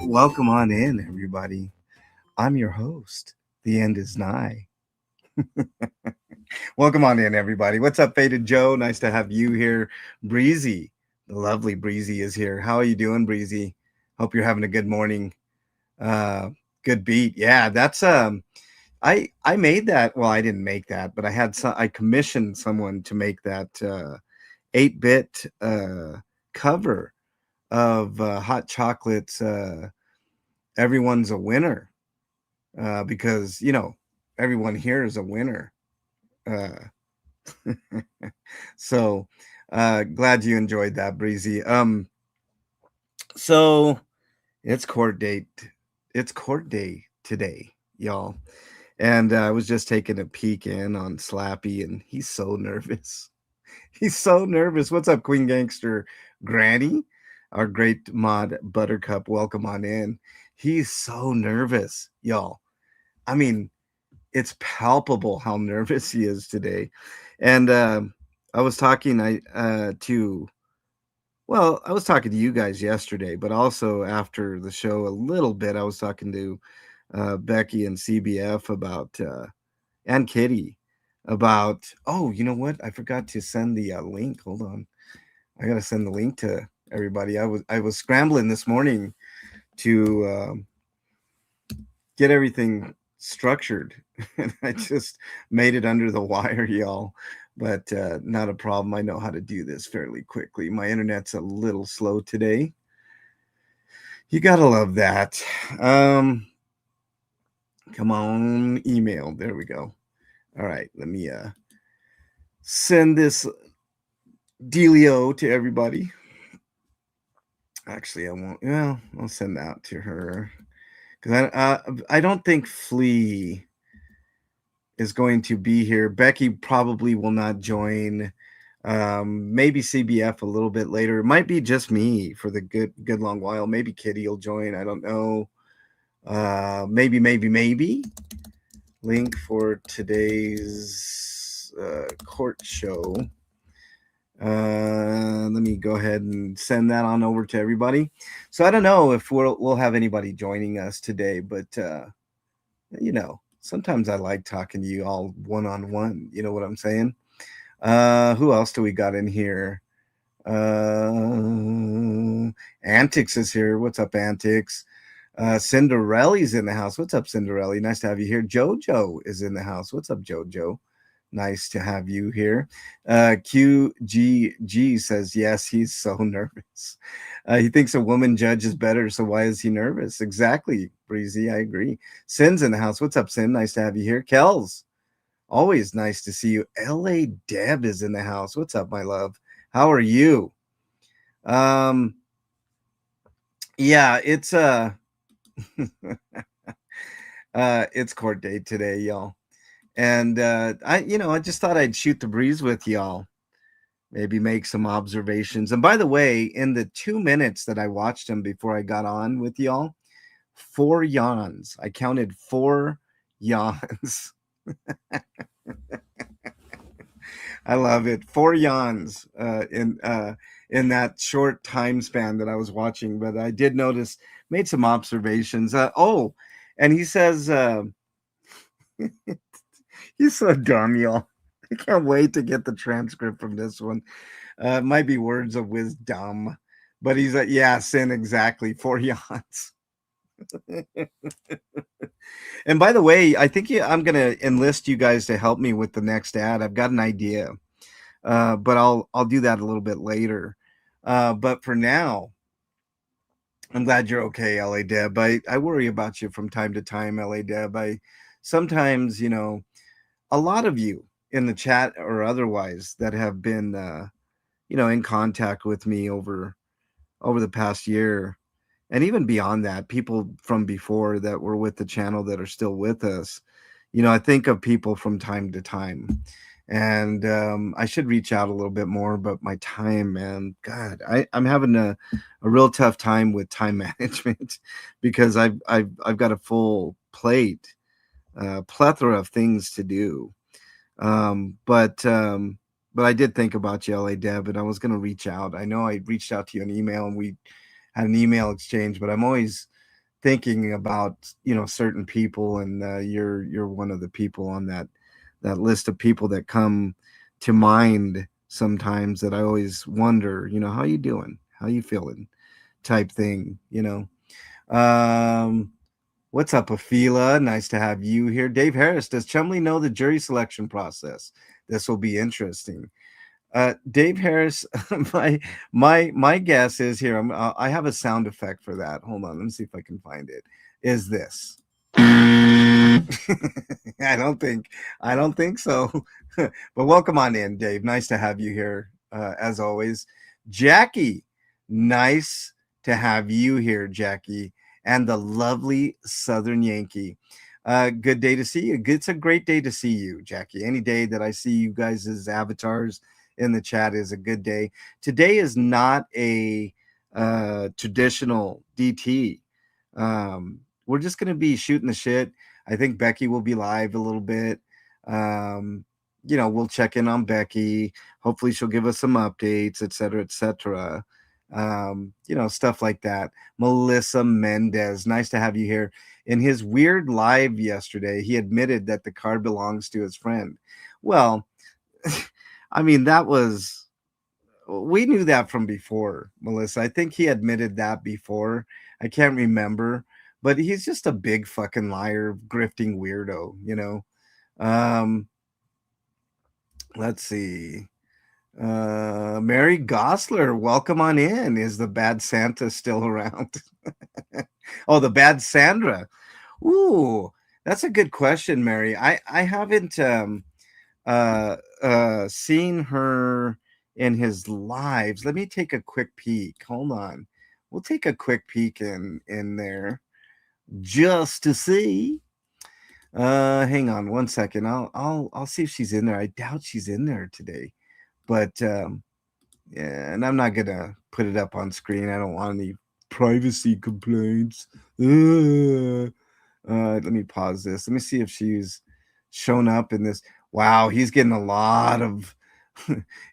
Welcome on in, everybody. I'm your host. The end is nigh. Welcome on in, everybody. What's up, Faded Joe? Nice to have you here. Breezy, the lovely Breezy is here. How are you doing, Breezy? Hope you're having a good morning. Uh, Good beat. Yeah, that's I made that. Well, I didn't make that, but I commissioned someone to make that 8-bit cover of Hot Chocolate's Everyone's a Winner. Because everyone here is a winner. Uh, so glad you enjoyed that, Breezy. So it's court date. It's court day today, y'all. And I was just taking a peek in on Slappy, and he's so nervous. He's so nervous. What's up, Queen Gangster Granny? Our great mod Buttercup, welcome on in. He's so nervous, y'all. I mean, it's palpable how nervous he is today. And I was talking I was talking to you guys yesterday, but also after the show a little bit, I was talking to Becky and CBF about and Kitty about. Oh, you know what? I forgot to send the link. Hold on, I gotta send the link to everybody. I was scrambling this morning to get everything structured and I just made it under the wire, y'all. But not a problem. I know how to do this fairly quickly. My internet's a little slow today. You gotta love that. Come on, email. There we go. All right, let me send this dealio to everybody. Actually, I won't. Well, I'll send that to her because I don't think Flea is going to be here. Becky probably will not join. Maybe CBF a little bit later. It might be just me for the good long while. Maybe Kitty will join. I don't know. Maybe. Link for today's court show. Let me go ahead and send that on over to everybody. So I don't know if we'll have anybody joining us today, but sometimes I like talking to you all one-on-one. You know what I'm saying? Who else do we got in here? Antics is here. What's up, Antics? Cinderelli's in the house. What's up, Cinderelli? Nice to have you here. Jojo is in the house. What's up, Jojo? Nice to have you here. QGG says, yes, he's so nervous. He thinks a woman judge is better, so why is he nervous? Exactly, Breezy. I agree. Sin's in the house. What's up, Sin? Nice to have you here. Kells, always nice to see you. LA Deb is in the house. What's up, my love? How are you? Yeah, it's it's court date today, y'all. And I just thought I'd shoot the breeze with y'all. Maybe make some observations. And by the way, in the 2 minutes that I watched him before I got on with y'all, 4 yawns. I counted 4 yawns. I love it. 4 yawns in that short time span that I was watching. But I did notice, made some observations. And he says, he's so dumb, y'all. I can't wait to get the transcript from this one. It might be words of wisdom, but he's like, yeah, sin exactly. 4 yawns. And by the way, I think I'm going to enlist you guys to help me with the next ad. I've got an idea, but I'll do that a little bit later. But for now, I'm glad you're okay, LA Deb. I worry about you from time to time, LA Deb. I sometimes, a lot of you in the chat or otherwise that have been, in contact with me over the past year, and even beyond that, people from before that were with the channel that are still with us. I think of people from time to time, and I should reach out a little bit more, but my time, man, God, I'm having a real tough time with time management because I've got a full plate, plethora of things to do. But I did think about you, LA Deb, and I was going to reach out. I know I reached out to you an email and we had an email exchange, but I'm always thinking about certain people, and you're one of the people on that list of people that come to mind sometimes, that I always wonder, how you doing, how you feeling, type thing. Um, what's up, Afila? Nice to have you here. Dave Harris, does Chumley know the jury selection process? This will be interesting. Dave Harris, my guess is here. I have a sound effect for that. Hold on, let me see if I can find it. Is this? I don't think I don't think so. But welcome on in, Dave. Nice to have you here, as always. Jackie, nice to have you here, Jackie, and the lovely Southern Yankee. Good day to see you. It's a great day to see you, Jackie. Any day that I see you guys' avatars in the chat is a good day. Today is not a traditional DT. We're just going to be shooting the shit. I think Becky will be live a little bit. Um, we'll check in on Becky. Hopefully, she'll give us some updates, et cetera, et cetera. Stuff like that. Melissa Mendez, nice to have you here. In his weird live yesterday, he admitted that the car belongs to his friend. Well, I mean, we knew that from before, Melissa. I think he admitted that before. I can't remember, but he's just a big fucking liar, grifting weirdo. Um, let's see. Mary Gosler, welcome on in. Is the bad Santa still around? Oh, the bad Sandra. Ooh, that's a good question, Mary. I haven't seen her in his lives. Let me take a quick peek. Hold on. We'll take a quick peek in there just to see. Hang on one second. I'll see if she's in there. I doubt she's in there today. But yeah, and I'm not gonna put it up on screen. I don't want any privacy complaints. Let me pause this. Let me see if she's shown up in this. Wow, he's getting a lot of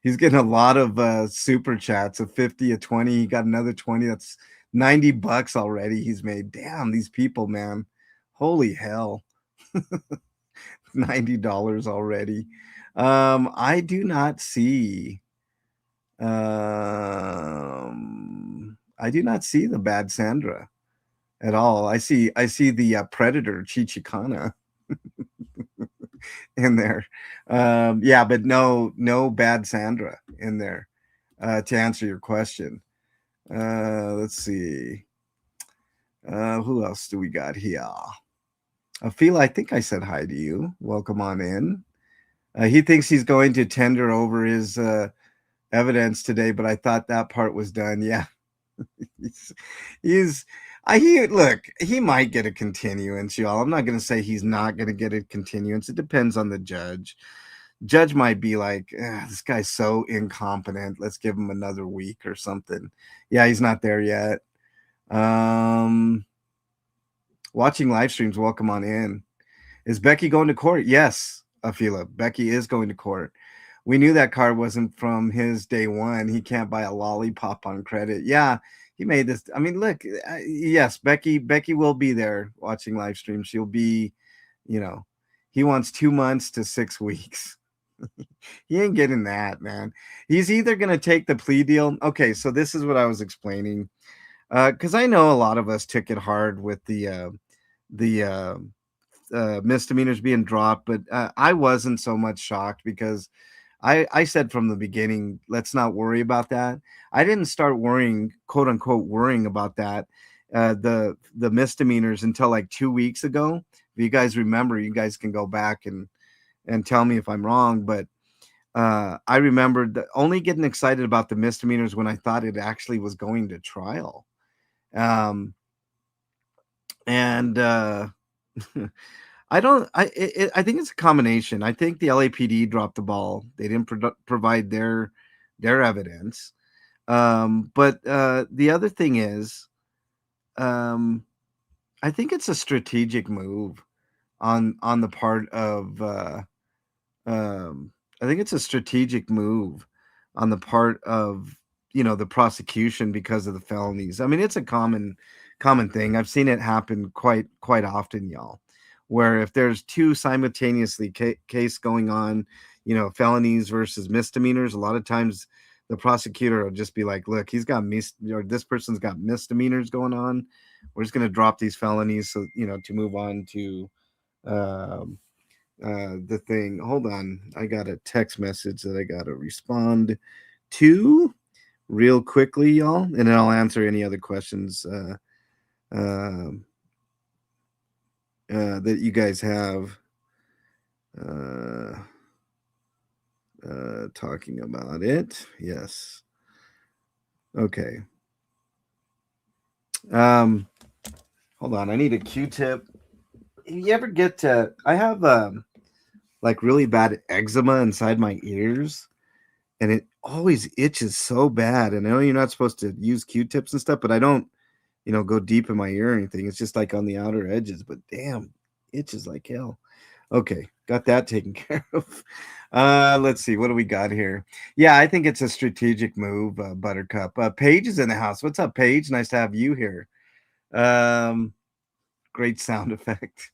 he's getting a lot of super chats, a 50, a 20. He got another 20. That's $90 already he's made. Damn, these people, man. Holy hell. $90 already. I do not see I do not see the bad Sandra at all. I see the predator Chichikana in there. Yeah, but no bad Sandra in there. To answer your question, let's see. Who else do we got here? Phil, I think I said hi to you. Welcome on in. He thinks he's going to tender over his evidence today, but I thought that part was done. Yeah, he's, he's he might get a continuance, y'all. I'm not going to say he's not going to get a continuance. It depends on the judge. Judge might be like, this guy's so incompetent. Let's give him another week or something. Yeah, he's not there yet. Watching live streams, welcome on in. Is Becky going to court? Yes, Afila. Becky is going to court. We knew that car wasn't from his day one. He can't buy a lollipop on credit. Yeah, he made this. I mean, look, yes, Becky will be there watching live stream. She'll be, he wants 2 months to 6 weeks. He ain't getting that, man. He's either going to take the plea deal. Okay, so this is what I was explaining. Because I know a lot of us took it hard with the misdemeanors being dropped, but I wasn't so much shocked because I said from the beginning, let's not worry about that. I didn't start worrying, quote unquote, worrying about that, the misdemeanors until like 2 weeks ago. If you guys remember, you guys can go back and tell me if I'm wrong, but I remembered only getting excited about the misdemeanors when I thought it actually was going to trial. And I don't. I think it's a combination. I think the LAPD dropped the ball. They didn't provide their evidence. But the other thing is, I think it's a strategic move on the part of. I think it's a strategic move on the part of the prosecution because of the felonies. I mean, it's a common thing. I've seen it happen quite often, y'all. Where if there's two simultaneously case going on, felonies versus misdemeanors, a lot of times the prosecutor will just be like, "Look, he's got or this person's got misdemeanors going on. We're just going to drop these felonies, so to move on to um, the thing." Hold on, I got a text message that I got to respond to real quickly, y'all, and then I'll answer any other questions uh, that you guys have uh, talking about it. Yes. Okay. Um, Hold on. I need a Q-tip. You ever get to? I have like really bad eczema inside my ears, and it always itches so bad. And I know you're not supposed to use Q-tips and stuff, but I don't, go deep in my ear or anything. It's just like on the outer edges. But damn, itches like hell. Okay, got that taken care of. Let's see, what do we got here? Yeah, I think it's a strategic move, Buttercup. Paige is in the house. What's up, Paige? Nice to have you here. Um, Great sound effect.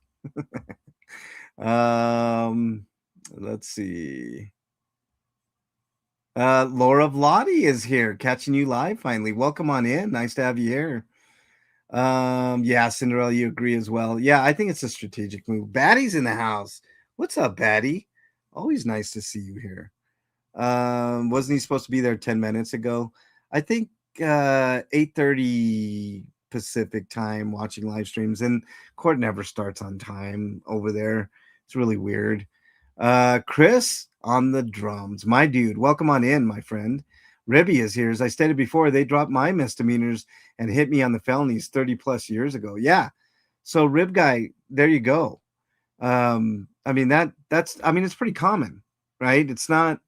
um, let's see. Laura Vladi is here, catching you live finally. Welcome on in. Nice to have you here. Yeah, Cinderella, you agree as well. Yeah, I think it's a strategic move. Batty's in the house. What's up, Batty? Always nice to see you here. Wasn't he supposed to be there 10 minutes ago? I think 8:30 Pacific time watching live streams, and court never starts on time over there. It's really weird. Chris on the drums. My dude, welcome on in, my friend. Ribby is here. As I stated before, they dropped my misdemeanors and hit me on the felonies 30 plus years ago. Yeah. So Rib Guy, there you go. I mean it's pretty common, right? It's not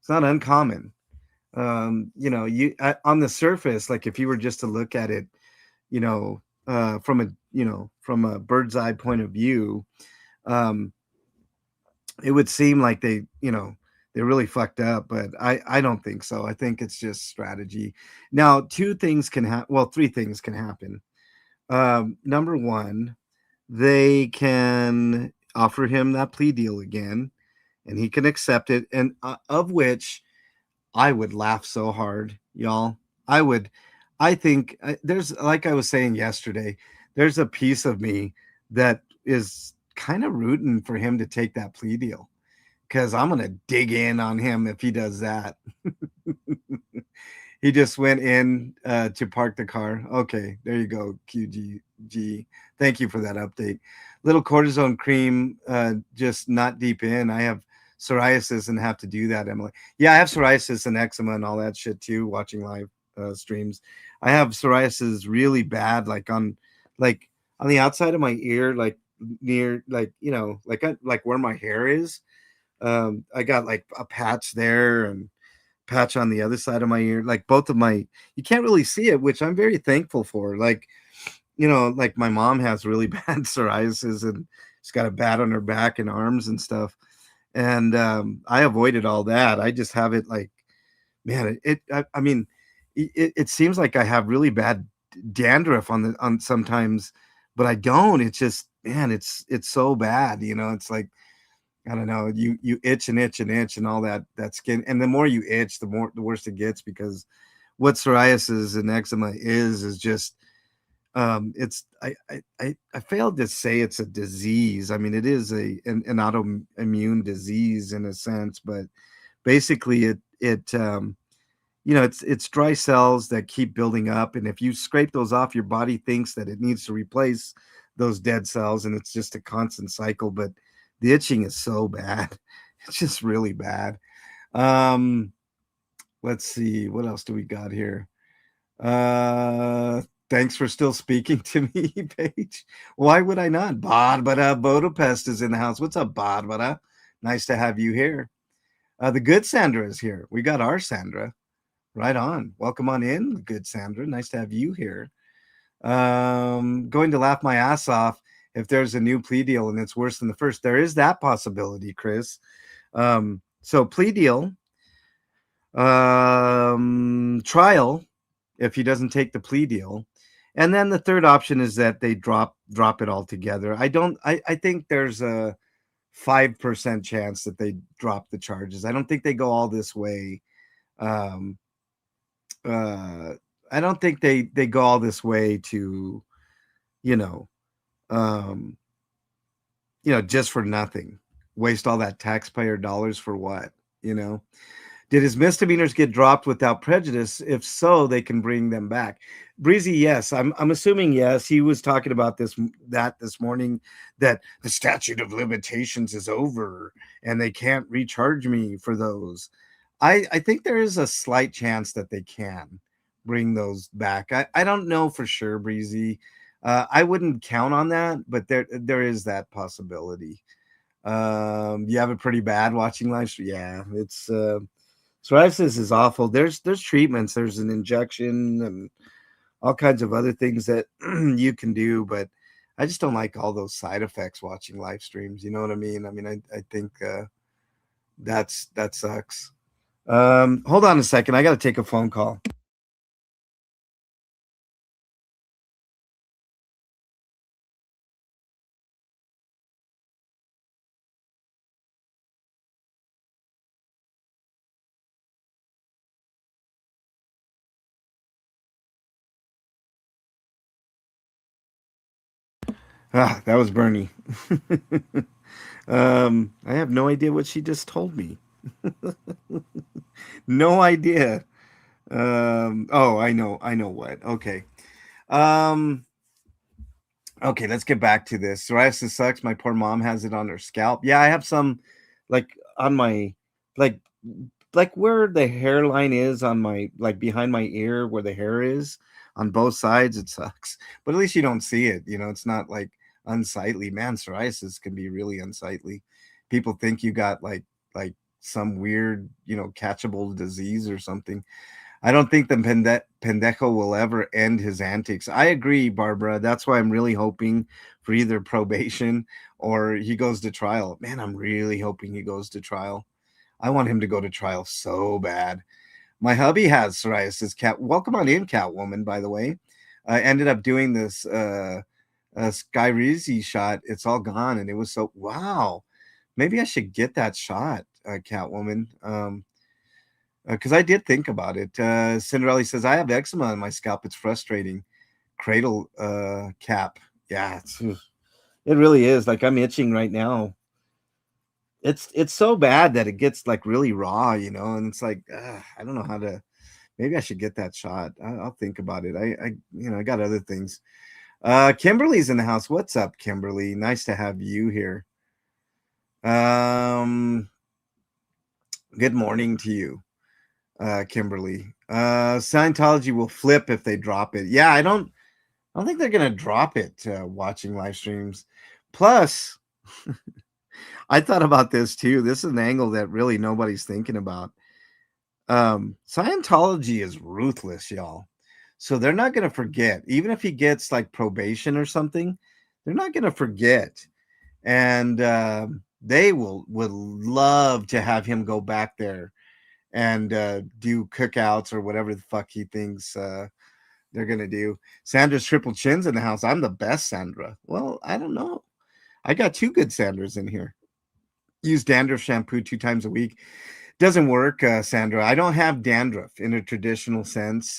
uncommon. You on the surface, like if you were just to look at it, from a bird's eye point of view, um, it would seem like they really fucked up, but I don't think so. I think it's just strategy. Now, two things can happen. Well, three things can happen. Number one, they can offer him that plea deal again, and he can accept it, and of which I would laugh so hard, y'all. I would. I think there's, like I was saying yesterday, there's a piece of me that is kind of rooting for him to take that plea deal because I'm gonna dig in on him if he does that. He just went in to park the car. Okay, there you go, QGG. Thank you for that update. Little cortisone cream, just not deep in. I have psoriasis and have to do that, Emily. Yeah, I have psoriasis and eczema and all that shit too, watching live streams. I have psoriasis really bad, like on the outside of my ear, like near, like where my hair is. I got like a patch there and patch on the other side of my ear, like both of my, you can't really see it, which I'm very thankful for. Like, like my mom has really bad psoriasis and she's got a bat on her back and arms and stuff. And I avoided all that. I just have it like, man, I mean, it seems like I have really bad dandruff on sometimes, but I don't. It's just, man, it's so bad. It's like, I don't know. You itch and itch and itch and all that skin, and the more you itch, the worse it gets, because what psoriasis and eczema is just it's I failed to say it's a disease. I mean, it is an autoimmune disease in a sense, but basically it's dry cells that keep building up, and if you scrape those off, your body thinks that it needs to replace those dead cells, and it's just a constant cycle. But the itching is so bad. It's just really bad. Um, let's see, what else do we got here? Uh, Thanks for still speaking to me, Paige. Why would I not? Barbara Budapest is in the house. What's up, Barbara? Nice to have you here. The good Sandra is here. We got our Sandra. Right on. Welcome on in, good Sandra. Nice to have you here. Going to laugh my ass off if there's a new plea deal and it's worse than the first. There is that possibility, Chris. So plea deal, trial, if he doesn't take the plea deal, And then the third option is that they drop it altogether. I think there's a 5% chance that they drop the charges. I don't think they go all this way. Um, uh, I don't think they go all this way to, you know, um, just for nothing. Waste all that taxpayer dollars for what? You know? Did his misdemeanors get dropped without prejudice? If so, they can bring them back. Breezy, yes. I'm assuming yes. He was talking about this morning, that the statute of limitations is over and they can't recharge me for those. I think there is a slight chance that they can bring those back. I don't know for sure, Breezy. I wouldn't count on that, but there is that possibility. You have it pretty bad watching live stream. Yeah, it's psoriasis is awful. There's treatments. There's an injection and all kinds of other things that you can do, but I just don't like all those side effects watching live streams. You know what I mean? I mean, I think that sucks. Hold on a second. I got to take a phone call. Ah, that was Bernie. I have no idea what she just told me. No idea. Oh, I know what. Okay. Um, okay, let's get back to this. Psoriasis sucks. My poor mom has it on her scalp. Yeah, I have some, like on my, like, like where the hairline is on my, like behind my ear, where the hair is on both sides. It sucks, but at least you don't see it. It's not like unsightly. Man, psoriasis can be really unsightly. People think you got like some weird, catchable disease or something. I don't think the pendejo will ever end his antics. I agree, Barbara. That's why I'm really hoping for either probation or he goes to trial. Man, I'm really hoping he goes to trial. I want him to go to trial so bad. My hubby has psoriasis. Cat, welcome on in, Catwoman. By the way, I ended up doing this Skyrizi shot. It's all gone, and it was so wow. Maybe I should get that shot, Catwoman. Because I did think about it. Cinderella says, I have eczema on my scalp. It's frustrating. Cradle cap. Yeah, it really is. Like I'm itching right now. It's so bad that it gets like really raw, and it's like I don't know how to. Maybe I should get that shot. I'll think about it. I got other things. Kimberly's in the house. What's up, Kimberly? Nice to have you here. Um, Good morning to you. Kimberly. Scientology will flip if they drop it. Yeah, I don't think they're gonna drop it watching live streams. Plus, I thought about this too. This is an angle that really nobody's thinking about. Scientology is ruthless, y'all. So they're not gonna forget, even if he gets like probation or something, they're not gonna forget. And they would love to have him go back there and do cookouts or whatever the fuck he thinks they're gonna do. Sandra's triple chins in the house. I'm the best Sandra. Well, I don't know. I got two good Sandras in here. Use dandruff shampoo 2 times a week. Doesn't work, Sandra. I don't have dandruff in a traditional sense.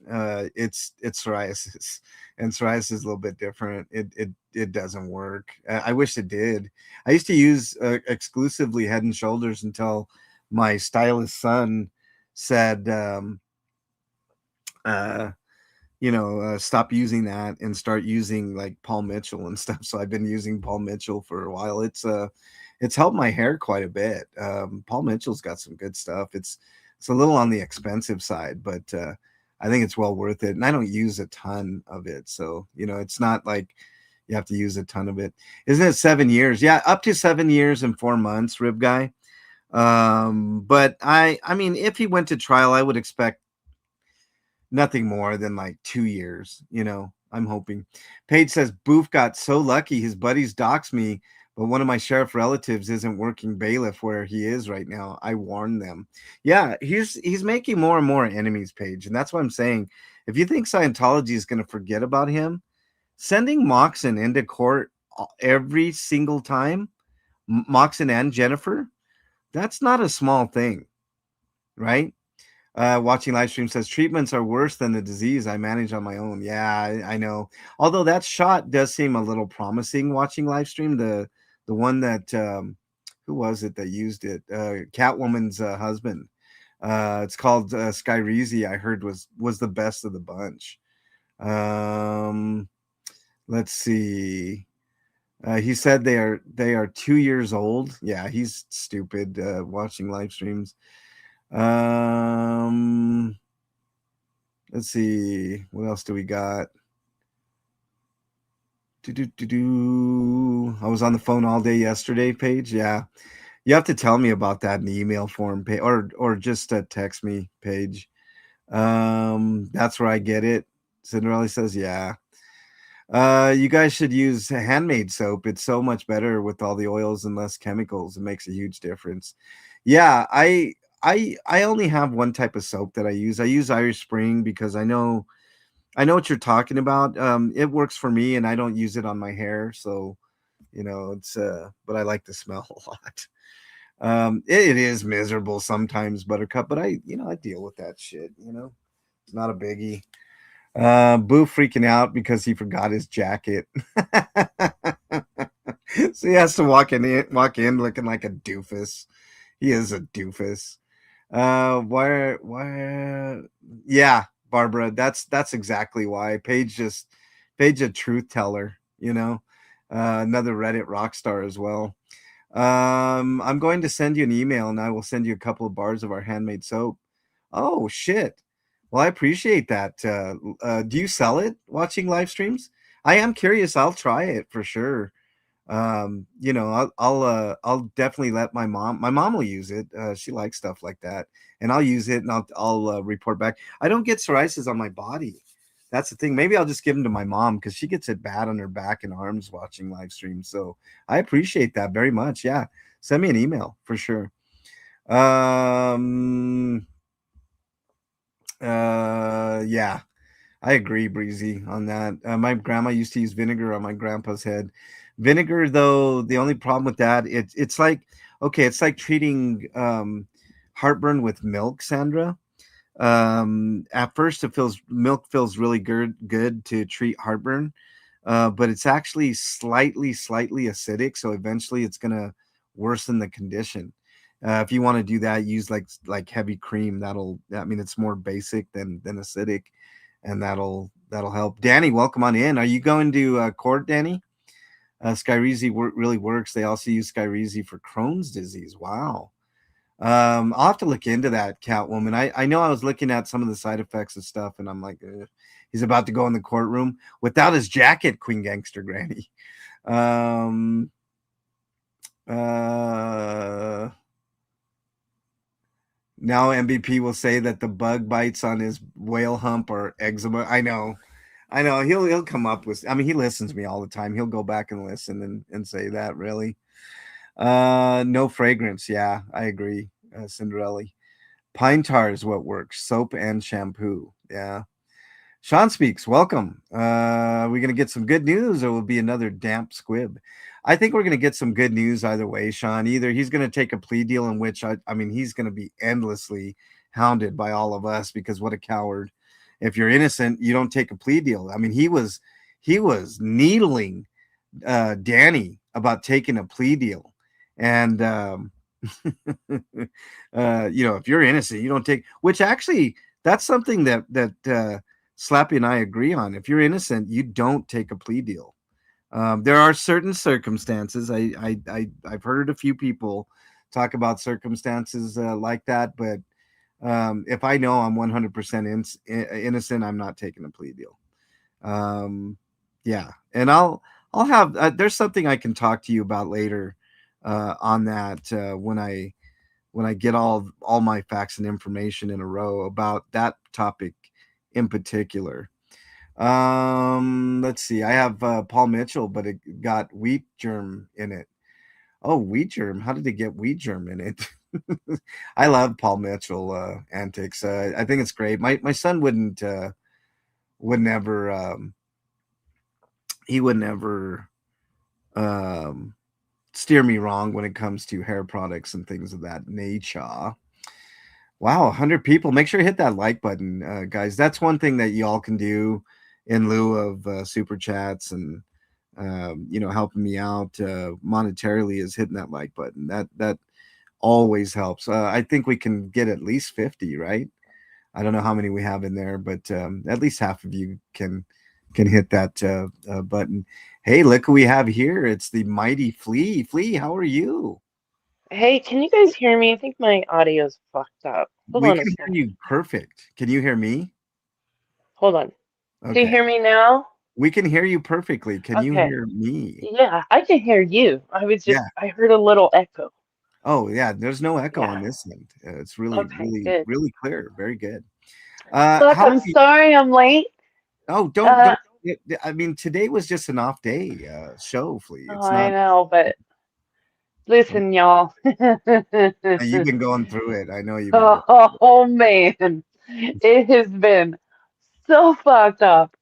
It's psoriasis, and psoriasis is a little bit different. It doesn't work. I wish it did. I used to use exclusively Head and Shoulders until my stylist son said, uh, stop using that and start using like Paul Mitchell and stuff. So I've been using Paul Mitchell for a while. It's helped my hair quite a bit. Paul Mitchell's got some good stuff. It's a little on the expensive side, but I think it's well worth it. And I don't use a ton of it, so it's not like you have to use a ton of it. Isn't it 7 years? Yeah, up to 7 years and 4 months, Rib Guy. But I mean, if he went to trial, I would expect nothing more than like 2 years. I'm hoping. Paige says Boof got so lucky his buddies doxed me, but one of my sheriff relatives isn't working bailiff where he is right now. I warned them. Yeah, he's making more and more enemies, Paige, and that's what I'm saying. If you think Scientology is going to forget about him, sending Moxon into court every single time, Moxon and Jennifer, that's not a small thing, right? Watching live stream says treatments are worse than the disease I manage on my own. Yeah, I know. Although that shot does seem a little promising. Watching live stream, the one that who was it that used it? Catwoman's husband. It's called Skyreezy. I heard was the best of the bunch. Um, let's see. He said they are 2 years old. Yeah, he's stupid. Watching live streams. Um, let's see. What else do we got? I was on the phone all day yesterday, Paige. Yeah. You have to tell me about that in the email form, or just text me, Paige. That's where I get it. Cinderella says, yeah. You guys should use handmade soap. It's so much better with all the oils and less chemicals. It makes a huge difference. Yeah, I only have one type of soap that I use. I use Irish Spring because I know what you're talking about. It works for me, and I don't use it on my hair, so it's but I like the smell a lot. It is miserable sometimes, Buttercup, but I deal with that shit. It's not a biggie. Boo freaking out because he forgot his jacket. So he has to walk in looking like a doofus. He is a doofus. Why yeah, Barbara, that's exactly why. Paige a truth teller, another Reddit rock star as well. I'm going to send you an email and I will send you a couple of bars of our handmade soap. Oh shit. Well, I appreciate that. Do you sell it watching live streams? I am curious. I'll try it for sure. I'll definitely let my mom will use it. She likes stuff like that, and I'll use it and I'll report back. I don't get psoriasis on my body. That's the thing. Maybe I'll just give them to my mom because she gets it bad on her back and arms watching live streams. So I appreciate that very much. Yeah, send me an email for sure. um yeah, I agree, Breezy, on that. My grandma used to use vinegar on my grandpa's head. Vinegar, though, the only problem with that, it's like, okay, it's like treating heartburn with milk, Sandra. At first, milk feels really good to treat heartburn, but it's actually slightly acidic. So eventually, it's gonna worsen the condition. If you want to do that, use like heavy cream. I mean, it's more basic than acidic, and that'll help. Danny, welcome on in. Are you going to court, Danny? Skyreezy really works. They also use Skyreezy for Crohn's disease. Wow. I'll have to look into that, Catwoman. I know I was looking at some of the side effects and stuff, and I'm like, ugh. He's about to go in the courtroom without his jacket, Queen Gangster Granny. Um, uh, Now MVP will say that the bug bites on his whale hump or eczema. I know. He'll come up with. I mean, he listens to me all the time. He'll go back and listen and say that really. No fragrance. Yeah, I agree, Cinderella. Pine tar is what works. Soap and shampoo. Yeah. Sean speaks. Welcome. Are we going to get some good news or will be another damp squib? I think we're going to get some good news either way, Sean. Either he's going to take a plea deal in which I mean, he's going to be endlessly hounded by all of us because what a coward. If you're innocent, you don't take a plea deal. I mean, he was needling Danny about taking a plea deal. And if you're innocent, you don't take, which actually that's something that Slappy and I agree on. If you're innocent, you don't take a plea deal. There are certain circumstances. I've heard a few people talk about circumstances like that, but if I know I'm 100% innocent, I'm not taking a plea deal. Um, yeah, and I'll have there's something I can talk to you about later on that when I get all my facts and information in a row about that topic in particular. Let's see. I have Paul Mitchell, but it got wheat germ in it. Oh, wheat germ. How did it get wheat germ in it? I love Paul Mitchell antics. I think it's great. My son wouldn't would never he would never um steer me wrong when it comes to hair products and things of that nature. Wow, 100 people. Make sure you hit that like button, guys. That's one thing that y'all can do in lieu of super chats and helping me out monetarily is hitting that like button. That always helps. I think we can get at least 50, right? I don't know how many we have in there, but at least half of you can hit that button. Hey, look who we have here. It's the mighty Flea. Flea, how are you? Hey, can you guys hear me? I think my audio's fucked up. Hold We on a can hear second. you perfect. Can you hear me? Hold on. Can you Okay. hear me now? We can hear you perfectly. Can you Okay. hear me? Yeah, I can hear you. Yeah. I heard a little echo. Oh, yeah. There's no echo on Yeah. this end. It's really, Okay, really, good. really clear. Very good. Fuck, How are I'm you? sorry I'm late. Oh, don't Uh, don't. I mean, today was just an off day show, Flea. oh, It's I not. know, but listen, y'all. You've been going through it. I know you've been going. Oh, man, it has been so fucked up.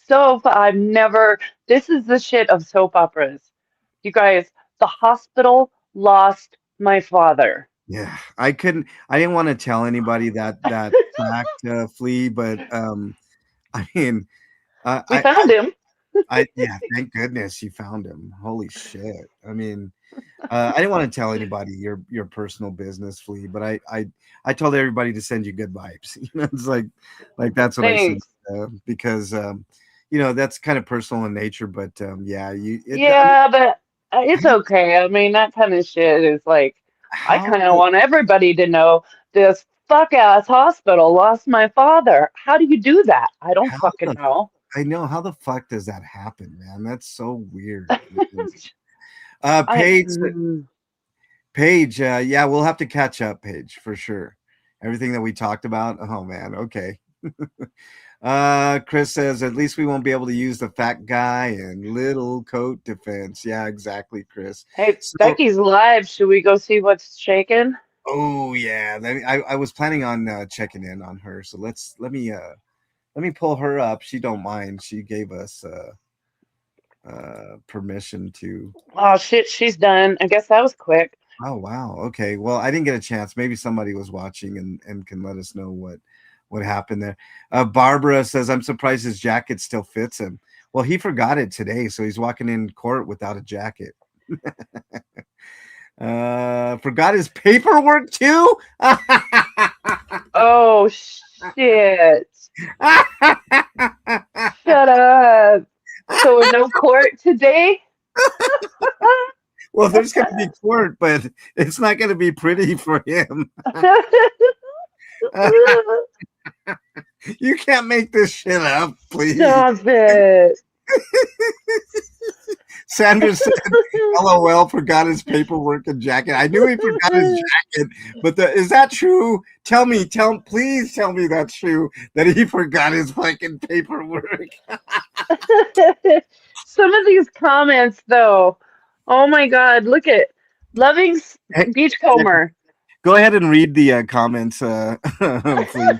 I've never, this is the shit of soap operas. You guys, the hospital lost my father. Yeah, I couldn't. I didn't want to tell anybody that fact, Flea. But I mean, uh, We I, found him. yeah. Thank goodness you found him. Holy shit. I mean, I didn't want to tell anybody your personal business, Flea, but I told everybody to send you good vibes. It's like that's what I said Thanks. because that's kind of personal in nature. But yeah, I mean, Yeah, but it's okay. I mean, that kind of shit is like, I how kind of the want everybody to know this fuck ass hospital lost my father. How do you do that? I don't how fucking the know. I know how the fuck does that happen, man? That's so weird. I, Paige, mm, Paige, yeah, we'll have to catch up, Paige, for sure. Everything that we talked about. Oh man, okay. Chris says at least we won't be able to use the fat guy and little coat defense. Yeah, exactly, Chris. hey, So, Becky's live. Should we go see what's shaking? oh yeah, I was planning on checking in on her. So let me pull her up. She don't mind. She gave us permission to. Oh shit, she's done. I guess that was quick. Oh wow. Okay. Well, I didn't get a chance. Maybe somebody was watching and can let us know what happened there. Barbara says, "I'm surprised his jacket still fits him." Well, he forgot it today, so he's walking in court without a jacket. Forgot his paperwork too. Oh shit. Shut up. So no court today? Well, there's going to be court, but it's not going to be pretty for him. You can't make this shit up, please. Stop it. Sanders said, "LOL, forgot his paperwork and jacket." I knew he forgot his jacket, but is that true? Please tell me that's true that he forgot his fucking paperwork. Some of these comments, though. Oh my God, look at Loving Hey, Beachcomber. go ahead and read the comments, please.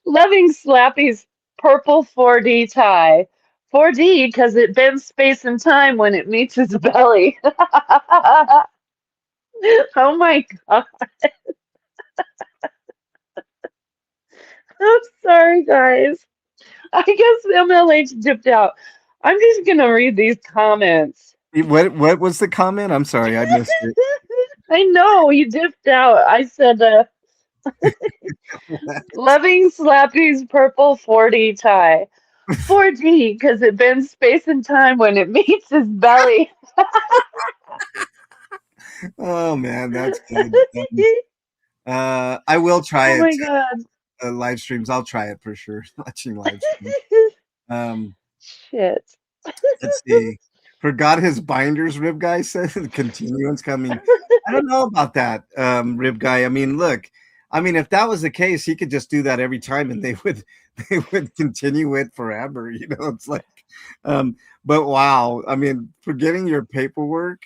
Loving Slappy's purple 4D tie. 4D because it bends space and time when it meets his belly. Oh my God. I'm sorry, guys. I guess MLH dipped out. I'm just gonna read these comments. What was the comment? I'm sorry, I missed it. I know you dipped out. I said, loving Slappy's purple 4D tie. 4D because it bends space and time when it meets his belly. Oh man, that's good. I will try Oh it. my God. Live streams. I'll try it for sure. Watching live streams. Um, Shit. let's see. Forgot his binders, Rib Guy said. Continuance coming. I don't know about that, Rib Guy. I mean, look. I mean, if that was the case, he could just do that every time, and they would they would continue it forever. It's like, but wow. I mean, forgetting your paperwork.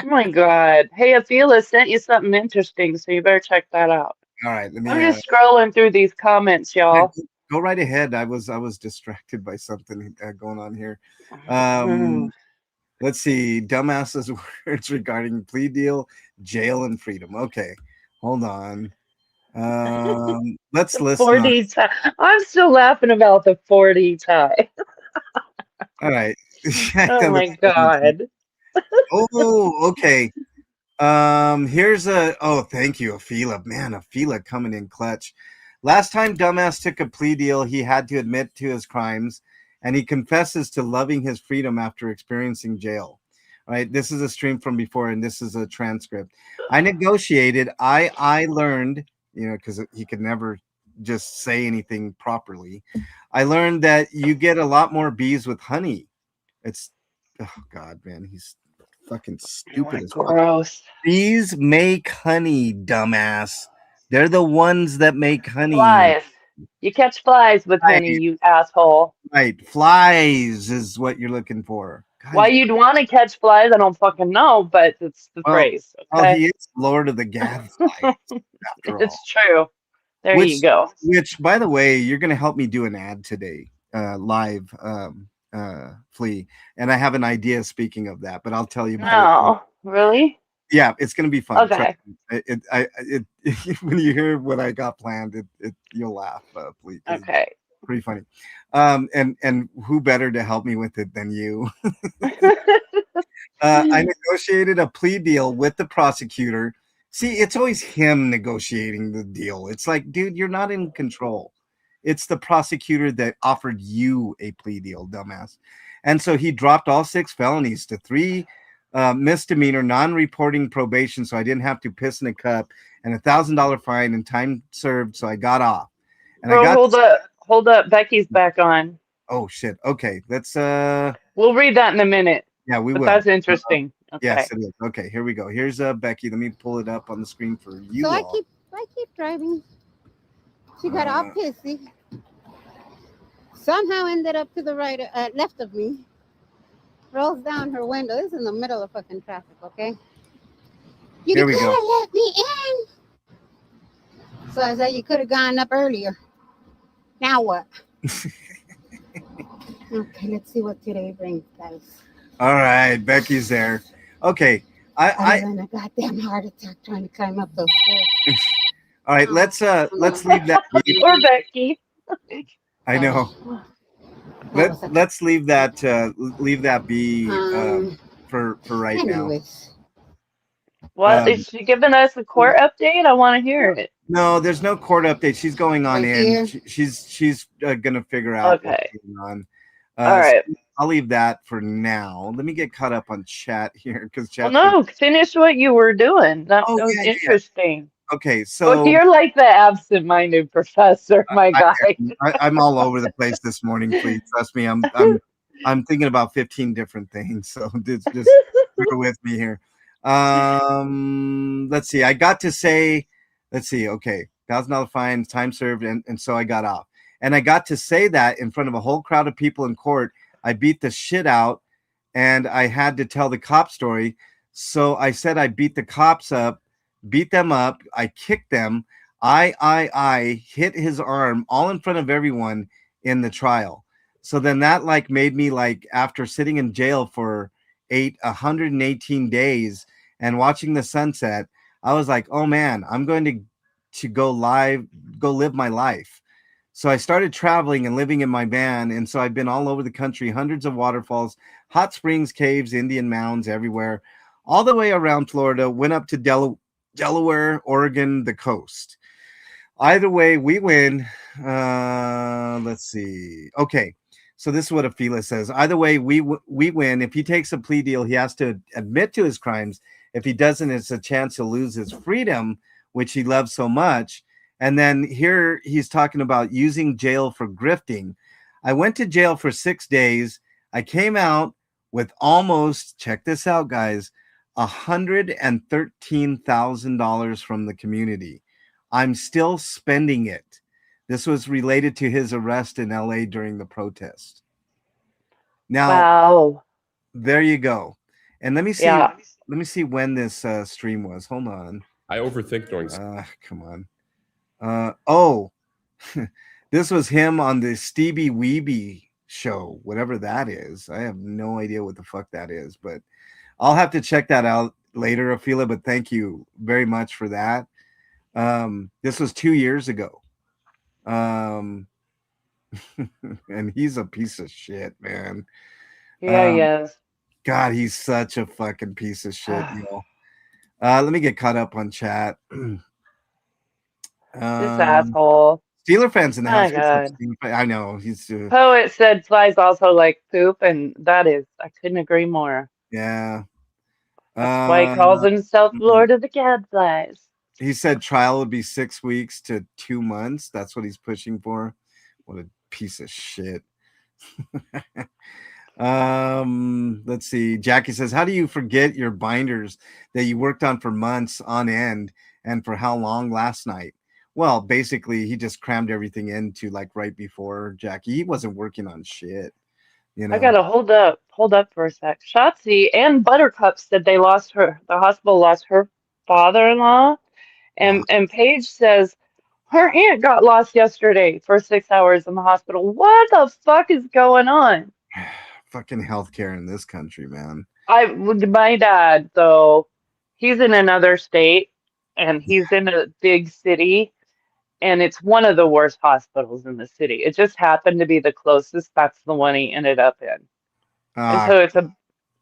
Oh my God. Hey, Athela sent you something interesting, so you better check that out. All right. Let I'm me. just scrolling through these comments, Yeah, y'all. go right ahead. I was distracted by something going on here. Um, let's see. Dumbass's words regarding plea deal, jail, and freedom. Okay, hold on. Let's listen on. 4D tie. I'm still laughing about the 4D tie. All right. I Oh know my that's funny too. God. Oh, okay. Here's a oh, thank you, Afila. Man, Afila coming in clutch. Last time Dumbass took a plea deal, he had to admit to his crimes, and he confesses to loving his freedom after experiencing jail. All right, this is a stream from before, and this is a transcript. I negotiated. I learned, because he could never just say anything properly. I learned that you get a lot more bees with honey. It's oh god, man, he's fucking stupid You're as fuck. gross. Bees make honey, dumbass. They're the ones that make honey. Flies. You catch flies with honey, Right, you asshole. right. Flies is what you're looking for. God, Why he's, you'd want to catch flies, I don't fucking know, but it's the well, phrase, well, okay? he is Lord of the Gadflies after all. It's true. There you Which, go. which, by the way, you're going to help me do an ad today, live, Flea, and I have an idea. Speaking of that, but I'll tell you about it. No, really? Yeah, it's going to be fun. Trust Okay, me. When you hear what I got planned, you'll laugh, Flea, because okay. pretty funny. And who better to help me with it than you? I negotiated a plea deal with the prosecutor. See, it's always him negotiating the deal. It's like, dude, you're not in control. It's the prosecutor that offered you a plea deal, dumbass. And so he dropped all 6 felonies to 3 misdemeanor non-reporting probation, so I didn't have to piss in a cup, and $1,000 fine and time served, so I got off. And I Bro, got hold up. Hold up. Becky's back on. oh shit. Okay, let's We'll read that in a minute, yeah, we but will. that's interesting. Yes, Okay. it is. Okay, here we go. Here's Becky. Let me pull it up on the screen for So you all. I keep driving. She got all Uh, pissy. Somehow ended up to the right, left of me. Rolls down her window. This is in the middle of fucking traffic. Okay. You Here could we go. have let me in. So I said you could have gone up earlier. Now what? Okay, let's see what today brings, guys. All right, Becky's there. Okay, Other I than a goddamn heart attack trying to climb up those stairs. all right. Oh, Let's hold leave that be. Poor Becky. I know. on. That was a, Let's leave that be um. for right now. Anyways, What Um, is she giving us a court update? I want to hear it. no, there's no court update. She's going on right in. here. She's gonna figure out what's Okay. going on. All So right. I'll leave that for now. Let me get caught up on chat here because Well, chat's been. no, finish what you were doing. That, Oh that was yeah, yeah, interesting. yeah. Okay, Well, so you're like the absent-minded professor, my I guy. I'm all over the place this morning. Please trust me. I'm thinking about 15 different things. So just bear with me here. Let's see. I got to say, let's see. Okay, $1,000 fine, time served, and so I got off. And I got to say that in front of a whole crowd of people in court. I beat the shit out, and I had to tell the cop story. So I said I beat the cops up, beat them up. I kicked them. I hit his arm all in front of everyone in the trial. So then that like made me like after sitting in jail for 118 days and watching the sunset, I was like, oh man, I'm going to go live my life. So I started traveling and living in my van, and so I've been all over the country, hundreds of waterfalls, hot springs, caves, Indian mounds, everywhere, all the way around Florida. Went up to Delaware, Oregon, the coast. Either way, we win. Let's see. Okay, so this is what Afila says. Either way, we win. If he takes a plea deal, he has to admit to his crimes. If he doesn't, it's a chance he'll lose his freedom, which he loves so much. And then here he's talking about using jail for grifting. I went to jail for 6 days. I came out with almost, check this out, guys, $113,000 from the community. I'm still spending it. This was related to his arrest in LA during the protest. Now, Wow. there you go. And Yeah. let me see when this stream was. Hold on. I overthink doing. Come on. Oh, This was him on the Stevie Weeby show, whatever that is. I have no idea what the fuck that is, but I'll have to check that out later, Ophelia. But thank you very much for that. This was 2 years ago. Um, and he's a piece of shit, man. Yeah, Um, yes. God, he's such a fucking piece of shit, you know. Let me get caught up on chat. This um, asshole. Steeler fans in the My house. What's up, God. I know he's Poet said flies also like poop, and that is, I couldn't agree more. yeah. That's why he Uh, calls himself Lord of the Gadflies. he said trial would be 6 weeks to 2 months. That's what he's pushing for. What a piece of shit. Let's see. Jackie says, how do you forget your binders that you worked on for months on end and for how long last night? Well, basically, he just crammed everything into like right before Jackie. He wasn't working on shit, you I know. gotta hold up for a sec. Shotzi and Buttercup said the hospital lost her father-in-law, Wow. and Paige says her aunt got lost yesterday for 6 hours in the hospital. What the fuck is going on? Fucking healthcare in this country, man. My dad, though, he's in another state and he's in a big city, and it's one of the worst hospitals in the city. It just happened to be the closest. That's the one he ended up in. And Uh, so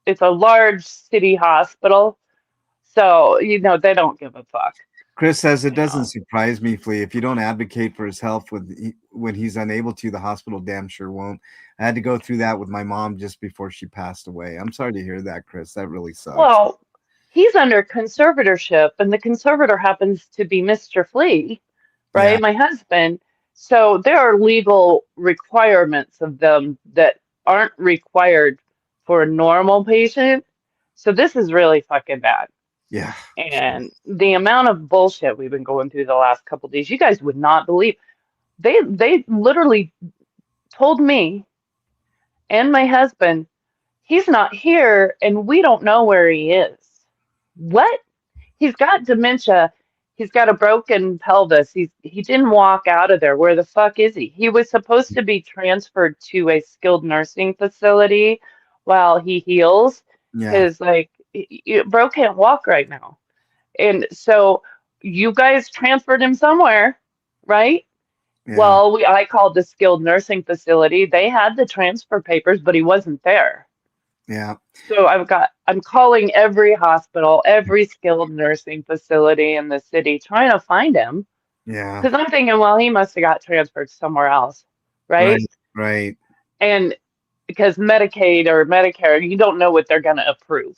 it's a large city hospital. So, they don't give a fuck, Chris says it you doesn't know. surprise me, Flea. If you don't advocate for his health when he's unable to, the hospital damn sure won't. I had to go through that with my mom just before she passed away. I'm sorry to hear that, Chris. That really sucks. Well, he's under conservatorship, and the conservator happens to be Mr. Flea, Yeah, right? My husband. So there are legal requirements of them that aren't required for a normal patient. So this is really fucking bad. yeah, And the amount of bullshit we've been going through the last couple days, you guys would not believe. They literally told me and my husband, he's not here and we don't know where he is. What? He's got dementia. He's got a broken pelvis. He didn't walk out of there. Where the fuck is he? He was supposed to be transferred to a skilled nursing facility while he heals yeah, because bro can't walk right now. And so you guys transferred him somewhere, right? yeah, Well, I called the skilled nursing facility. They had the transfer papers, but he wasn't there. yeah, So I'm calling every hospital, every skilled nursing facility in the city trying to find him yeah. because I'm thinking, well, he must have got transferred somewhere else, right? Right, right. And because Medicaid or Medicare, you don't know what they're going to approve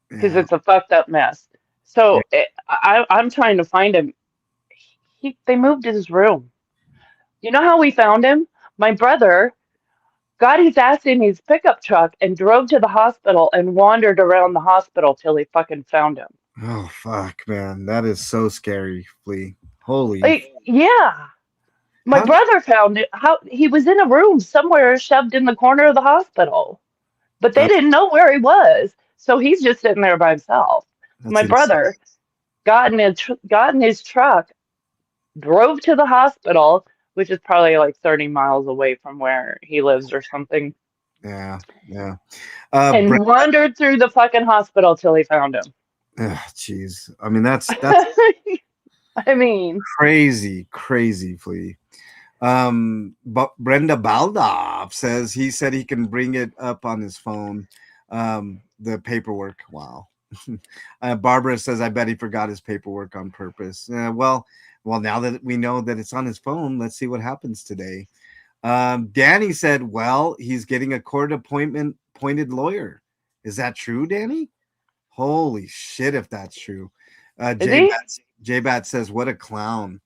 because Yeah, it's a fucked up mess. yeah. So I'm trying to find him. They moved his room. You know how we found him? My brother got his ass in his pickup truck and drove to the hospital and wandered around the hospital till he fucking found him. Oh fuck, man, that is so scary, Flea. Holy, Yeah. My how? brother found it. How he was in a room somewhere shoved in the corner of the hospital, but they Uh, didn't know where he was. So he's just sitting there by himself. that's My insane. brother got in his truck, drove to the hospital, which is probably like 30 miles away from where he lives or something, Yeah, yeah. and Brett, wandered through the fucking hospital till he found him. jeez. I mean, that's I mean, crazy, crazy, Flea. But Brenda Baldauf says he said he can bring it up on his phone. The paperwork. Wow. Barbara says, I bet he forgot his paperwork on purpose. Well, now that we know that it's on his phone, let's see what happens today. Danny said, well, he's getting a court appointed lawyer. Is that true, Danny? Holy shit, if that's true. is he? J Bat says, what a clown.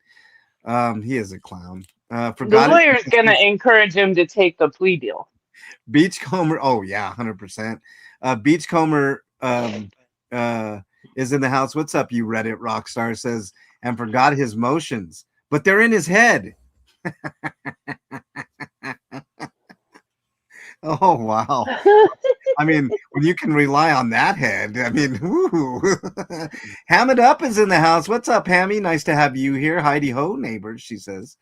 He is a clown. The Forgot lawyer's gonna it. encourage him to take the plea deal. Beachcomber. Oh yeah, 100%. Beachcomber is in the house. What's up, you Reddit rock star? Says and forgot his motions, but they're in his head. Oh wow. I mean, when you can rely on that head, I mean, whoo. Ham it up is in the house. What's up, Hammy? Nice to have you here. Heidi ho, neighbors, she says.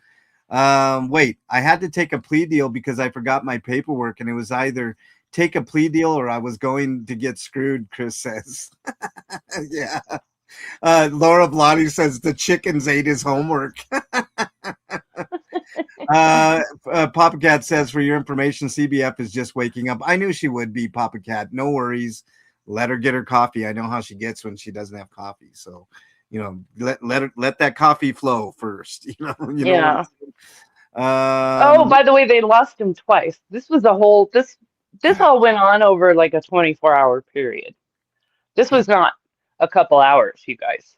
Wait, I had to take a plea deal because I forgot my paperwork, and it was either take a plea deal or I was going to get screwed. Chris says, "Yeah." Laura Blotti says the chickens ate his homework. Papa Cat says, for your information, CBF is just waking up. I knew she would be, Papa Cat. No worries. Let her get her coffee. I know how she gets when she doesn't have coffee. So, let that coffee flow first. What Yeah. I'm Oh, by the way, they lost him twice. This was a whole this all went on over like a 24-hour period. This was not a couple hours, you guys.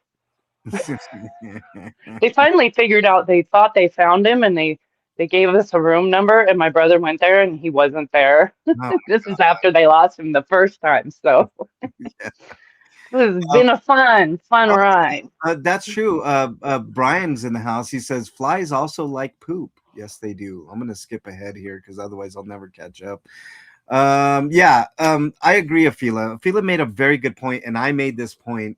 They finally figured out they thought they found him and they gave us a room number and my brother went there and he wasn't there. Oh, This is after they lost him the first time, so yeah. it has Uh, been a fun oh, ride. that's true. Brian's in the house. He says flies also like poop. Yes, they do. I'm gonna skip ahead here because otherwise I'll never catch up. Yeah, I agree, Afila. Afila made a very good point, and I made this point.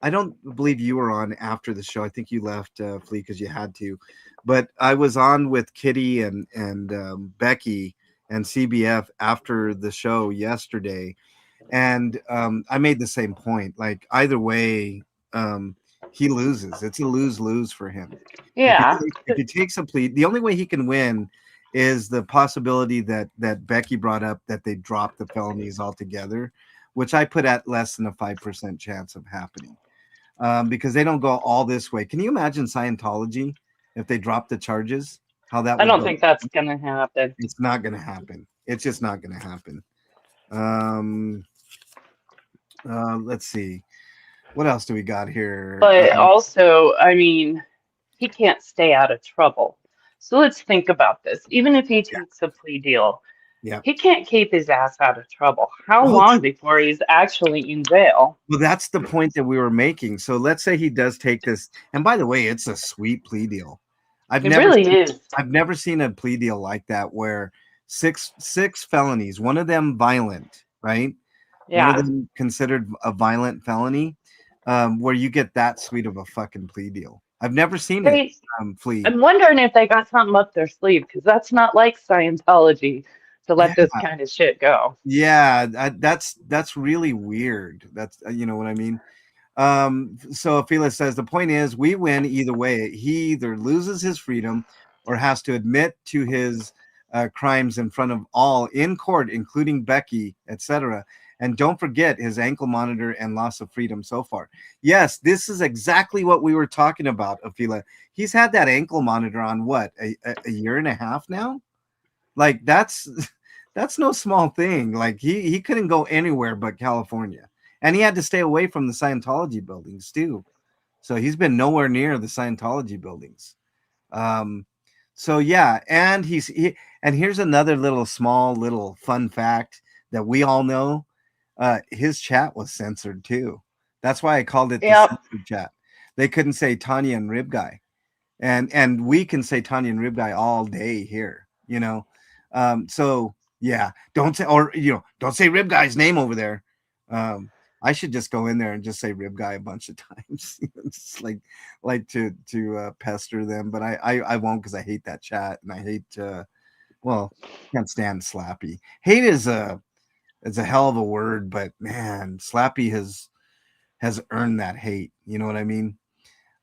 I don't believe you were on after the show. I think you left, Flea, because you had to. But I was on with Kitty and Becky and CBF after the show yesterday, and I made the same point. Like either way, um, he loses. It's a lose lose for him. Yeah. If he takes a plea, the only way he can win is the possibility that Becky brought up that they drop the felonies altogether, which I put at less than a 5% chance of happening, because they don't go all this way. Can you imagine Scientology if they drop the charges? How that I would don't go? think that's gonna happen. It's not going to happen. It's just not going to happen. Um, let's see. What else do we got here? But also, I mean, he can't stay out of trouble. So let's think about this. Even if he Yeah, takes a plea deal, yeah. he can't keep his ass out of trouble. How Oh, long before he's actually in jail? well, that's the point that we were making. So let's say he does take this, and by the way, it's a sweet plea deal. I've It never really seen is. I've never seen a plea deal like that where six felonies, one of them violent, right? One of Yeah. them considered a violent felony, where you get that sweet of a fucking plea deal. I've never seen it, They, Flea. I'm wondering if they got something up their sleeve because that's not like Scientology to Yeah, let this kind of shit go. yeah, that's really weird. That's you know what I mean. So Felix says the point is we win either way. He either loses his freedom or has to admit to his crimes in front of all in court, including Becky, etc. And don't forget his ankle monitor and loss of freedom so far. Yes, this is exactly what we were talking about, Afila. He's had that ankle monitor on what, a year and a half now? Like that's no small thing. Like he couldn't go anywhere but California, and he had to stay away from the Scientology buildings too. So he's been nowhere near the Scientology buildings. Um, so yeah, and and here's another little small little fun fact that we all know. His chat was censored too. That's why I called it the Yep, censored chat. They couldn't say Tanya and Rib Guy, and we can say Tanya and Rib Guy all day here. So yeah, don't say, or don't say Rib Guy's name over there. I should just go in there and just say Rib Guy a bunch of times. Just like to pester them, but I won't because I hate that chat and I hate well, can't stand Slappy. Hate is a hell of a word, but man, Slappy has earned that hate. You know what I mean?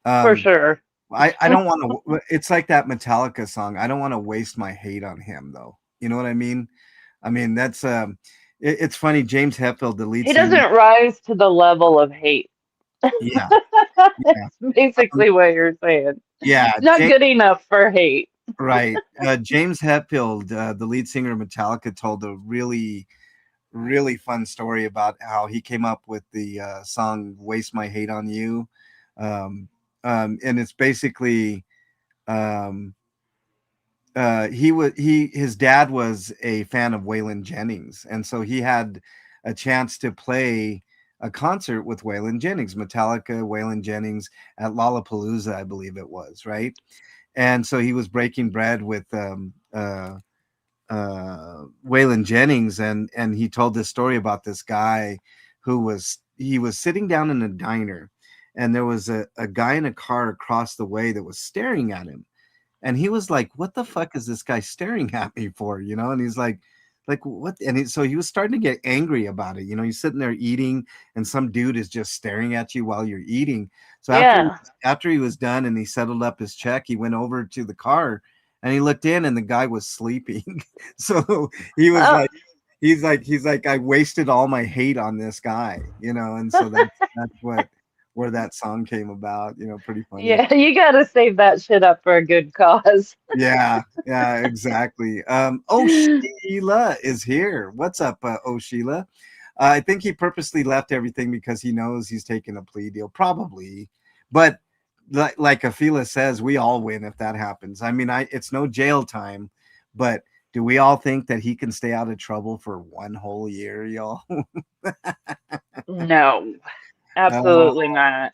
for Um, sure. I don't want to. It's like that Metallica song. I don't want to waste my hate on him, though. You know what I mean? I mean that's it's funny. James Hetfield, the lead He singer. doesn't rise to the level of hate. Yeah, yeah, That's um, basically what you're saying. yeah. He's not good enough for hate. Right. James Hetfield, the lead singer of Metallica, told a really fun story about how he came up with the song "Waste My Hate on You," um, and it's basically. Um, his dad was a fan of Waylon Jennings, and so he had a chance to play a concert with Waylon Jennings, Metallica, Waylon Jennings at Lollapalooza, I believe it was, right? And so he was breaking bread with Waylon Jennings, and he told this story about this guy he was sitting down in a diner, and there was a guy in a car across the way that was staring at him, and he was like, "What the fuck is this guy staring at me for?" And he's like what? And so he was starting to get angry about it. He's sitting there eating, and some dude is just staring at you while you're eating. So Yeah. after he was done and he settled up his check, he went over to the car and he looked in, and the guy was sleeping. So he was Oh, like, he's like, I wasted all my hate on this guy. And so that's where that song came about. Pretty funny. yeah, you gotta save that shit up for a good cause. Yeah, yeah, exactly. Oh, Sheila is here. What's up, oh Sheila? I think he purposely left everything because he knows he's taking a plea deal, probably. But like Afila says, we all win if that happens. I mean, it's no jail time, but do we all think that he can stay out of trouble for one whole year, y'all? No, Uh, absolutely not.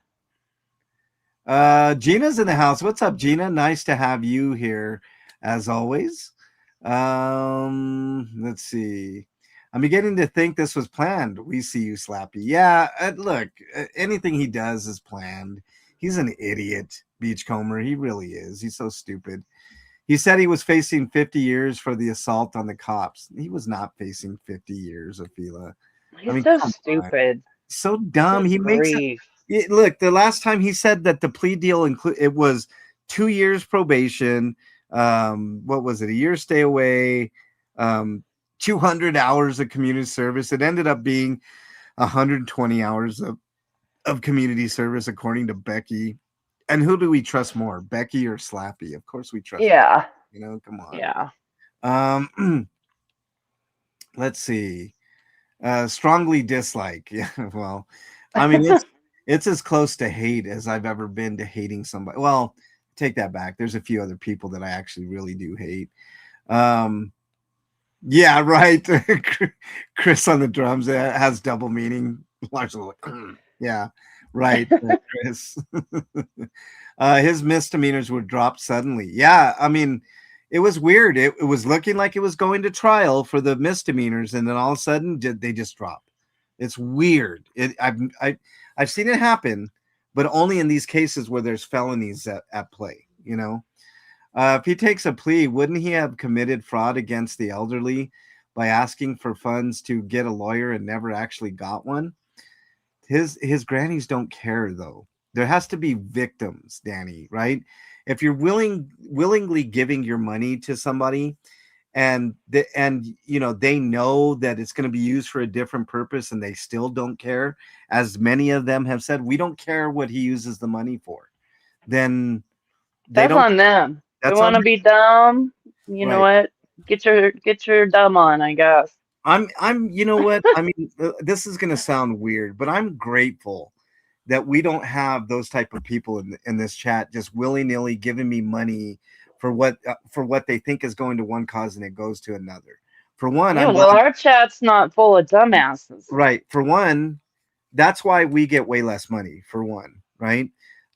Gina's in the house. What's up, Gina? Nice to have you here, as always. Let's see. I'm beginning to think this was planned. We see you, Slappy. Yeah, look, anything he does is planned. He's an idiot, Beachcomber. He really is. He's so stupid. He said he was facing 50 years for the assault on the cops. He was not facing 50 years, Ophelia. I He's mean, so come on. stupid. So dumb. Good He makes it. grief. Look, the last time he said that the plea deal it was 2 years probation. What was it? A year stay away. 200 hours of community service. It ended up being 120 hours of community service, according to Becky. And who do we trust more, Becky or Slappy? Of course, we trust. Yeah, Come on. yeah. Let's see. Strongly dislike. Yeah, well, I mean, it's as close to hate as I've ever been to hating somebody. Well, take that back. There's a few other people that I actually really do hate. Um, yeah, right. Chris on the drums has double meaning. Lars will yeah, right, Chris. His misdemeanors were dropped suddenly. Yeah, I mean, it was weird. It was looking like it was going to trial for the misdemeanors, and then all of a sudden they just dropped. It's weird. I've seen it happen, but only in these cases where there's felonies at play. If he takes a plea, wouldn't he have committed fraud against the elderly by asking for funds to get a lawyer and never actually got one? His grannies don't care though. There has to be victims, Danny, right? If you're willingly giving your money to somebody and they know that it's going to be used for a different purpose and they still don't care, as many of them have said, we don't care what he uses the money for, then they That's don't. on them. They That's on want to them, be dumb. You know right? what? Get your dumb on, I guess. I'm you know what? I mean, this is going to sound weird, but I'm grateful that we don't have those type of people in this chat just willy-nilly giving me money for what they think is going to one cause and it goes to another. For one, Yeah, I'm well, glad. our chat's not full of dumbasses. Right. For one, that's why we get way less money, for one, right?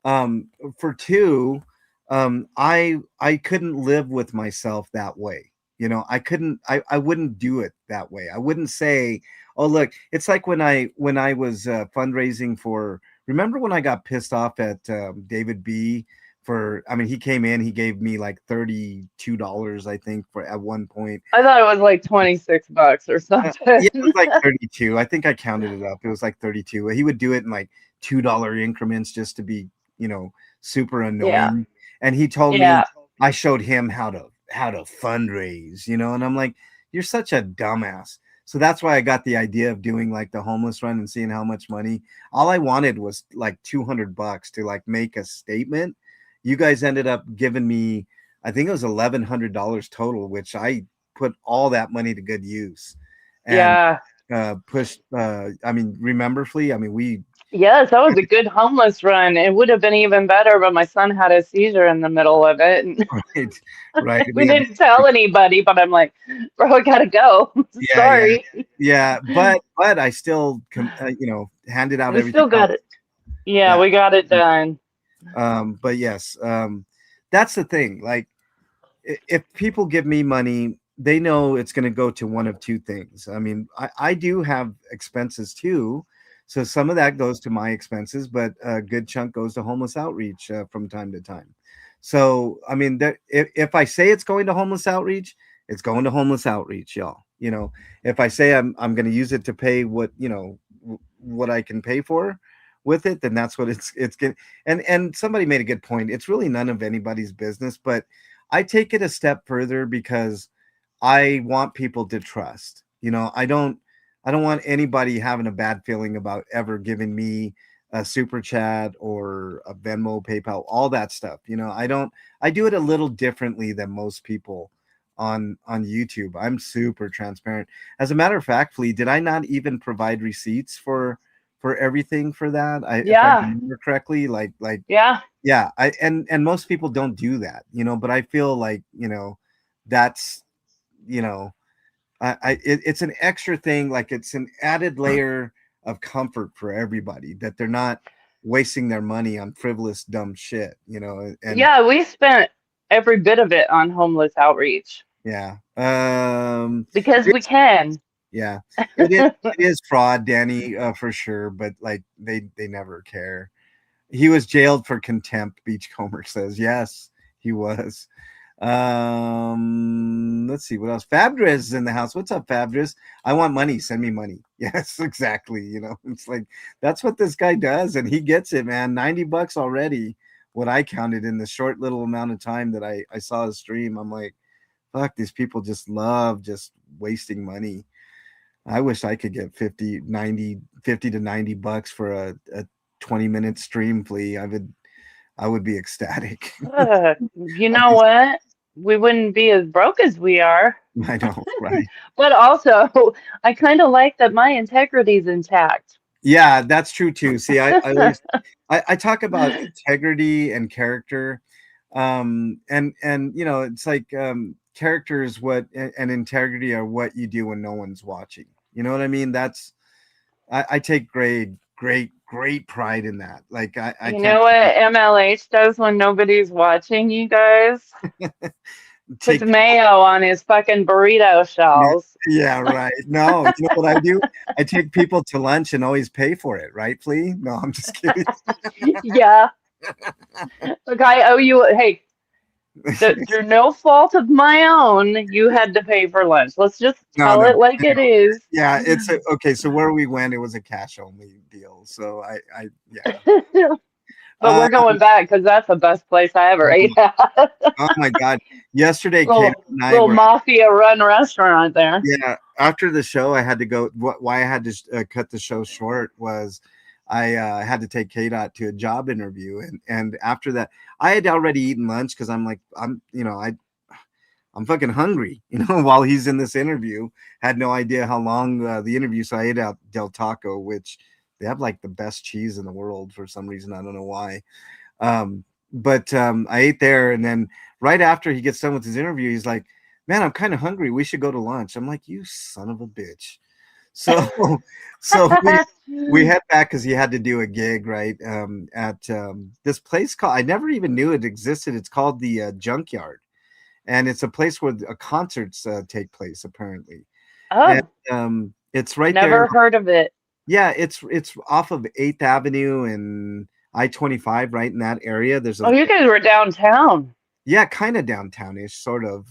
For two, I couldn't live with myself that way. I wouldn't do it that way. I wouldn't say, oh look, it's like when I was fundraising for, remember when I got pissed off at David B for, I mean, he came in, he gave me like $32, I think, for at one point. I thought it was like $26 or Yeah, it was something. like 32. I think I counted it up. It was like 32. He would do it in like $2 increments just to be, super Yeah, annoying. And he told me, yeah. I showed him how to fundraise, and I'm like, you're such a dumbass. So that's why I got the idea of doing like the homeless run and seeing how much money. All I wanted was like $200 to like make a statement. You guys ended up giving me, I think it was $1,100 total, which I put all that money to good use and Yeah. pushed. I mean, remember Flea? I mean, we Yes, that was a good homeless run. It would have been even better, but my son had a seizure in the middle of it. And right, right. we didn't tell anybody, but I'm like, bro, I gotta go. Yeah, yeah, Sorry. yeah. But I still, handed out We everything still else. got it. Yeah, Yeah. we got it done. But yes, that's the thing. Like, if people give me money, they know it's going to go to one of two things. I mean, I do have expenses too. So some of that goes to my expenses, but a good chunk goes to homeless outreach from time to time. So I mean, if I say it's going to homeless outreach, it's going to homeless outreach, y'all. If I say I'm going to use it to pay what what I can pay for with it, then that's what it's getting. And somebody made a good point. It's really none of anybody's business, but I take it a step further because I want people to trust. I don't want anybody having a bad feeling about ever giving me a super chat or a Venmo, PayPal, all that stuff. I do it a little differently than most people on YouTube. I'm super transparent. As a matter of fact, Flea, did I not even provide receipts for everything for that? If I Yeah, remember correctly, like yeah, yeah, and most people don't do that, but I feel like, that's you know it's an extra thing, like it's an added layer of comfort for everybody that they're not wasting their money on frivolous dumb shit, and yeah. We spent every bit of it on homeless outreach yeah. because we can. Yeah, it is fraud, Danny, for sure, but like they never care. He was jailed for contempt, Beachcomber says. Yes, he was. Let's see what else. Fabdres is in the house. What's up, Fabdres? I want money. Send me money. Yes, exactly. It's like that's what this guy does, and he gets it, man. $90 already. What I counted in the short little amount of time that I saw his stream. I'm like, fuck, these people just love just wasting money. I wish I could get 50 to $90 for a 20-minute stream, Flea. I would be ecstatic. You know what? We wouldn't be as broke as we are. I know, right? But also, I kind of like that my integrity's intact. Yeah, that's true too. See, I always I talk about integrity and character, and it's like character is what and integrity are what you do when no one's watching. You know what I mean? I take great pride in that. Like I You can't know what MLH does when nobody's watching, you guys? Puts take people. mayo on his fucking burrito Yeah, shells. yeah, right. No, you know what I do? I take people to lunch and always pay for it, right, Flea? No, I'm just kidding. Yeah. Look, I owe you. Hey, through no fault of my own, you had to pay for lunch. Let's just No, tell no, it like no. it is. Yeah, okay. So where we went, it was a cash only deal. So yeah. But we're Um, going back because that's the best place I ever ate oh, at. oh my God! Yesterday, Kate little and I little were. mafia run restaurant there. Yeah, after the show, I had to go. Why I had to cut the show short was I had to take KDOT to a job interview, and after that, I had already eaten lunch because I'm like I'm fucking hungry, while he's in this interview. Had no idea how long the interview, so I ate out Del Taco, which they have like the best cheese in the world for some reason. I don't know why. But I ate there, and then right after he gets done with his interview, he's like, "Man, I'm kind of hungry. We should go to lunch." I'm like, "You son of a bitch!" So, so we head back because he had to do a gig right at this place called. I never even knew it existed. It's called the Junkyard, and it's a place where concerts take place apparently, and Oh, it's right there. never heard of it. Yeah, it's off of 8th Avenue and I-25, right in that area. There's Oh, a you guys were downtown. yeah, kind of downtownish, sort of.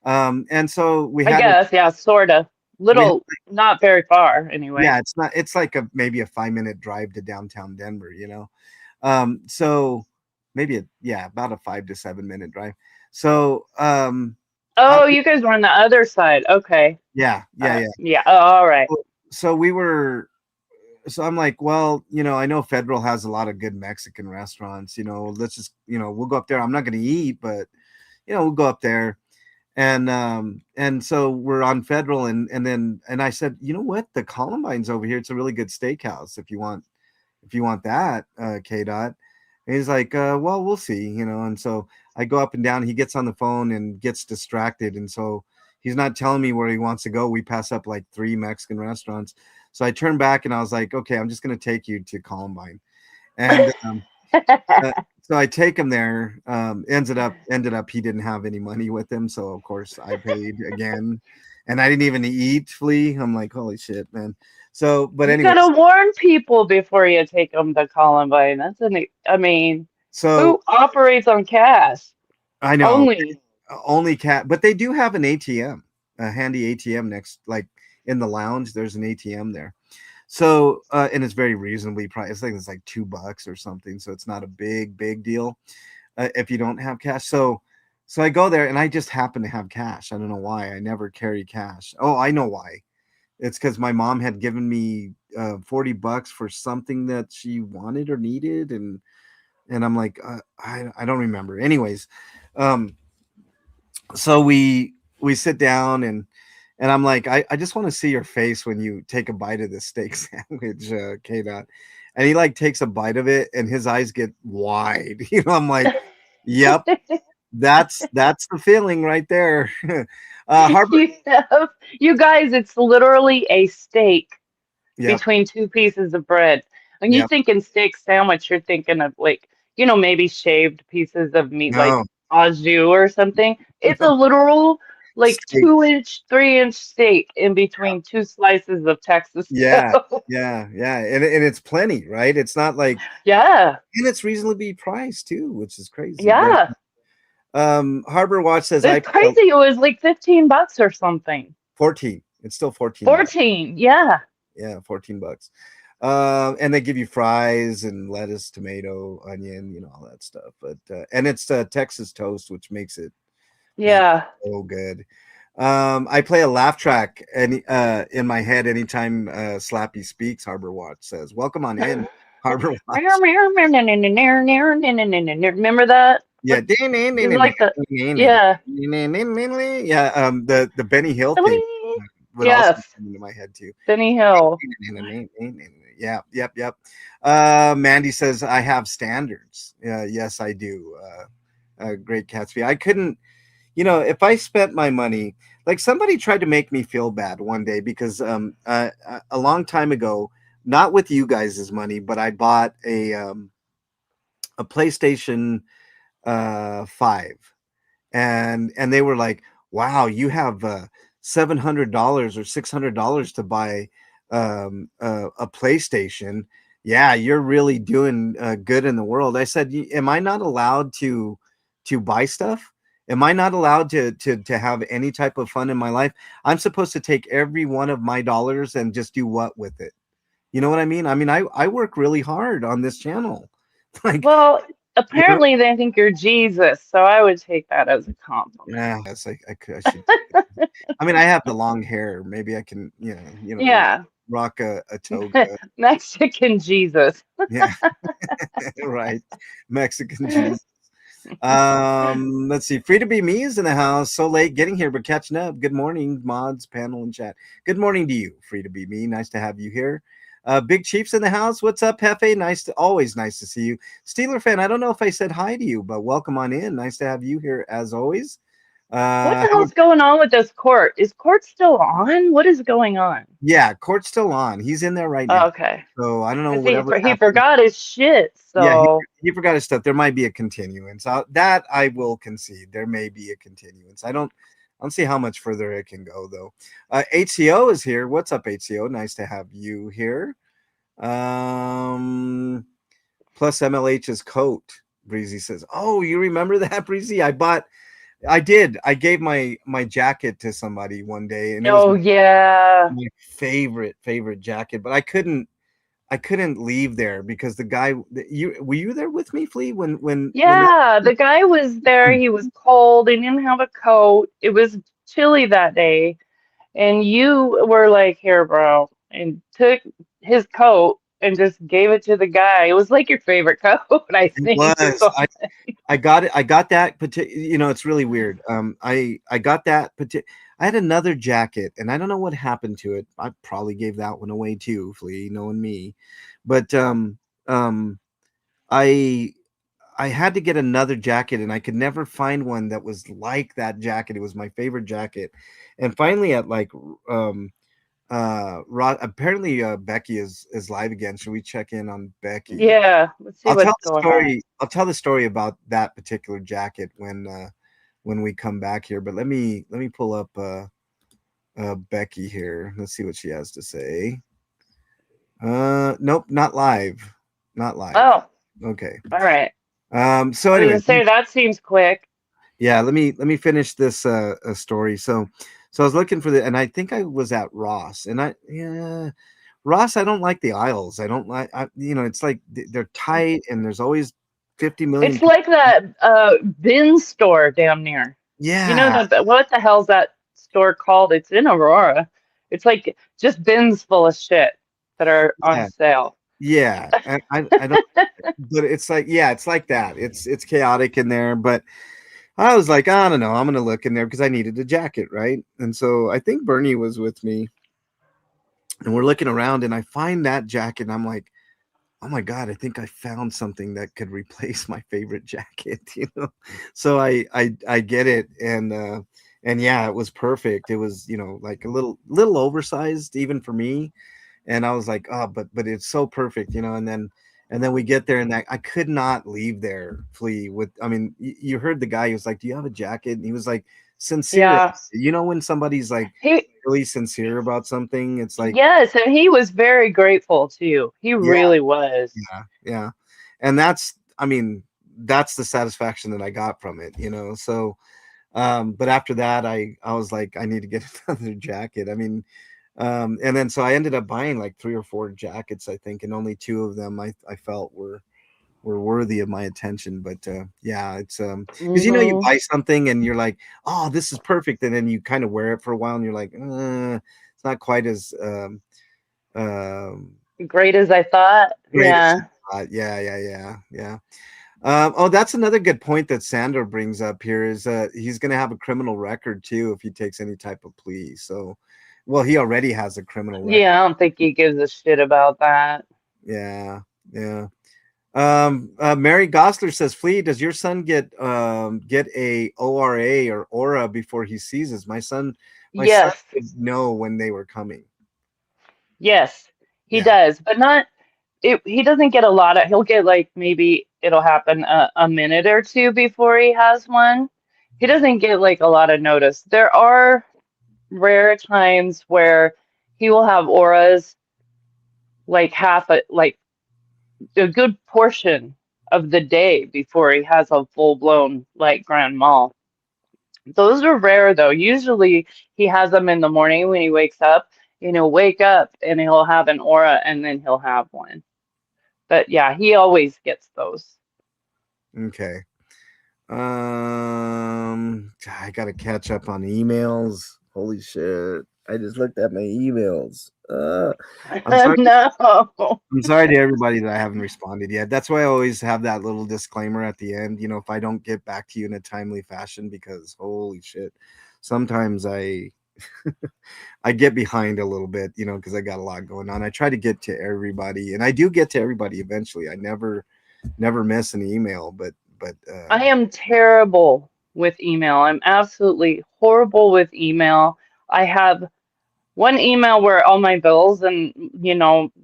And so we I had guess, yeah, sort of. we had, Little, not very far, anyway. yeah, it's like maybe a 5-minute drive to downtown Denver. So maybe yeah, about a 5 to 7 minute drive. So I, Oh, you guys were on the other side. Okay. yeah, yeah, yeah. Yeah. Oh, all right. So we were so I'm like, well, I know Federal has a lot of good Mexican restaurants. Let's just, we'll go up there. I'm not going to eat, but we'll go up there. And so we're on Federal, and I said, you know what, the Columbine's over here. It's a really good steakhouse if you want that, K Dot. And he's like, well, we'll see. And so I go up and down. He gets on the phone and gets distracted, and so he's not telling me where he wants to go. We pass up like 3 Mexican restaurants. So I turned back and I was like, okay, I'm just gonna take you to Columbine. And so I take him there. Ended up he didn't have any money with him, so of course I paid again, and I didn't even eat, Flea. I'm like, holy shit, man. So, but You anyways, gotta warn people before you take them to Columbine. I mean, So Who operates on cash I know only? only cat, but they do have an ATM, a handy ATM next, like in the lounge. There's an ATM there. So and it's very reasonably priced. I think it's like $2 or something. So it's not a big deal if you don't have cash. So I go there and I just happen to have cash. I don't know why. I never carry cash. Oh, I know why. It's because my mom had given me $40 for something that she wanted or needed, and I'm like, I don't remember. Anyways, um, so we sit down and I'm like, I just want to see your face when you take a bite of this steak sandwich, K dot. And he like takes a bite of it and his eyes get wide. I'm like, yep, that's the feeling right there. Harbor, You have, you guys, it's literally a steak yep, between two pieces of bread. When you yep. think in steak sandwich, you're thinking of like, maybe shaved pieces of meat like No, au jus or something. It's a no literal like steak. 2 inch, 3 inch steak in between two slices of Texas Yeah, toast. yeah, and it's plenty, right? It's not like, Yeah, and it's reasonably priced too, which is crazy. But yeah. Harbor Watch says I It's pay crazy. It was like $15 or something. 14. It's still $14. 14. Yeah. Yeah, $14. And they give you fries and lettuce, tomato, onion, all that stuff. But and it's Texas toast, which makes it man Yeah. so good. I play a laugh track in my head anytime Slappy speaks. Harbor Watch says, "Welcome on in, Harbor Watch." Remember that? Yeah, What is like the yeah. yeah. The Benny Hill thing would also Yes. come into my head too. Benny Hill. Yeah, yep. Mandy says I have standards. Yes, I do. Great Gatsby. I couldn't, if I spent my money, like somebody tried to make me feel bad one day because a long time ago, not with you guys' money, but I bought a PlayStation 5, and they were like, "Wow, you have $700 or $600 to buy a PlayStation. Yeah, you're really doing good in the world." I said, Am I not allowed to buy stuff? Am I not allowed to have any type of fun in my life? I'm supposed to take every one of my dollars and just do what with it? You know what I mean? I mean, I work really hard on this channel, like Well, you know. apparently they think you're Jesus, so I would take that as a compliment. Yeah, yes, I should. I mean, I have the long hair. Maybe I can, Yeah. rock a toga. Mexican Jesus. Yeah, right. Mexican Jesus. Let's see. Free to be me is in the house. So late getting here, but catching up. Good morning, mods, panel, and chat. Good morning to you, free to be me. Nice to have you here. Big Chief's in the house. What's up, Hefe? Always nice to see you. Steeler fan, I don't know if I said hi to you, but welcome on in. Nice to have you here as always. What the How hell's going on with this court? Is court still on? What is going on? Yeah, court's still on. He's in there right now. Oh, okay. So I don't know Because whatever he happened. forgot his shit, Yeah, so he forgot his stuff. There might be a continuance. That I will concede. There may be a continuance. I don't see how much further it can go though. HCO is here. What's up, HCO? Nice to have you here. Um, plus MLH's coat. Breezy says, "Oh, you remember that, Breezy? I did. I gave my jacket to somebody one day, and it was oh yeah. my favorite jacket, but I couldn't leave there because the guy you were you there with me, Flea, when that Yeah, the guy was there. He was cold. He didn't have a coat. It was chilly that day. And you were like, here, bro, and took his coat and just gave it to the guy. It was like your favorite coat, I it think, or was something. I got it. I got that it's really weird. I got that I had another jacket and I don't know what happened to it. I probably gave that one away too, Flea, knowing me. But um I I had to get another jacket and I could never find one that was like that jacket. It was my favorite jacket. And finally at like Rod, apparently Becky is live again. Should we check in on Becky? Yeah, let's see I'll tell what's the going on. story. I'll tell the story about that particular jacket when we come back here. But let me pull up Becky here. Let's see what she has to say. Nope, not live. Not live. Oh, Okay. all right. So I was anyway, gonna say that seems quick. yeah, let me finish this story. So I was looking for the, and I think I was at Ross, and Ross, I don't like the aisles. I don't like, it's like they're tight, and there's always 50 million It's people. like that bin store damn near. You know Yeah, that what the hell's that store called? It's in Aurora. It's like just bins full of shit that are on yeah, sale. yeah. I don't, but it's like, yeah, it's like that. It's chaotic in there, but I was like, I don't know, I'm gonna look in there because I needed a jacket, right? And so I think Bernie was with me, and we're looking around, and I find that jacket, and I'm like, oh my god, I think I found something that could replace my favorite jacket. So I get it, and yeah, it was perfect. It was, like a little oversized even for me, and I was like, oh, but it's so perfect, and then we get there, and I could not leave there, Flea. With, I mean, you heard the guy. He was like, do you have a jacket? And he was like sincere. Yeah. When somebody's like He really sincere about something, it's like, yes, and he was very grateful too. He yeah, really was. yeah, yeah. And that's, I mean, that's the satisfaction that I got from it, so but after that, I was like, I need to get another jacket. I mean, and then so I ended up buying like three or four jackets, I think, and only two of them I felt were worthy of my attention. But yeah, it's because you Hmm. buy something and you're like, oh, this is perfect, and then you kind of wear it for a while and you're like, it's not quite as um Great as I thought. great as you Yeah. thought. Yeah, yeah, yeah, yeah. Oh, that's another good point that Sandro brings up here is he's going to have a criminal record too if he takes any type of plea. So, well, he already has a criminal record. Yeah, I don't think he gives a shit about that. Yeah, yeah. Mary Gosler says, Flea, does your son get a ORA or aura before he seizes? My son Yes. would know when they were coming. Yes, he Yeah. does, but not he doesn't get a lot of he'll get like maybe it'll happen a minute or two before he has one. He doesn't get like a lot of notice. There are rare times where he will have auras like like a good portion of the day before he has a full-blown like grand mal. Those are rare though. Usually he has them in the morning when he wakes up, and he'll wake up and he'll have an aura and then he'll have one. But yeah, he always gets those. Okay. I gotta catch up on emails. Holy shit! I just looked at my emails. I'm sorry. No. I'm sorry to everybody that I haven't responded yet. That's why I always have that little disclaimer at the end. If I don't get back to you in a timely fashion, because holy shit, sometimes I get behind a little bit, because I got a lot going on. I try to get to everybody, and I do get to everybody eventually. I never miss an email, but I am terrible with email. I'm absolutely horrible with email. I have one email where all my bills and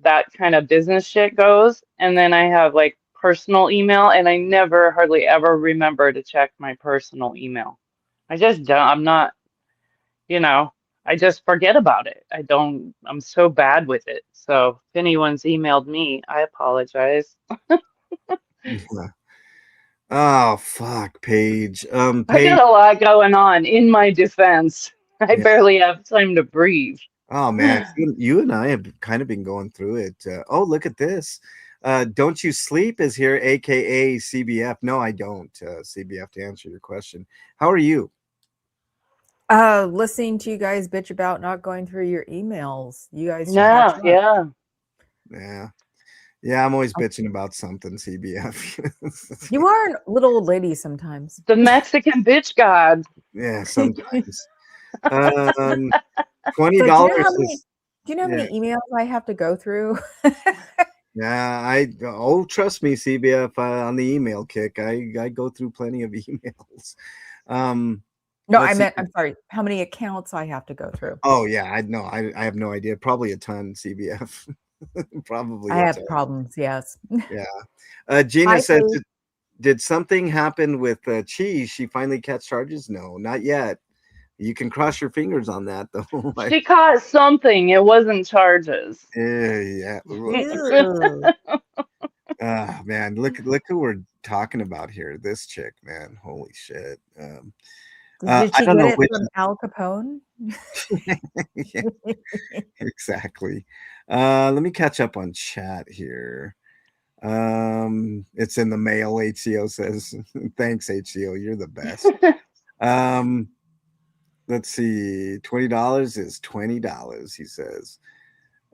that kind of business shit goes, and then I have like personal email, and I never hardly ever remember to check my personal email. I just don't. I'm not, you know, I just forget about it. I don't. I'm so bad with it. So if anyone's emailed me, I apologize. yeah. Oh fuck, Paige. I got Paige. a lot going on in my defense. I Yeah. barely have time to breathe. Oh man, you and I have kind of been going through it. Oh, look at this. Don't you sleep is here, aka CBF. No, I don't. CBF, to answer your question. How are you? Listening to you guys bitch about not going through your emails. You guys should catch Yeah, up. yeah. Yeah. Yeah, I'm always bitching about something, CBF. You are a little old lady sometimes. The Mexican bitch god. Yeah, So sometimes. Um, do you know how $20 many is, yeah. emails I have to go through? Yeah, trust me, CBF, on the email kick. I go through plenty of emails. Um, No, I let's see. meant I'm sorry, how many accounts I have to go through. Oh yeah, I know. I have no idea. Probably a ton, CBF. Probably I a have ton. problems, yes. Yeah. Gina Hi, says, Paige. did something happen with Cheese? She finally catch charges? No, not yet. You can cross your fingers on that though. She caught something. It wasn't charges. Yeah. Ew. Man, look who we're talking about here? This chick, man, holy shit. Did I she don't get know it which. from Al Capone? Yeah, exactly. Let me catch up on chat here. It's in the mail. HCO says, "Thanks, HCO. You're the best." Um, let's see. $20 is $20. He says.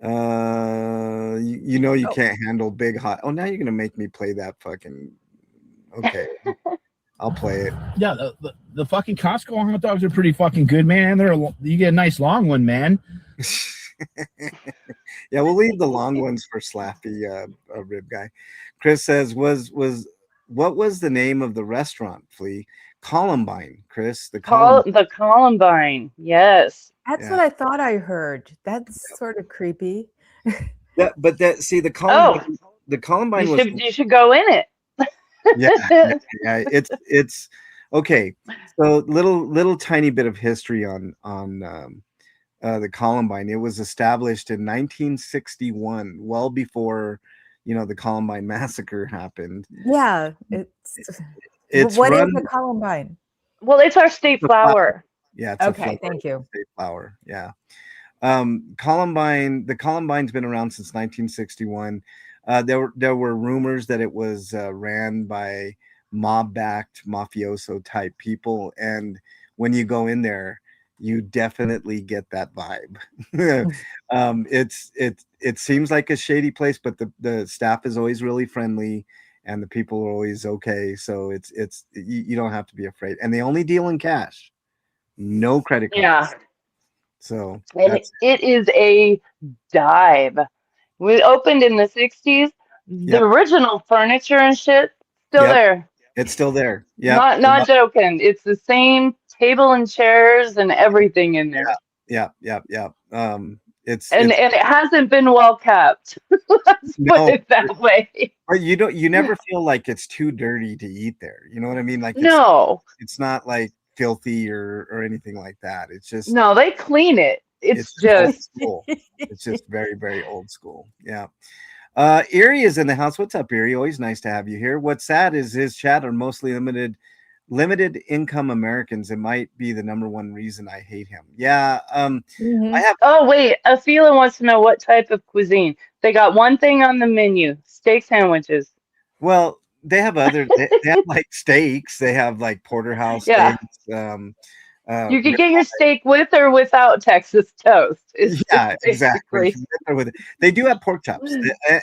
You know you Oh, can't handle big hot. Oh, now you're gonna make me play that fucking. Okay, I'll play it. Yeah, the fucking Costco hot dogs are pretty fucking good, man. You get a nice long one, man. Yeah, we'll leave the long ones for Slappy, rib guy. Chris says, "Was what was the name of the restaurant, Flea? Columbine, Chris. The Columbine. The Columbine. Yes. that's Yeah, what I thought I heard. That's sort of creepy. but that see the Oh, Columbine. The Columbine was you should go in yeah, yeah, it. yeah. It's okay. So little tiny bit of history on the Columbine. It was established in 1961, well before the Columbine massacre happened. Yeah, It's what is run a Columbine? Well, it's our state the flower. flower. Yeah, it's a flower, Okay, thank you. state flower. Yeah. The Columbine's been around since 1961. There were rumors that it was ran by mob-backed mafioso type people, and when you go in there, you definitely get that vibe. It seems like a shady place, but the staff is always really friendly, and the people are always okay. So you don't have to be afraid, and they only deal in cash, no credit Yeah. cards. So And that's it is a dive. We opened in the 60s. The yep, original furniture and shit still yep. there. It's still there. Yep, Not joking. It's the same table and chairs and everything in there. yep. And It's it hasn't been well kept. Let's put no, it that way. but you never feel like it's too dirty to eat there. You know what I mean? Like No. it's not like filthy or anything like that. No, they clean it. It's It's just old just school. It's just very, very old school. Yeah. Erie is in the house. What's up, Erie? Always nice to have you here. What's sad is his chat are mostly limited income Americans. It might be the number one reason I hate him. Yeah. I Mhm. have Oh wait, Afila wants to know what type of cuisine. They got one thing on the menu: steak sandwiches. well, they have they have like steaks. They have like porterhouse Yeah. steaks. You could Rib- get your steak with or without Texas toast. It's yeah, exactly. basically. They do have pork chops,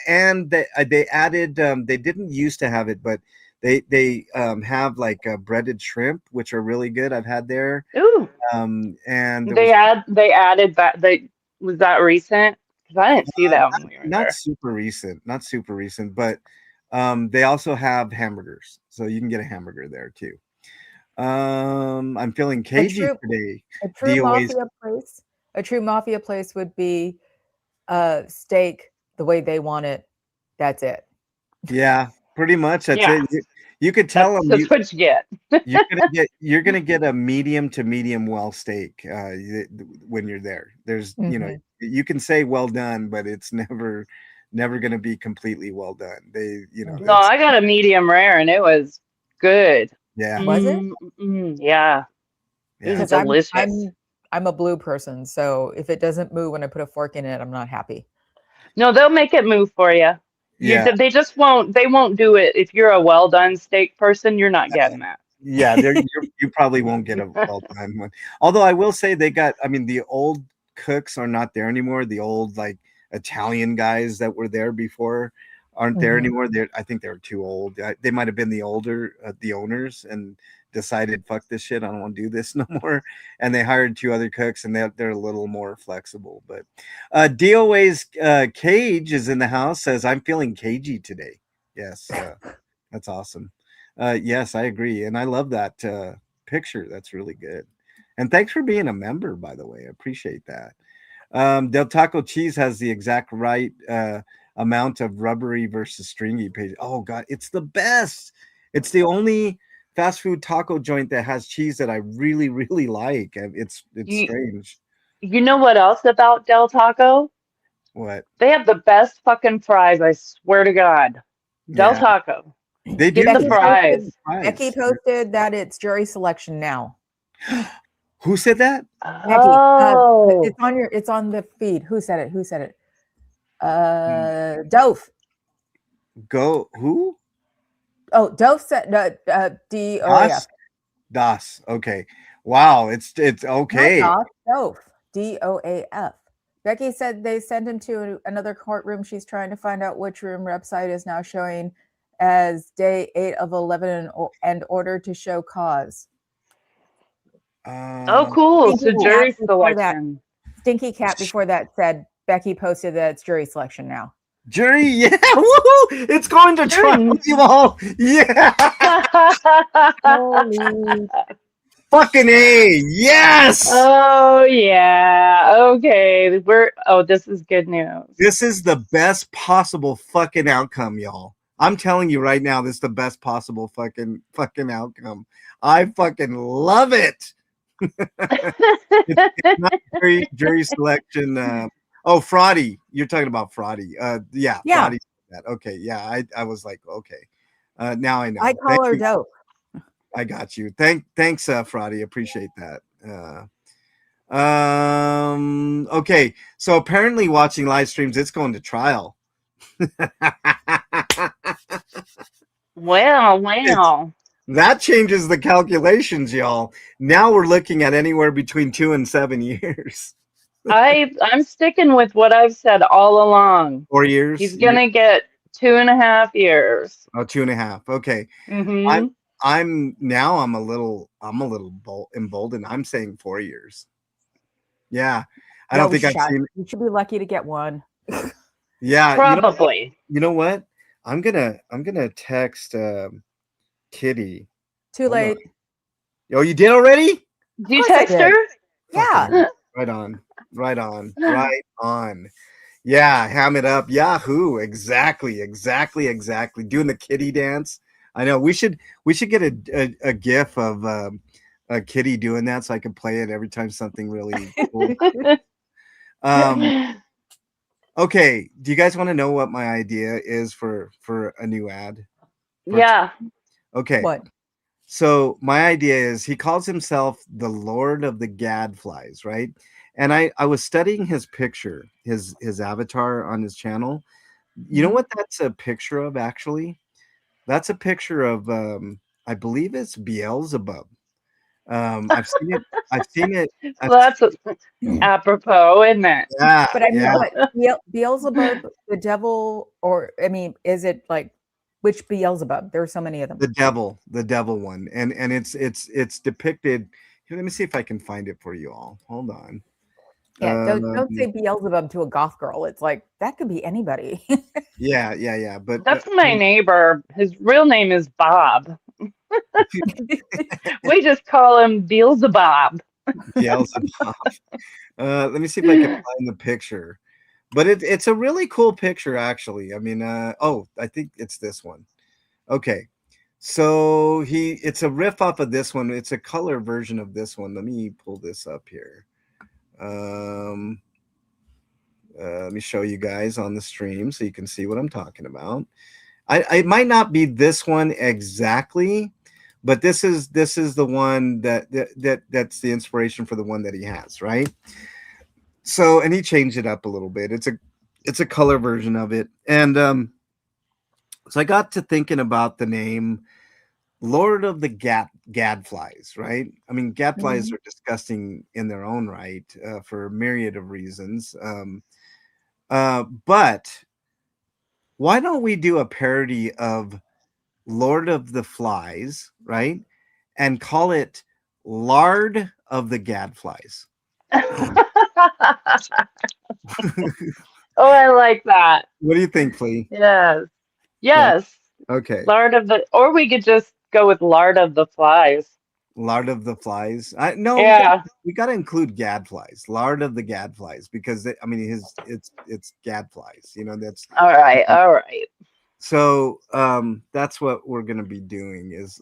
and they added. They didn't used to have it, but they have like breaded shrimp, which are really good. I've had there. Ooh, And there was they added that. They was that recent? Because I didn't see that when we were not there. super recent, but they also have hamburgers, so you can get a hamburger there too. I'm feeling A cagey true today. a true DOA's mafia place. A true mafia place would be steak the way they want it. That's it. yeah, pretty much. That's Yeah, it. You could tell them that's what you get. you're gonna get a medium to medium well steak when you're there. There's Mhm. you can say well done, but it's never gonna be completely well done. No, Mhm. It's I got a medium rare and it was good. yeah, Was it? Yeah, it was yeah. Because delicious. I'm a blue person, so if it doesn't move when I put a fork in it, I'm not happy. No, they'll make it move for you. Yeah, They just won't. They won't do it if you're a well done steak person. You're not getting that. yeah, you probably won't get a well done one. Although I will say I mean, the old cooks are not there anymore. The old like Italian guys that were there before aren't there Mhm. anymore. I think they're too old. They might have been the owners and decided fuck this shit. I don't want to do this no more. And they hired two other cooks, and they're a little more flexible. But DOA's Cage is in the house. Says I'm feeling cagey today. Yes, that's awesome. Yes, I agree, and I love that picture. That's really good. And thanks for being a member, by the way. I appreciate that. Del Taco Cheese has the exact right amount of rubbery versus stringy page. Oh God, it's the best. It's the only fast food taco joint that has cheese that I really, really like. And it's You strange. you know what else about Del Taco? What? They have the best fucking fries. I swear to God. Del Yeah, Taco. They Get do. the prize. Becky posted that it's jury selection now. Who said that? Becky, Oh. it's on the feed. Who said it? Hmm. Dove. Go who? Oh, Dove said DOAF. Das. Okay. Wow. It's Not okay. Dove. Dove. DOAF. Becky said they sent him to another courtroom. She's trying to find out which room website is now showing as day 8 of 11 and order to show cause. Oh, cool. So Stinky jury Cat before that. selection. Stinky Cat before that said Becky posted that it's jury selection now. Jury, yeah, woohoo! It's going to trial, you all. Yeah, Holy. fucking A, yes. Oh yeah. Okay. This is good news. This is the best possible fucking outcome, y'all. I'm telling you right now, this is the best possible fucking outcome. I fucking love it. It's not jury selection. Fraudy. You're talking about Fraudy. Yeah. Fraudy said that. Okay, yeah. I was like, okay. Now I know. I call her dope. I got you. Thanks, Fraudy. Appreciate that. Okay. So apparently watching live streams, it's going to trial. Wow. That changes the calculations, y'all. Now we're looking at anywhere between 2 and 7 years. I'm sticking with what I've said all along. 4 years. He's gonna get 2.5 years. Oh, 2.5. Okay. Mm-hmm. I'm a little emboldened. I'm saying 4 years. Yeah. I don't think I've seen. You should be lucky to get one. Yeah. Probably. You know what? I'm gonna text Kitty. Too late. Oh, you did already? Did you text her? Yeah. Right on. Yeah, ham it up. Yahoo. Exactly. Doing the kitty dance. I know we should get a gif of a kitty doing that so I can play it every time something really cool. Okay. Do you guys want to know what my idea is for a new ad? Yeah. Okay. What? So my idea is he calls himself the Lord of the Gadflies, right? And I was studying his picture, his avatar on his channel. You know what that's a picture of, actually? That's a picture of I believe it's Beelzebub. I've seen it. Well, that's apropos, isn't it? Yeah. But I mean, Beelzebub, the devil, or I mean, is it like which Beelzebub? There are so many of them. The devil one, and it's depicted. Here, let me see if I can find it for you all. Hold on. Yeah, don't say Beelzebub to a goth girl. It's like that could be anybody. Yeah. But That's my neighbor. His real name is Bob. We just call him Beelzebub. Beelzebub. Let me see if I can find the picture. But it's a really cool picture, actually. I mean, I think it's this one. Okay. So it's a riff off of this one. It's a color version of this one. Let me pull this up here. Let me show you guys on the stream so you can see what I'm talking about. I might not be this one exactly, but this is the one that's the inspiration for the one that he has, right? So, and he changed it up a little bit. It's a color version of it. And so I got to thinking about the name Lord of the Gadflies, right? I mean, gadflies are disgusting in their own right for a myriad of reasons. But why don't we do a parody of Lord of the Flies, right? And call it Lard of the Gadflies. Oh, I like that. What do you think, Flea? Yes. Yeah. Okay. Or we could just go with Lard of the Flies. Lard of the Flies. We got to include Gadflies. Lard of the Gadflies, because it's Gadflies. You know, that's all right. So that's what we're gonna be doing is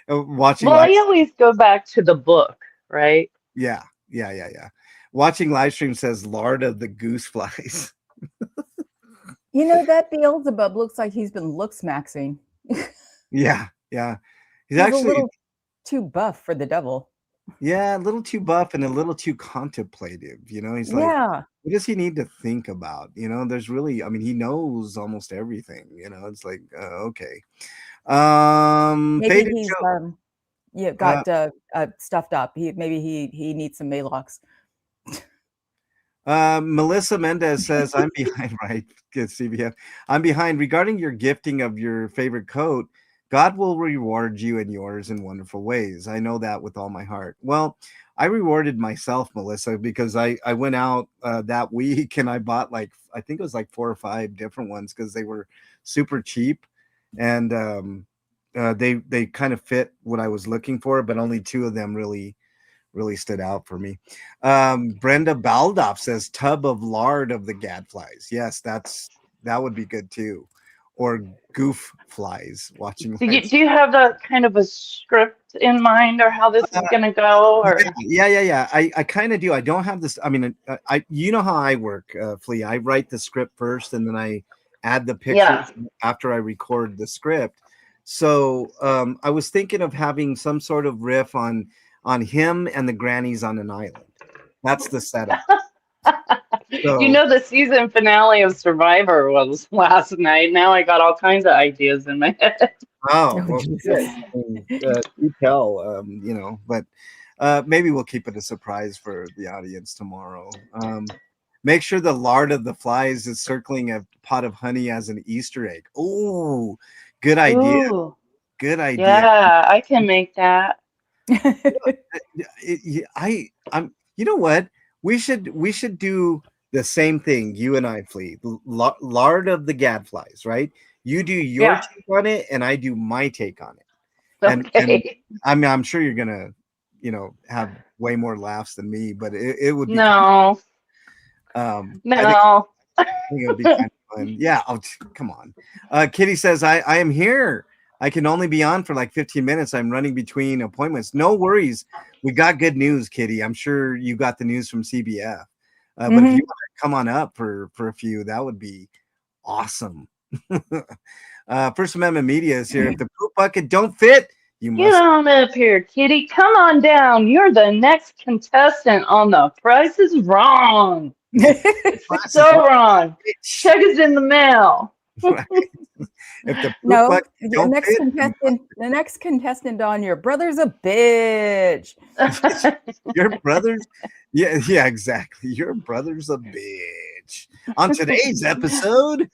watching. Well, I always go back to the book, right? Yeah. Watching live stream says Lard of the Gooseflies. You know, that Beelzebub looks like he's been looks maxing. Yeah, yeah. He's He's a actually, little too buff for the devil. yeah, a little too buff and a little too contemplative. He's like, Yeah. what does he need to think about? There's really, I mean, he knows almost everything. It's like, okay. Maybe Faded he's Joe. yeah, Uh, got stuffed up. He needs some Maalox. Melissa Mendez says, I'm behind, right? Good CBF. I'm behind. Regarding your gifting of your favorite coat, God will reward you and yours in wonderful ways. I know that with all my heart. Well, I rewarded myself, Melissa, because I went out that week and I bought I think it was like 4 or 5 different ones because they were super cheap. And they kind of fit what I was looking for, but only 2 of them really stood out for me. Brenda Baldoff says tub of lard of the gadflies. Yes, that would be good too. Or goof flies watching Do live. you have that kind of a script in mind, or how this is gonna go, Yeah, or? yeah. I kind of do. I don't have this. I mean, you know how I work, Flea. I write the script first, and then I add the pictures Yeah. after I record the script. So I was thinking of having some sort of riff on him and the grannies on an island. That's the setup. So, The season finale of Survivor was last night. Now I got all kinds of ideas in my head. oh, Oh well, shit. Jesus. I mean, you tell, but maybe we'll keep it a surprise for the audience tomorrow. Make sure the lard of the flies is circling a pot of honey as an Easter egg. Oh, good idea. Ooh, Good idea. yeah, I can make that. I'm. You know what? We should do the same thing. You and I, Flea. Lard of the gadflies, right? You do your Yeah. take on it, and I do my take on it. And Okay. I mean, I'm sure you're gonna, have way more laughs than me, but it would be kind No, of. no. I think it would be kind of fun. Yeah. Oh, come on. Kitty says, I am here. I can only be on for like 15 minutes. I'm running between appointments. No worries. We got good news, Kitty. I'm sure you got the news from CBF. But if you Mhm. want to come on up for a few, that would be awesome. First Amendment Media is here. If the poop bucket don't fit, you Get must. on up here, kitty. Come on down. You're the next contestant on The Price is Wrong. It's Glasses so on, wrong. bitch. Check is in the mail. Right? If the poop No, bucket don't fit, you the next contestant on your brother's a bitch. your brother's, yeah, exactly. Your brother's a bitch. On today's episode,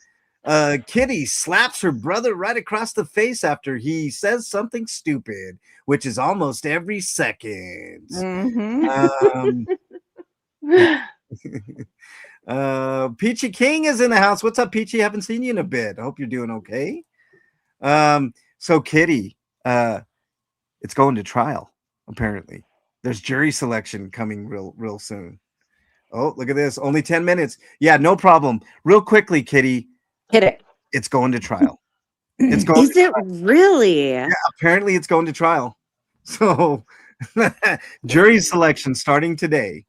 Kitty slaps her brother right across the face after he says something stupid, which is almost every second. Um, Peachy King is in the house. What's up, Peachy? Haven't seen you in a bit. I hope you're doing okay. So Kitty, it's going to trial, apparently. There's jury selection coming real soon. Oh, look at this. Only 10 minutes. Yeah, no problem. Real quickly, Kitty, Hit it. it's going to trial. It's going Is to it trial. really? Yeah, apparently it's going to trial. So jury selection starting today.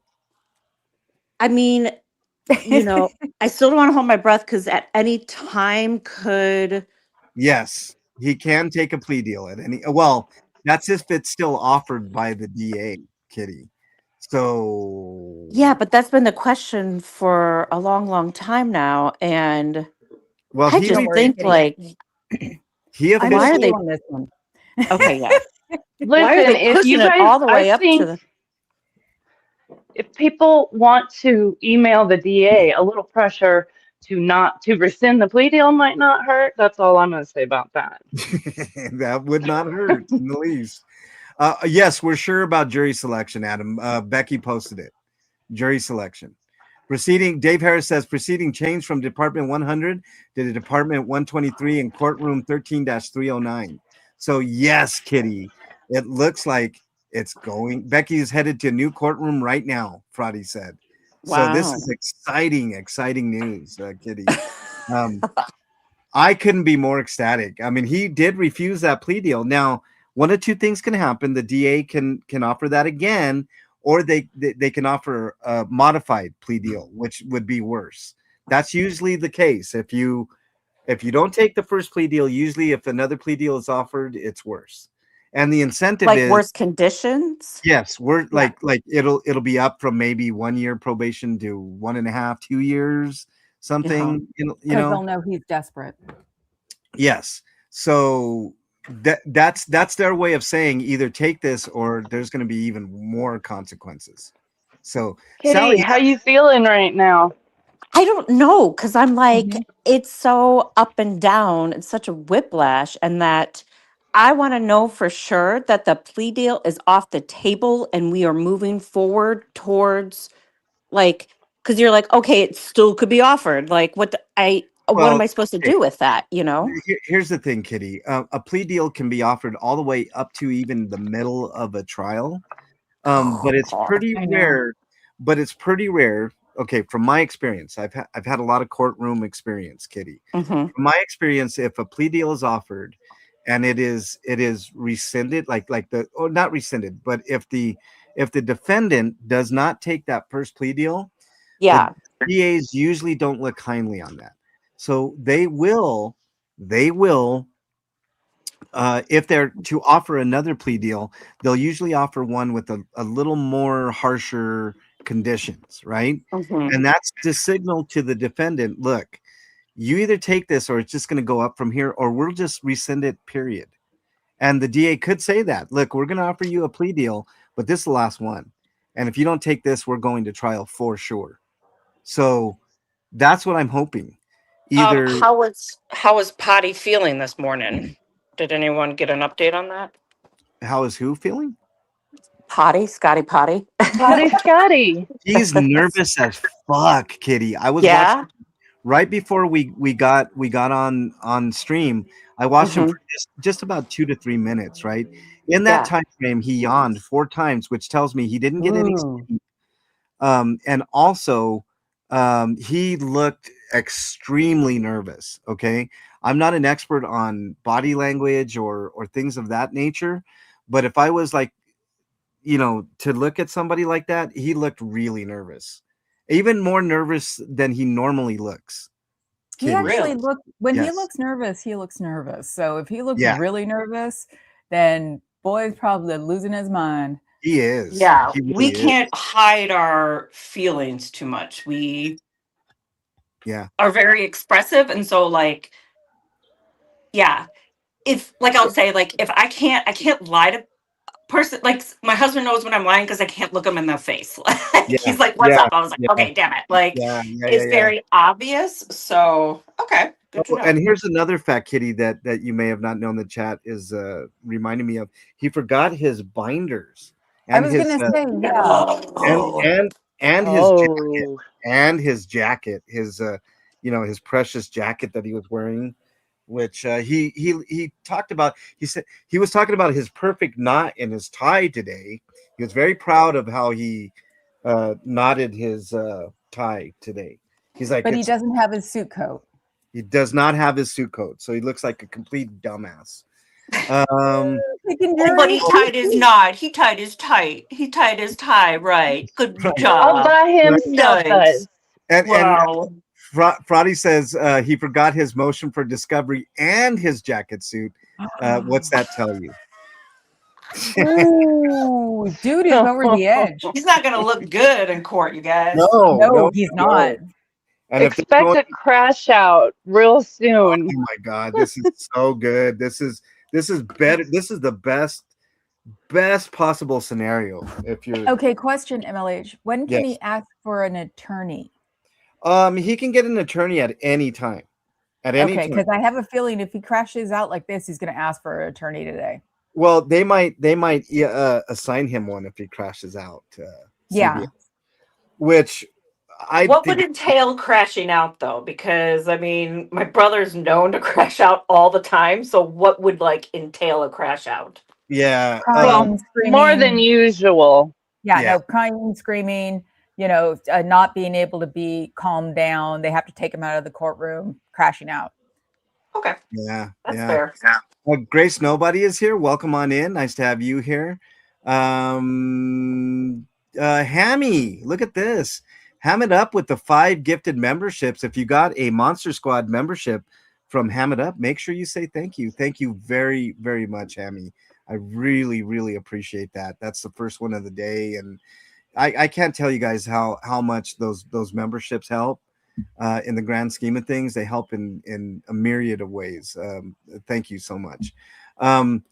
I mean, I still don't want to hold my breath because at any time could. Yes, he can take a plea deal at any, well, that's if it's still offered by the DA, Kitty. So Yeah, but that's been the question for a long, long time now. And well, I he just Don't worry, think, Kitty. like, he I'm why with are officially they? you on this one. Okay, yeah. Why are Listen, they if pushing you it guys, all the I way up to think the. if people want to email the DA, a little pressure to rescind the plea deal might not hurt. That's all I'm going to say about that. that would not hurt in the least. Yes, we're sure about jury selection, Adam. Becky posted it. Jury selection. Proceeding, Dave Harris says proceeding changed from Department 100 to the Department 123 in courtroom 13-309. So, yes, Kitty, it looks like it's going. Becky is headed to a new courtroom right now, Frotty said. So, this Wow. is exciting news, Kitty. Um, I couldn't be more ecstatic. I mean, he did refuse that plea deal. Now, one of two things can happen: the DA can offer that again, or they can offer a modified plea deal, which would be worse. That's usually the case. If you If you don't take the first plea deal, usually if another plea deal is offered, it's worse. And the incentive Like is worse conditions? yes, we're Yeah. like it'll be up from maybe 1 year probation to 1.5, 2 years, Uh-huh. something, Because they'll know he's desperate. Yes. So that's their way of saying either take this or there's going to be even more consequences. So Kitty, Sally, how you feeling right now? I don't know, because I'm like, Mhm. it's so up and down. It's such a whiplash, and that I want to know for sure that the plea deal is off the table and we are moving forward towards like, because you're like, okay, it still could be offered. Like, what am well, I supposed to okay, do with that? You know? here's the thing, Kitty. A plea deal can be offered all the way up to even the middle of a trial. But it's pretty I know. rare. But it's pretty rare. Okay, from my experience, I've had a lot of courtroom experience, Kitty. Mm-hmm. From my experience, if a plea deal is offered and it is rescinded, like the or not rescinded, but if the defendant does not take that first plea deal, the Yeah. DAs usually don't look kindly on that. So they will if they're to offer another plea deal, they'll usually offer one with a little more harsher conditions, right? Mm-hmm. And that's to signal to the defendant, look, you either take this or it's just going to go up from here, or we'll just rescind it, period. And the DA could say that, look, we're going to offer you a plea deal, but this is the last one. And if you don't take this, we're going to trial for sure. So that's what I'm hoping. Either How was Potty feeling this morning? Did anyone get an update on that? how is who feeling? Potty, Scotty Potty. Potty Scotty. He's nervous as fuck, Kitty. I was watching Yeah. right before we got on stream. I watched him Mm-hmm. for just about 2 to 3 minutes, right? In that Yeah. time frame he yawned 4 times, which tells me he didn't get any Ooh. sleep. And also he looked extremely nervous. Okay, I'm not an expert on body language or things of that nature, but if I was like, to look at somebody like that, he looked really nervous, even more nervous than he normally looks. He Kitty. actually Really? looked when he Yes. looks nervous, he looks nervous. So if he looked Yeah, really nervous, then boy's probably losing his mind. he is. Yeah. He We really is. can't hide our feelings too much. We Yeah. are very expressive. And so, like, yeah, if, like, I'll say, like, if I can't lie to person, like, my husband knows when I'm lying because I can't look him in the face. Like, Yeah. he's like, what's Yeah. up? I was like, Yeah. okay, damn it. Like, Yeah. Yeah. Yeah. it's Yeah. very obvious. So, okay, good to Oh, know. and here's another fact, Kitty, that you may have not known. The chat is reminding me of. He forgot his binders I and was his gonna say, yeah. and No. and and his jacket Oh. his his precious jacket that he was wearing, which he talked about. He said he was talking about his perfect knot in his tie today. He was very proud of how he knotted his tie today. He's like, But he it's doesn't have his suit coat. he does not have his suit coat, so he looks like a complete dumbass. Um, Taking Oh, but he jury. tied his knot. He tied his tie. He tied his tie. Right. Good right, All job. by himself, Nice. guys. and Wow. Frotty says he forgot his motion for discovery and his jacket suit. What's that tell you? Ooh, dude is over the edge. He's not going to look good in court, you guys. No, No, no, he's no. not. And if they're Expect going, a crash out real oh soon. my god, this is so good. This is better. This is the best possible scenario. If you're, Okay, question, MLH. When can yes, he ask for an attorney? he can get an attorney at any time. At any Okay, time. because I have a feeling if he crashes out like this, he's going to ask for an attorney today. Well, they might assign him one if he crashes out. Yeah. CBS, which I What would think, entail crashing out, though? Because, I mean, my brother's known to crash out all the time. So, what would, like, entail a crash out? yeah, Well, Crying, more than screaming. usual. Yeah, yeah, no, crying, screaming, not being able to be calmed down. They have to take him out of the courtroom, crashing out. Okay. yeah, That's yeah. fair. Well, Grace Nobody is here. Welcome on in. Nice to have you here. Hammy, look at this. Ham it up with the 5 gifted memberships. If you got a Monster Squad membership from Ham It Up, make sure you say thank you. Thank you very, very much, Hammy. I really, really appreciate that. That's the first one of the day, and I can't tell you guys how much those memberships help in the grand scheme of things. They help in a myriad of ways. Thank you so much. Um,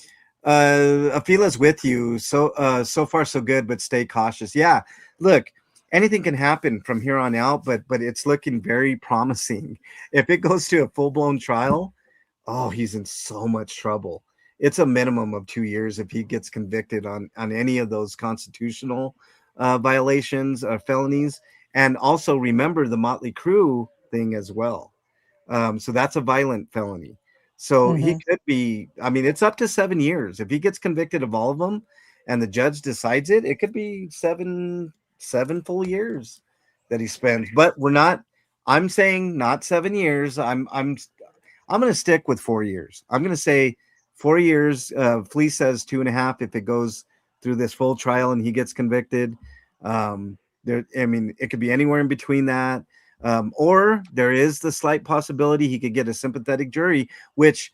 Afila's with you. So far so good, but stay cautious. Yeah, look, anything can happen from here on out, but it's looking very promising. If it goes to a full blown trial, oh, he's in so much trouble. It's a minimum of 2 years if he gets convicted on any of those constitutional violations or felonies. And also remember the Motley Crue thing as well. So that's a violent felony. So he could be, I mean, it's up to 7 years. If he gets convicted of all of them and the judge decides it, it could be seven full years that he spends. But we're not, I'm saying not 7 years. I'm going to stick with 4 years. I'm going to say 4 years. Flea says 2.5 if it goes through this full trial and he gets convicted. I mean, it could be anywhere in between that. Or there is the slight possibility he could get a sympathetic jury, which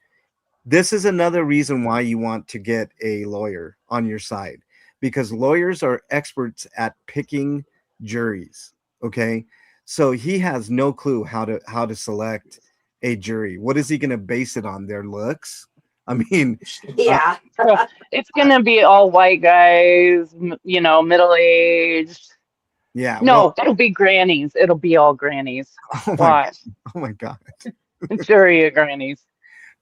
this is another reason why you want to get a lawyer on your side, because lawyers are experts at picking juries. Okay. So he has no clue how to select a jury. What is he going to base it on? Their looks? I mean, Yeah. It's gonna be all white guys, middle aged. yeah. Well, No, it'll be grannies. It'll be all grannies. oh my, Watch. oh my God. Jury of grannies.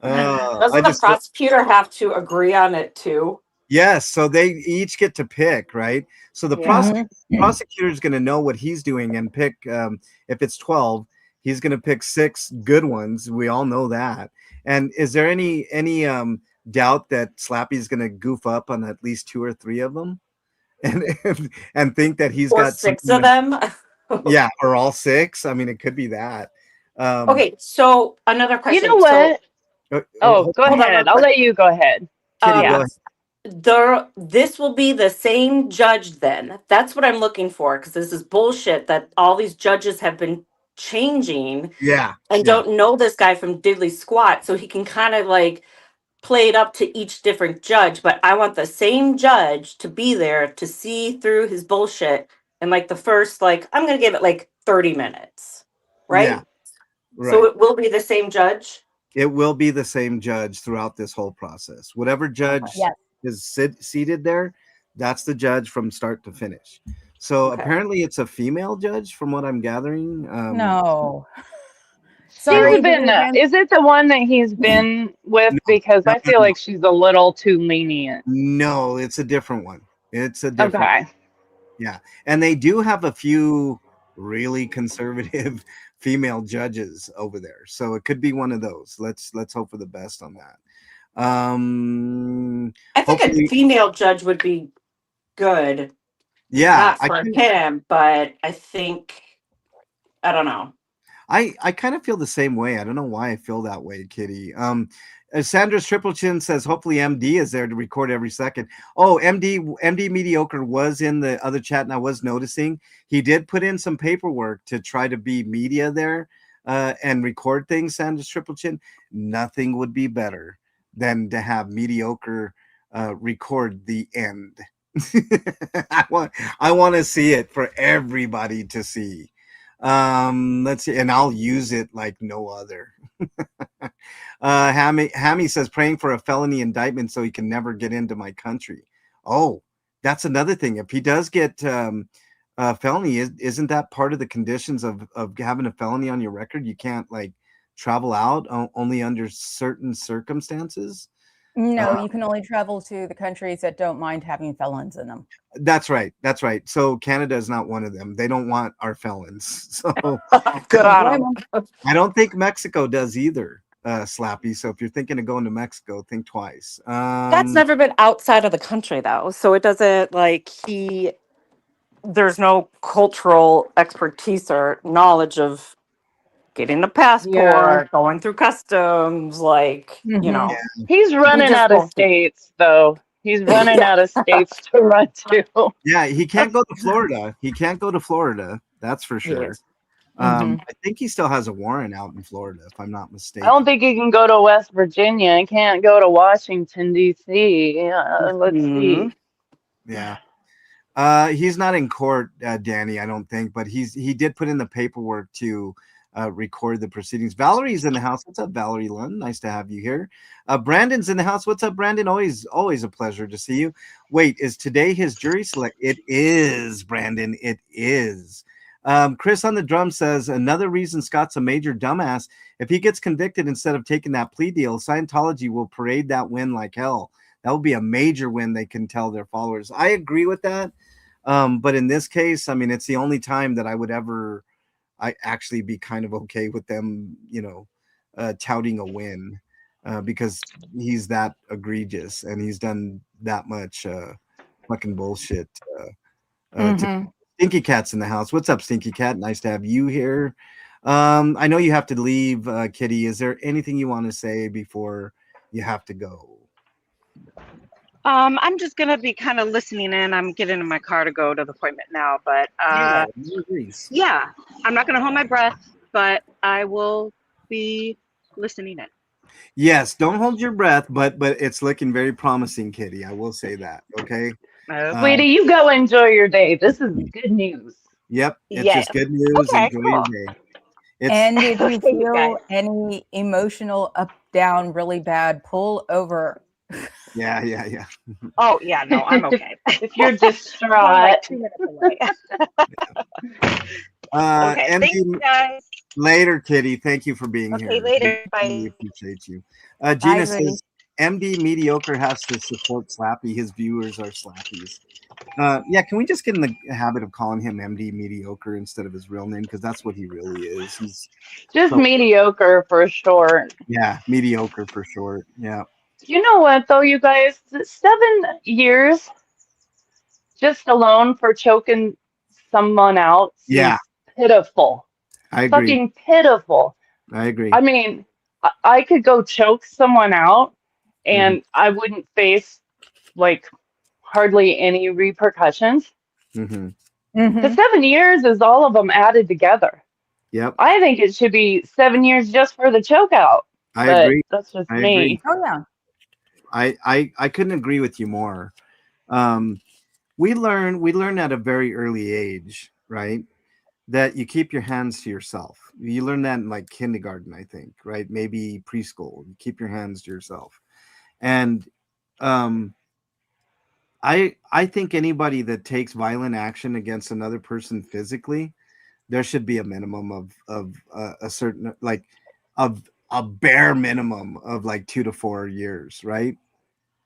Doesn't I the just prosecutor have to agree on it too? Yes, so they each get to pick, right? So the Yeah. prosecutor is going to know what he's doing and pick. If it's 12, he's going to pick 6 good ones. We all know that. And is there any doubt that Slappy is going to goof up on at least 2 or 3 of them, and and think that he's Or got 6 something of them? yeah, or all 6? I mean, it could be that. Um, Okay, so another You know question. So what? Oh, hold go hold on, on real ahead. I'll quick. let you go ahead. Kitty, go Yeah. Um, ahead. this will be the same judge then. That's what I'm looking for, because this is bullshit that all these judges have been changing Yeah, and yeah, don't know this guy from diddly squat, so he can kind of like play it up to each different judge. But I want the same judge to be there to see through his bullshit and like the first, like, I'm gonna give it like 30 minutes, yeah, right? So right. it will be the same judge. It will be the same judge throughout this whole process. Whatever Okay. judge Yes. is seated there, that's the judge from start to finish. So Okay. apparently, it's a female judge, from what I'm gathering. No. She's Sorry, been, Vivian. is it the one that he's been with? No, Because no, I no, feel no, like she's a little too lenient. no. It's a different one. It's a different. Okay. Yeah, and they do have a few really conservative female judges over there, so it could be one of those. Let's hope for the best on that. I think a Hopefully, female judge would be good. yeah. Not for him, but I think, I don't know. I kind of feel the same way. I don't know why I feel that way, Kitty. Sandra's Triple Chin says hopefully MD is there to record every second. Oh, MD Mediocre was in the other chat, and I was noticing he did put in some paperwork to try to be media there and record things. Sandra's Triple Chin. Nothing would be better than to have Mediocre record the end. I want to see it for everybody to see. Let's see, and I'll use it like no other. Hammy says praying for a felony indictment so he can never get into my country. Oh, that's another thing. If he does get a felony, isn't that part of the conditions of having a felony on your record? You can't like travel out only under certain circumstances. No, you can only travel to the countries that don't mind having felons in them. That's right. That's right. So Canada is not one of them. They don't want our felons. So Good Don't on blame him. 'em. I don't think Mexico does either, Slappy. So if you're thinking of going to Mexico, think twice. That's never been outside of the country though. So it doesn't like there's no cultural expertise or knowledge of getting a Yeah. passport, going through customs, like, Mhm. He's he running just out of won't do. states, though. He's running Yeah. out of states to run to. Yeah, he can't go to Florida. He can't go to Florida. That's for sure. Yes. Mm-hmm. I think he still has a warrant out in Florida, if I'm not I don't mistaken. think he can go to West Virginia. He can't go to Washington, D.C. Let's Mm-hmm. see. Yeah. He's not in court, Danny, I don't think, but he did put in the paperwork to record the proceedings. Valerie's in the house. What's up, Valerie Lund? Nice to have you here. Brandon's in the house. What's up, Brandon? Always a pleasure to see you. Wait, is today his jury select? It is, Brandon. It is. Chris on the drum says another reason Scott's a major dumbass. If he gets convicted instead of taking that plea deal, Scientology will parade that win like hell. That will be a major win. They can tell their followers. I agree with that. But in this case, I mean, it's the only time that I actually be kind of okay with them, touting a win, because he's that egregious and he's done that much fucking bullshit. To Mm-hmm. Stinky Cat's in the house. What's up, Stinky Cat? Nice to have you here. I know you have to leave, Kitty. Is there anything you want to say before you have to go? I'm just gonna be kind of listening in. I'm getting in my car to go to the appointment now, but Yeah, no worries. yeah, I'm not gonna hold my breath, but I will be listening in. Yes, don't hold your breath, but it's looking very promising, Kitty. I will say that. Okay. Okay. Um, Sweetie, you go enjoy your day. This is good news. yep, it's Yes. just good news. Okay. Enjoy your Cool. day. It's And if you Okay, you guys. feel any emotional up, down really bad, pull over. yeah. Oh yeah, no, I'm okay. If you're I'm distraught, like 2 minutes away. Okay. Thank MD you guys. later, Kitty. Thank you for being Okay, here. We later. really Bye. appreciate you. Bye, Gina Rudy. says MD mediocre has to support Slappy. His viewers are Slappies. Yeah, can we just get in the habit of calling him MD mediocre instead of his real name? Because that's what he really is. He's just so mediocre for short. yeah, mediocre for short. Yeah. You know what, though, you guys? 7 years just alone for choking someone out Yeah, seems pitiful. I agree. Fucking pitiful. I agree. I mean, I could go choke someone out Hmm. and I wouldn't face like hardly any repercussions. Hmm. The Mm-hmm. 7 years is all of them added together. Yep, I think it should be 7 years just for the choke out, I but agree. that's just I agree. me. Oh, yeah. I couldn't agree with you more. Um, we learn at a very early age, right? That you keep your hands to yourself. You learn that in like kindergarten, I think, right? Maybe preschool. You keep your hands to yourself. And um, I think anybody that takes violent action against another person physically, there should be a minimum of a certain like of a bare minimum of like 2 to 4 years, right?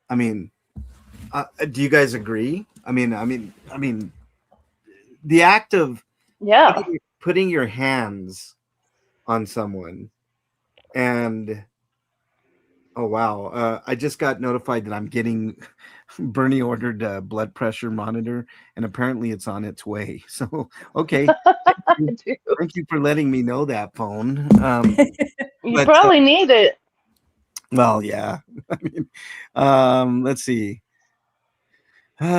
I mean, do you guys agree? I mean, the act of Yeah. putting your hands on someone and oh wow, I just got notified that I'm getting Bernie ordered a blood pressure monitor, and apparently it's on its way. So okay, Dude, thank you for letting me know that, phone. you But probably need it. well, yeah. I mean, let's see. MD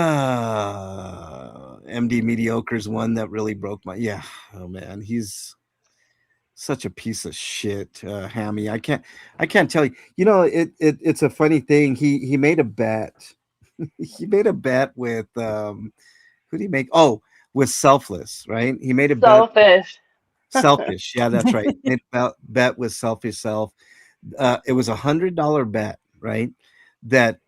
mediocre is one that really broke my yeah. Oh man, he's such a piece of shit, Hammy. I can't tell you. It's a funny thing. He made a bet. He made a bet with who did he make? Oh, with Selfless, right? He made a bet Selfish. Selfish. Yeah, that's right. Made a bet with Selfish Self. It was $100 bet, right? That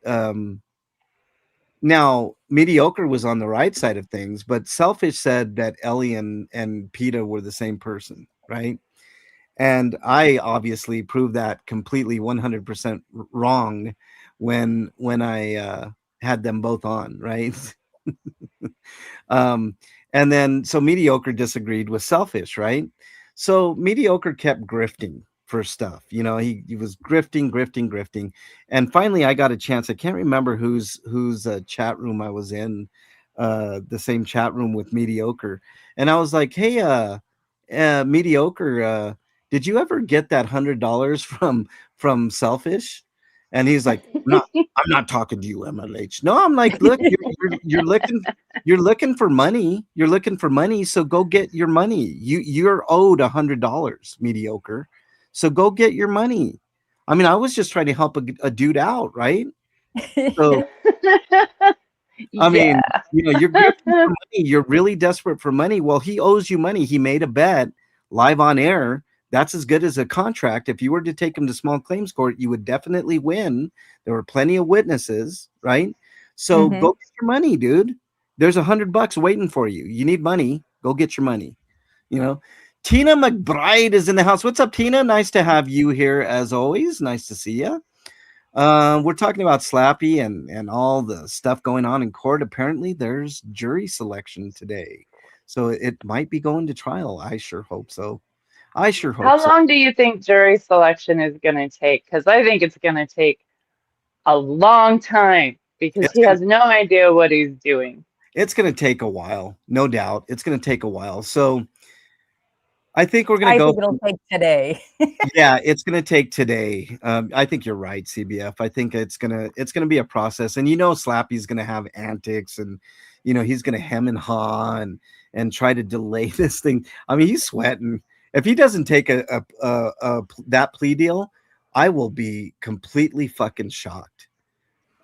now mediocre was on the right side of things, but Selfish said that Ellie and PETA were the same person, right? And I obviously proved that completely 100% wrong when I had them both on, right? um, and then so mediocre disagreed with selfish, right? So mediocre kept grifting for stuff. He was grifting, and finally I got a chance. I can't remember whose chat room I was in, the same chat room with mediocre, and I was like, "Hey, mediocre, did you ever get that $100 from selfish?" And he's like, I'm not talking to you, MLH. No, I'm like, look, you're looking for money. You're looking for money. So go get your money. You're owed $100, mediocre. So go get your money. I mean, I was just trying to help a dude out, right? So I Yeah. mean, you're grifting for money. You're really desperate for money. Well, he owes you money. He made a bet live on air. That's as good as a contract. If you were to take him to small claims court, you would definitely win. There were plenty of witnesses, right? So Mhm. go get your money, dude. There's $100 waiting for you. You need money. Go get your money. You know, Tina McBride is in the house. What's up, Tina? Nice to have you here as always. Nice to see you. We're talking about Slappy and all the stuff going on in court. Apparently, there's jury selection today, so it might be going to trial. I sure hope so. I sure hope How so. long do you think jury selection is going to take? Because I think it's going to take a long time because It's he gonna has no idea what he's doing. it's gonna take a while, no doubt. It's gonna take a while. So I think we're gonna I go. think it'll take today. Yeah, it's gonna take today. I think you're right, CBF. I think it's gonna be a process, and Slappy's gonna have antics, and he's gonna hem and haw and try to delay this thing. I mean, he's sweating. If he doesn't take that plea deal, I will be completely fucking shocked.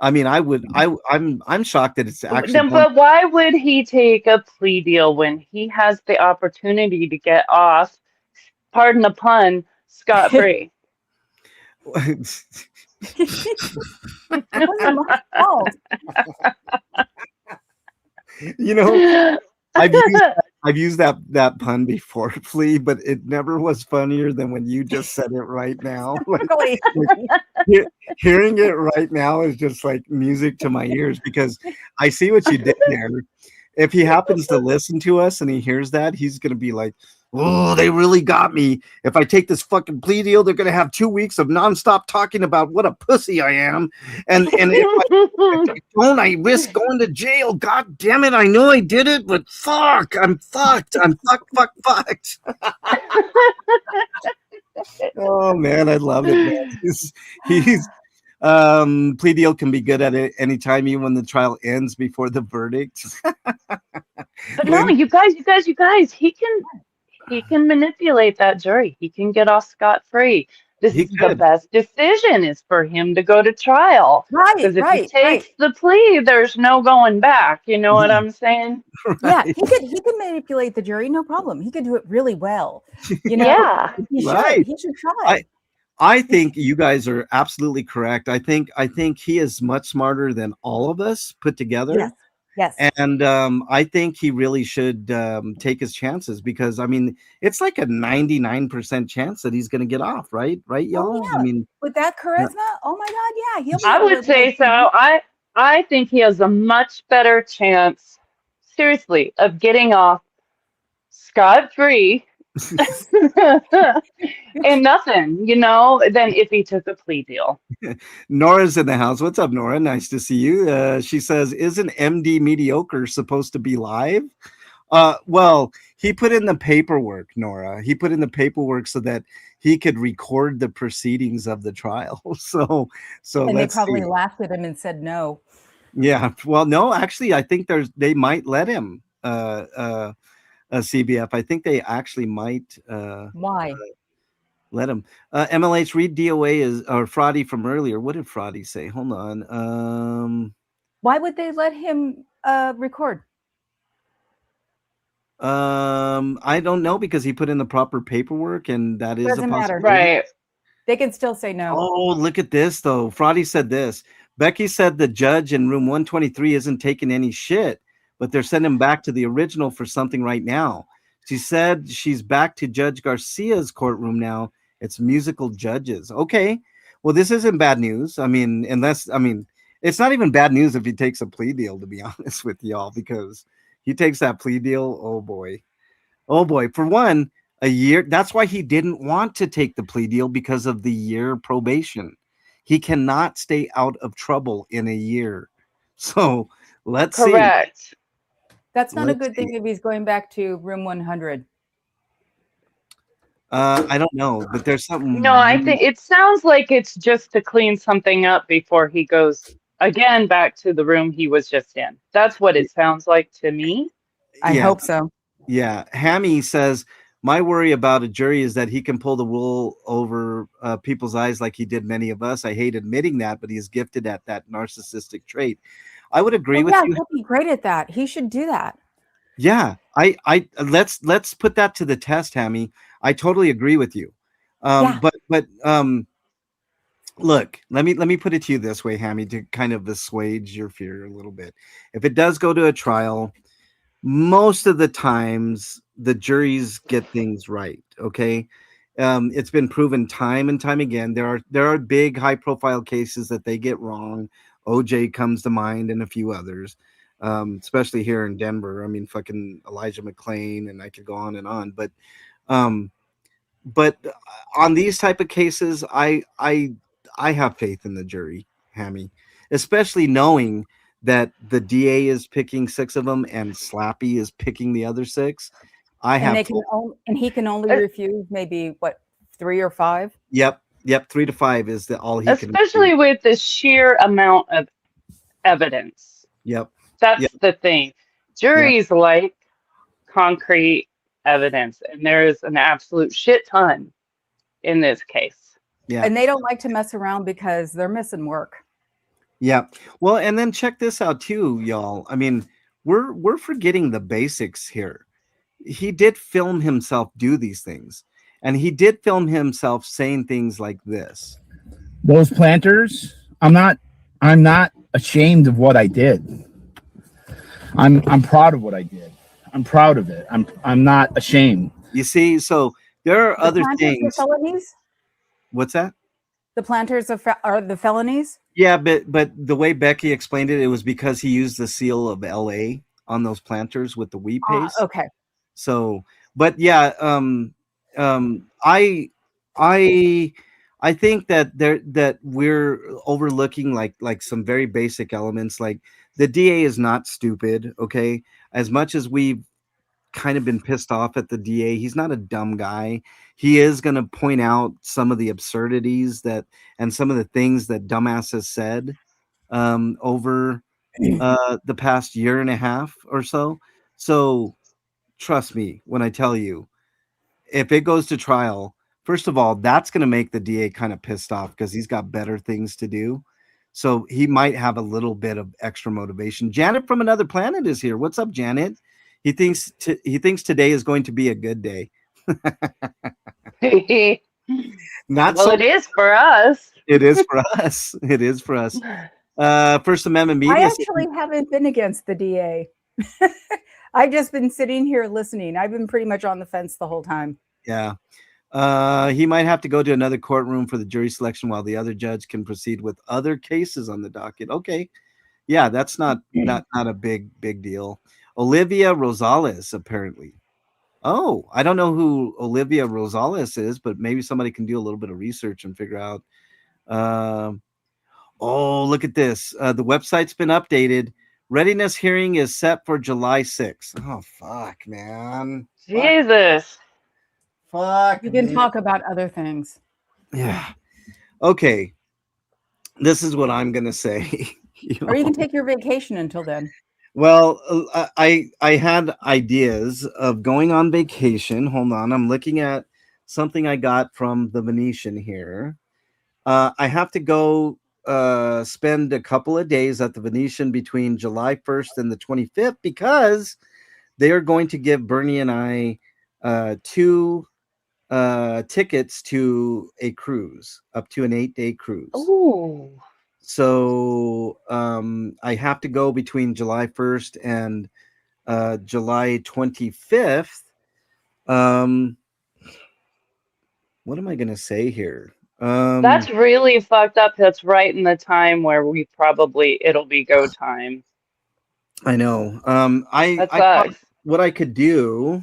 I mean, I would. I'm shocked that it's actually Then, going. but why would he take a plea deal when he has the opportunity to get off, pardon the pun, scot-free? It wasn't my fault. you know, I've used I've used that pun before, Flea, but it never was funnier than when you just said it right now. Really. He- Hearing it right now is just like music to my ears because I see what you did there. If he happens to listen to us and he hears that, he's gonna be like, "Oh, they really got me. If I take this fucking plea deal, they're gonna have 2 weeks of nonstop talking about what a pussy I am, and if I don't, I risk going to jail. God damn it! I know I did it, but fuck, I'm fucked. I'm fucked. Oh man, I love it, man. He's plea deal can be good at it anytime, even when the trial ends before the verdict. But no, Lynn, you guys, he can manipulate that jury. He can get off scot-free. This he is the could, best decision is for him to go to trial. Right, Because if he right, right. takes the plea, there's no going back. You know what I'm saying? Yeah, right, he could manipulate the jury, no problem. He could do it really well. Yeah. He should. right. He should I try. I think you guys are absolutely correct. I think he is much smarter than all of us put Yes. together. Yes. And I think he really should take his chances because I mean it's like a 99% chance that he's going to get off, right? Right, Oh y'all? I yeah. mean, With that uh, charisma, oh my God, yeah, he'll be I able would to like, say so. I think he has a much better chance, seriously, of getting off scot-free and nothing, than if he took a plea deal. Nora's in the house. What's up, Nora? Nice to see you. She says, "Isn't MD mediocre supposed to be live?" Well, he put in the paperwork, Nora. He put in the paperwork so that he could record the proceedings of the trial. So and they let's probably see. laughed at him and said no. Yeah. Well, no, actually, I think they might let him. CBF. I think they actually might Why? let him. MLH read DOA is or Fraudy from earlier. What did Fraudy say? Hold on. Why would they let him record? I don't know because he put in the proper paperwork, and that is a Doesn't matter. possibility. Right. They can still say no. Oh, look at this though. Fraudy said this. Becky said the judge in room 123 isn't taking any shit, but they're sending him back to the original for something right now. She said she's back to Judge Garcia's courtroom now. It's musical judges. Okay. Well, this isn't bad news. It's not even bad news if he takes a plea deal, to be honest with y'all, because he takes that plea deal. Oh boy. Oh boy. For one, a year. That's why he didn't want to take the plea deal because of the year probation. He cannot stay out of trouble in a year. So let's see. Correct. That's not a Let's good see. thing if he's going back to room 100. I don't know, but there's No, something I really, think it sounds like it's just to clean something up before he goes again back to the room he was just in. That's what it sounds like to me. I yeah, hope so. yeah. Hammy says, my worry about a jury is that he can pull the wool over people's eyes like he did many of us. I hate admitting that, but he is gifted at that narcissistic trait. I would agree Oh with yeah, you. he'll be great at that. He should do that. Yeah, let's put that to the test, Hammy. I totally agree with you. Yeah. But look, let me put it to you this way, Hammy, to kind of assuage your fear a little bit. If it does go to a trial, most of the times the juries get things right. Okay, it's been proven time and time again. There are big high profile cases that they get wrong. OJ comes to mind, and a few others, especially here in Denver. I mean, fucking Elijah McClain, and I could go on and on. Um, but on these type of cases, I have faith in the jury, Hammy, especially knowing that the DA is picking six of them and Slappy is picking the other six. I And have they can full. only, and he can only E- refuse maybe what, 3 or 5? Yep, 3 to 5 is the all he can do. Especially with the sheer amount of evidence. Yep, yep, That's the thing. yep, Juries like concrete evidence, and there's an absolute shit ton in this case. yeah. And they don't like to mess around because they're missing work. Yeah. Well, and then check this out too, y'all. I mean, we're forgetting the basics here. He did film himself do these things. And he did film himself saying things like this. Those planters, I'm not ashamed of what I did. I'm proud of what I did. I'm proud of it. I'm not ashamed. You see, so there are The other planters are things. felonies? What's that? The planters are the felonies? Yeah, but the way Becky explained it, it was because he used the seal of LA on those planters with the wheat paste. Okay. So, but yeah, I, I, I think that we're overlooking like some very basic elements. Like the DA is not stupid. Okay, as much as we've kind of been pissed off at the DA, he's not a dumb guy. He is going to point out some of the absurdities that and some of the things that dumbass has said over the past year and a half or so. So trust me when I tell you, if it goes to trial, first of all, that's going to make the DA kind of pissed off because he's got better things to do. So he might have a little bit of extra motivation. Janet from another planet is here. What's up, Janet? He thinks today is going to be a good day. Not Well, so. it is for us. It is for us. It is for us. First Amendment I Media. actually haven't been against the DA. I've just been sitting here listening. I've been pretty much on the fence the whole time. Yeah. He might have to go to another courtroom for the jury selection while the other judge can proceed with other cases on the docket. Okay. Yeah, that's not a big deal. Olivia Rosales, apparently. Oh, I don't know who Olivia Rosales is, but maybe somebody can do a little bit of research and figure out. Um, oh, look at this. The website's been updated. Readiness hearing is set for July 6th. Oh, fuck, man. Jesus. Fuck. You can Man. talk about other things. Yeah. Okay. This is what I'm gonna say. Or you can take your vacation until then. Well, I had ideas of going on vacation. Hold on, I'm looking at something I got from the Venetian here. I have to go spend a couple of days at the Venetian between July 1st and the 25th because they are going to give Bernie and I two tickets to a cruise, up to an 8-day cruise. Ooh. So I have to go between July 1st and July 25th. What am I going to say here? That's really fucked up. That's right in the time where it'll be go time. I know. That I thought sucks. what I could do,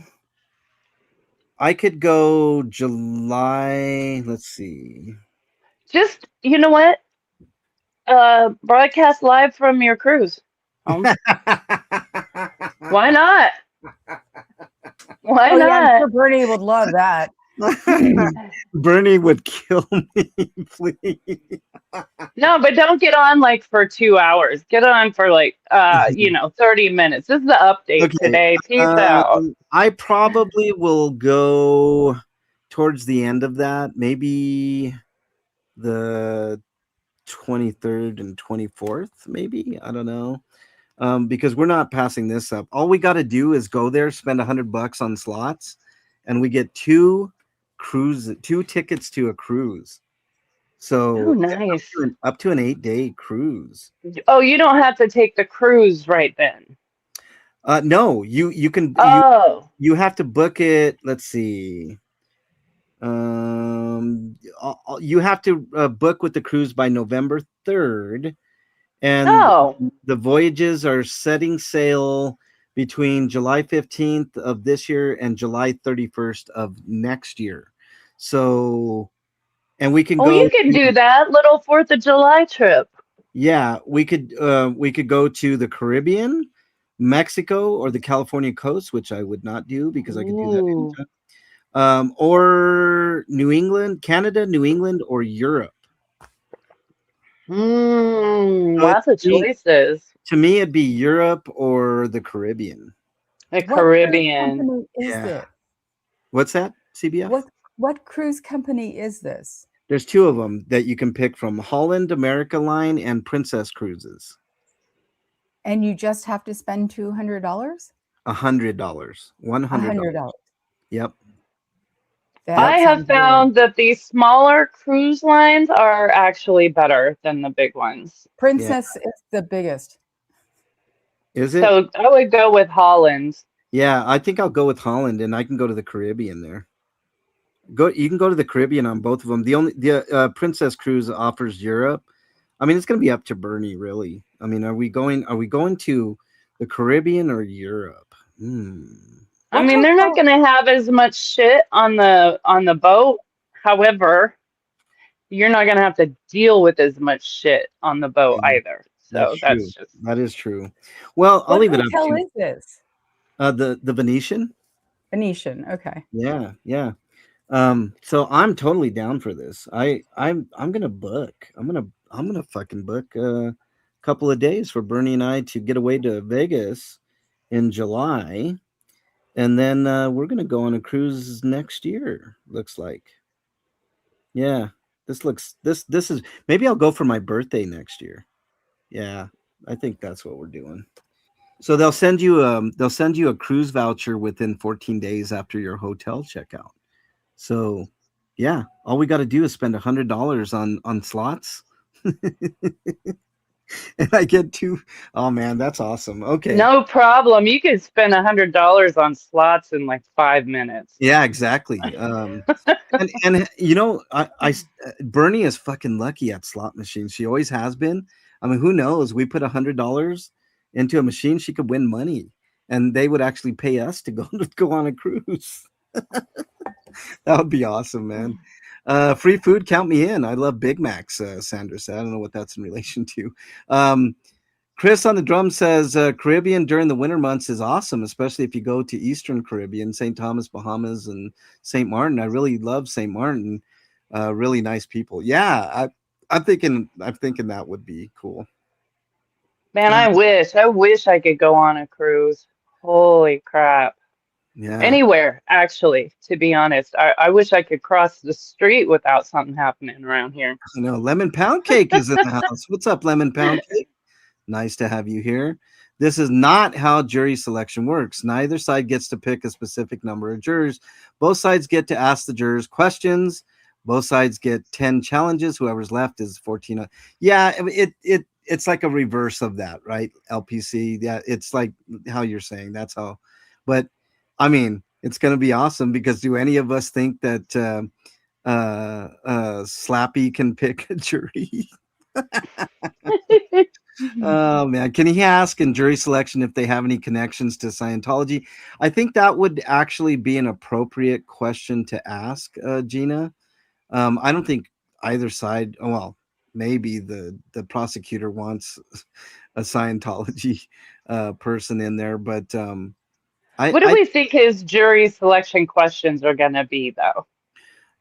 I could go July. Let's see. Just, you know what? Broadcast live from your cruise home. Why not? Why Oh yeah, I'm not? sure Bernie would love that. Bernie would kill me, Flea. No, but don't get on like for 2 hours. Get on for like 30 minutes. This is the update Okay. today. Peace out. I probably will go towards the end of that, maybe the 23rd and 24th, maybe. I don't know. Because we're not passing this up. All we got to do is go there, spend $100 on slots, and we get two tickets to a cruise. Oh, So nice. up to an 8-day cruise. Oh, you don't have to take the cruise right then. No, you can Oh, you have to book it. Let's see. You have to book with the cruise by November 3rd, and oh, the voyages are setting sail between July 15th of this year and July 31st of next year. So, and we can oh, go you can do that little 4th of July trip. yeah, we could go to the Caribbean, Mexico, or the California coast, which I would not do because I could do that Ooh. anytime. Or New England, Canada, New England, or Europe. So Lots of to me, choices. it'd be Europe or the Caribbean. The What cruise Caribbean. company is Yeah. this? What's that? CBF? What cruise company is this? There's two of them that you can pick from: Holland America Line and Princess Cruises. And you just have to spend $200? $100. $100. $100. Yep. That Yep. I have sounds really. found that these smaller cruise lines are actually better than the big ones. Yeah. Princess is the biggest. Is it? So I would go with Holland. Yeah, I think I'll go with Holland, and I can go to the Caribbean there. You can go to the Caribbean on both of them. The Princess Cruise offers Europe. I mean, it's going to be up to Bernie, really. I mean, are we going to the Caribbean or Europe? I What mean, they're not hotel? going to have as much shit on the boat. However, you're not going to have to deal with as much shit on the boat Yeah, either. that's So true. that's just That is true. Well, I'll What leave it up hotel to is this? the Venetian. Venetian. Okay. Yeah, yeah. So I'm totally down for this. I'm gonna book. I'm gonna fucking book a couple of days for Bernie and I to get away to Vegas in July, and then we're gonna go on a cruise next year. Looks like, yeah. This is maybe I'll go for my birthday next year. Yeah, I think that's what we're doing. So they'll send you a cruise voucher within 14 days after your hotel checkout. So, yeah, all we got to do is spend $100 on slots, and I get two. Oh man, that's awesome. Okay, no problem. You could spend $100 on slots in like 5 minutes. yeah, exactly. And you know, Bernie is fucking lucky at slot machines. She always has been. I mean, who knows? We put $100 into a machine, she could win money, and they would actually pay us to go to go on a cruise. That would be awesome, man. Free food, count me in. I love Big Macs, Sandra said. I don't know what that's in relation to. Um, Chris on the drum says Caribbean during the winter months is awesome, especially if you go to Eastern Caribbean, St. Thomas, Bahamas, and St. Martin. I really love St. Martin. Really nice people. Yeah, I'm thinking that would be cool. Man, Uh, I wish I could go on a cruise. Holy crap. yeah, Anywhere, actually, to be honest. I wish I could cross the street without something happening around here. I know. Lemon Pound Cake is in the house. What's up, Lemon Pound Cake? Nice to have you here. This is not how jury selection works. Neither side gets to pick a specific number of jurors. Both sides get to ask the jurors questions. Both sides get 10 challenges. Whoever's left is 14. Yeah, it's like a reverse of that, right? LPC. Yeah, it's like how you're saying. That's how. But I mean, it's going to be awesome because do any of us think that Slappy can pick a jury? Oh man, can he ask in jury selection if they have any connections to Scientology? I think that would actually be an appropriate question to ask, Gina. I don't think either side. Oh, well, maybe the prosecutor wants a Scientology person in there, but What do I we think his jury selection questions are going to be, though?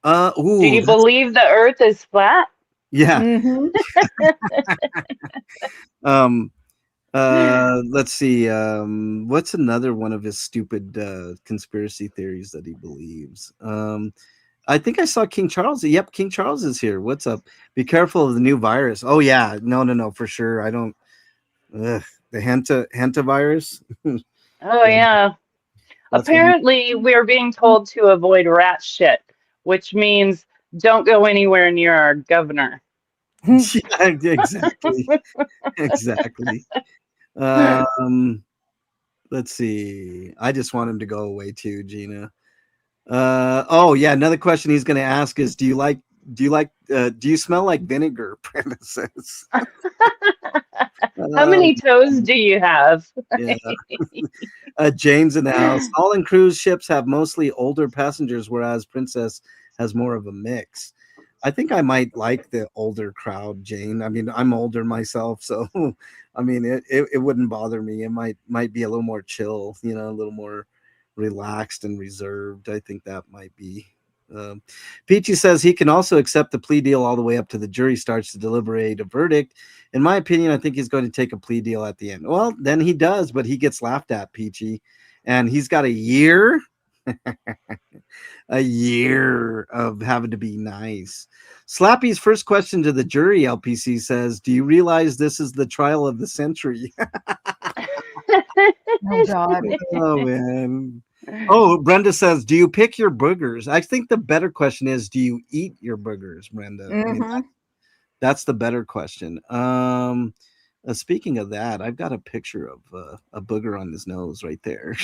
Do Ooh, you that's believe the Earth is flat? yeah. Mm-hmm. Um, let's see. What's another one of his stupid conspiracy theories that he believes? I think I saw King Charles. Yep, King Charles is here. What's up? Be careful of the new virus. Oh yeah, no, for sure. I don't. Ugh, the Henta virus. Oh Yeah, yeah. that's what he. Apparently, we're being told to avoid rat shit, which means don't go anywhere near our governor. Yeah, exactly, exactly. Um, let's see. I just want him to go away too, Gina. Oh yeah, another question he's going to ask is, do you smell like vinegar? Premises. How Uh, many toes do you have? yeah. James in the house. All in cruise ships have mostly older passengers, whereas Princess has more of a mix. I think I might like the older crowd, Jane. I mean, I'm older myself, so I mean, it wouldn't bother me. It might be a little more chill, a little more relaxed and reserved. I think that might be. Um, Peachy says he can also accept the plea deal all the way up to the jury starts to deliberate a verdict. In my opinion, I think he's going to take a plea deal at the end. Well, then he does, but he gets laughed at, Peachy, and he's got a year, a year of having to be nice. Slappy's first question to the jury, LPC says, "Do you realize this is the trial of the century?" Oh God. Oh man. Oh, Brenda says, "Do you pick your boogers?" I think the better question is, "Do you eat your boogers, Brenda?" I mean, Mm-hmm. that's the better question. Speaking of that, I've got a picture of a booger on his nose right there.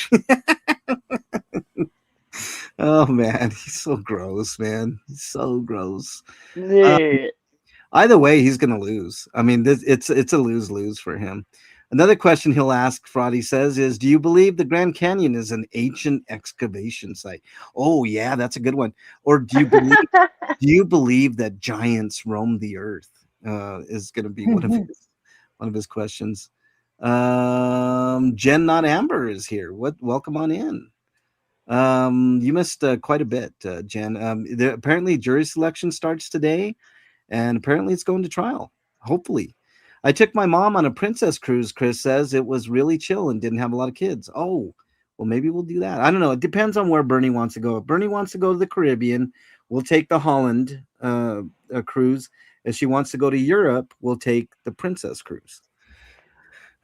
Oh man, he's so gross, man. He's so gross. Uh, Bleh. Either way, he's going to lose. I mean, it's a lose lose for him. Another question he'll ask, Frotty says, is, "Do you believe the Grand Canyon is an ancient excavation site?" Oh yeah, that's a good one. Or do you believe that giants roam the earth? Is going to be one of his questions. Jen, not Amber, is here. What? Welcome on in. You missed quite a bit, Jen. Apparently, jury selection starts today, and apparently, it's going to trial. Hopefully, I took my mom on a princess cruise. Chris says it was really chill and didn't have a lot of kids. Oh, well, maybe we'll do that. I don't know. It depends on where Bernie wants to go. If Bernie wants to go to the Caribbean, we'll take the Holland cruise. If she wants to go to Europe, we'll take the princess cruise.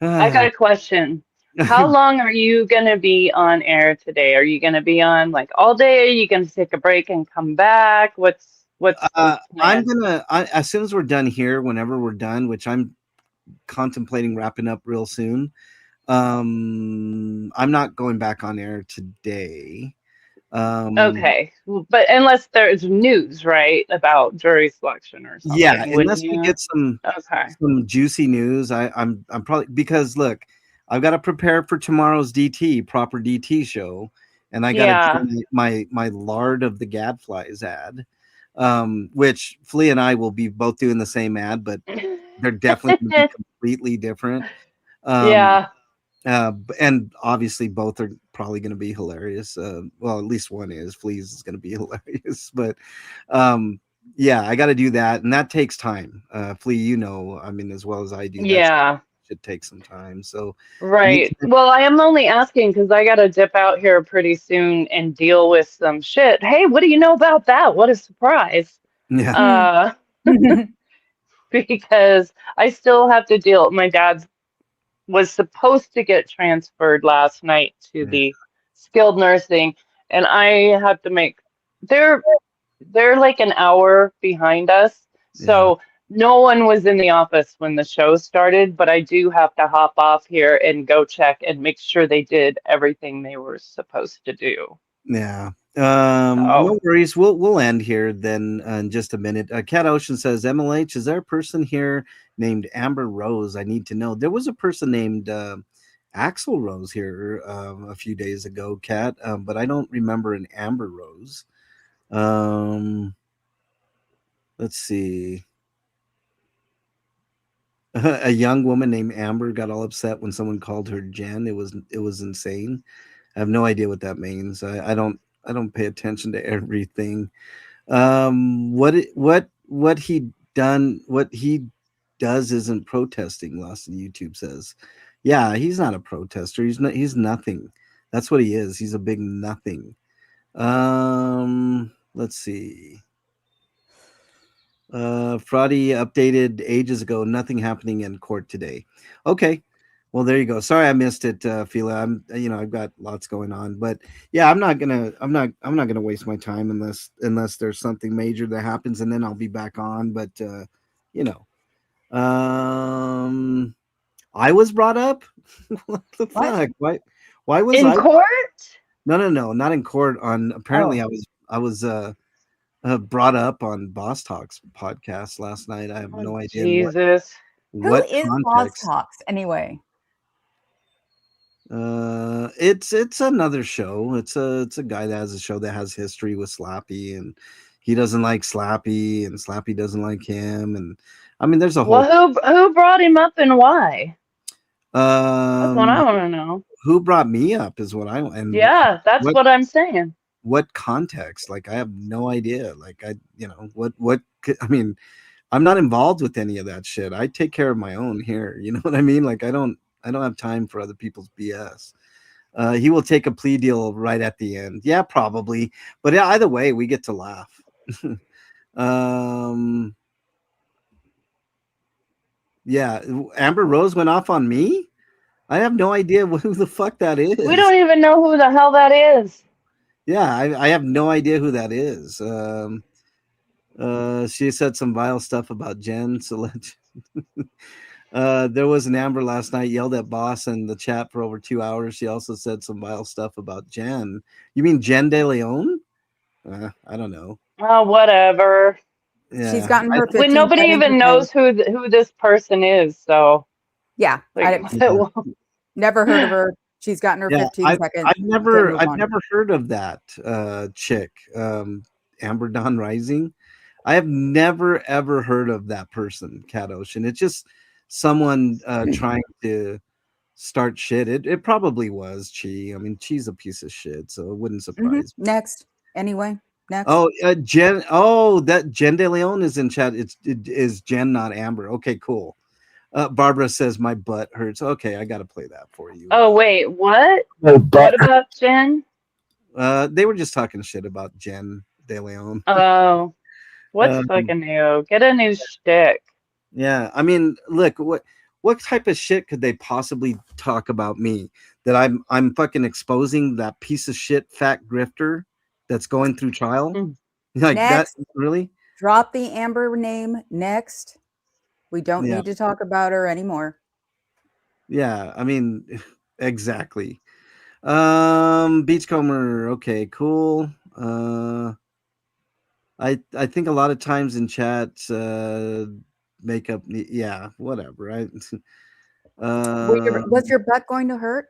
I got Ah. a question. How long are you going to be on air today? Are you going to be on like all day? Are you going to take a break and come back? What's the I'm plan? gonna as soon as we're done here, whenever we're done, which I'm contemplating wrapping up real soon. I'm not going back on air today. Um, Okay. But unless there's news, right, about jury selection or yeah, something, wouldn't unless we you? get some Okay. some juicy news, I'm probably, because look, I've got to prepare for tomorrow's proper DT show, and I got to Yeah. do my Lard of the Gadflies ad, which Flea and I will be both doing the same ad, but they're definitely going to be completely different. Um, Yeah. and obviously both are probably going to be hilarious. Well, at least one is. Fleas is going to be hilarious, but um, yeah, I got to do that, and that takes time. Flea, I mean, as well as I do, that Yeah. should take some time. So, Right. making it, Well, I am only asking because I got to dip out here pretty soon and deal with some shit. Hey, what do you know about that? What a surprise. yeah, Uh, because I still have to deal. My dad's was supposed to get transferred last night to yeah, the skilled nursing, and I have to make they're they're like an hour behind us. yeah. So no one was in the office when the show started, but I do have to hop off here and go check and make sure they did everything they were supposed to do. Yeah. So, No worries. We'll end here then in just a minute. Cat Ocean says, "MLH, is there a person here named Amber Rose? I need to know." There was a person named Axel Rose here a few days ago, Cat, but I don't remember an Amber Rose. Um, let's see. A young woman named Amber got all upset when someone called her Jen. It was insane. I have no idea what that means. I don't pay attention to everything. What he done? What he does isn't protesting. Lawson YouTube says, yeah, he's not a protester. He's not. He's nothing. That's what he is. He's a big nothing. Let's see. Fraudy updated ages ago. Nothing happening in court today. Okay. Well, there you go. Sorry I missed it, Fila. I've got lots going on, but yeah, I'm not gonna waste my time unless there's something major that happens, and then I'll be back on. But you know, I was brought up. What the fuck? Why was In I? court? No, not in court. On apparently, Oh, I was brought up on Boss Talks podcast last night. I have oh no idea in Jesus. Who what is Boss context. Talks anyway? It's another show. It's a guy that has a show that has history with Slappy, and he doesn't like Slappy, and Slappy doesn't like him, and I mean, there's a whole Well, who brought him up and why? That's what um I want to know. who brought me up is what I and Yeah, that's what what I'm saying. what context? Like I have no idea. Like I mean, I'm not involved with any of that shit. I take care of my own here. You know what I mean? Like I don't have time for other people's BS. He will take a plea deal right at the end. Yeah, probably. But yeah, either way, we get to laugh. um, yeah, Amber Rose went off on me. I have no idea who the fuck that We is. don't even know who the hell that is. Yeah, I have no idea who that is. She said some vile stuff about Jen. So there was an Amber last night yelled at Boss in the chat for over 2 hours. She also said some vile stuff about Jen. You mean Jen De Leon? I don't know. Oh, whatever. She's Yeah, gotten her When 15 nobody seconds even again. knows who this person is, so Yeah, like, yeah, never heard of her. She's gotten her yeah. 15 seconds. I've Then never move I've on. never heard of that chick, Amber Dawn Rising. I have never ever heard of that person, Cat Ocean. It's just someone trying to start shit. It probably was Chi. I mean, Chi's a piece of shit, so it wouldn't surprise me. Next. Anyway, next. Oh, Jen. Oh, that Jen De Leon is in chat. It is Jen, not Amber. Okay, cool. Barbara says my butt hurts. Okay, I got to play that for you. oh wait, what? Oh, What about Jen? They were just talking shit about Jen De Leon. Oh, what's Um, fucking new? Get a new shtick. yeah, I mean, look, what type of shit could they possibly talk about me that I'm fucking exposing that piece of shit fat grifter that's going through trial? Hmm. Like that, Next. really? Drop the Amber name. Next. We don't Yeah, need to talk about her anymore. yeah. I mean, exactly. Beachcomber. Okay, cool. I think a lot of times in chat, makeup. Yeah, whatever. Right. Was your butt going to hurt?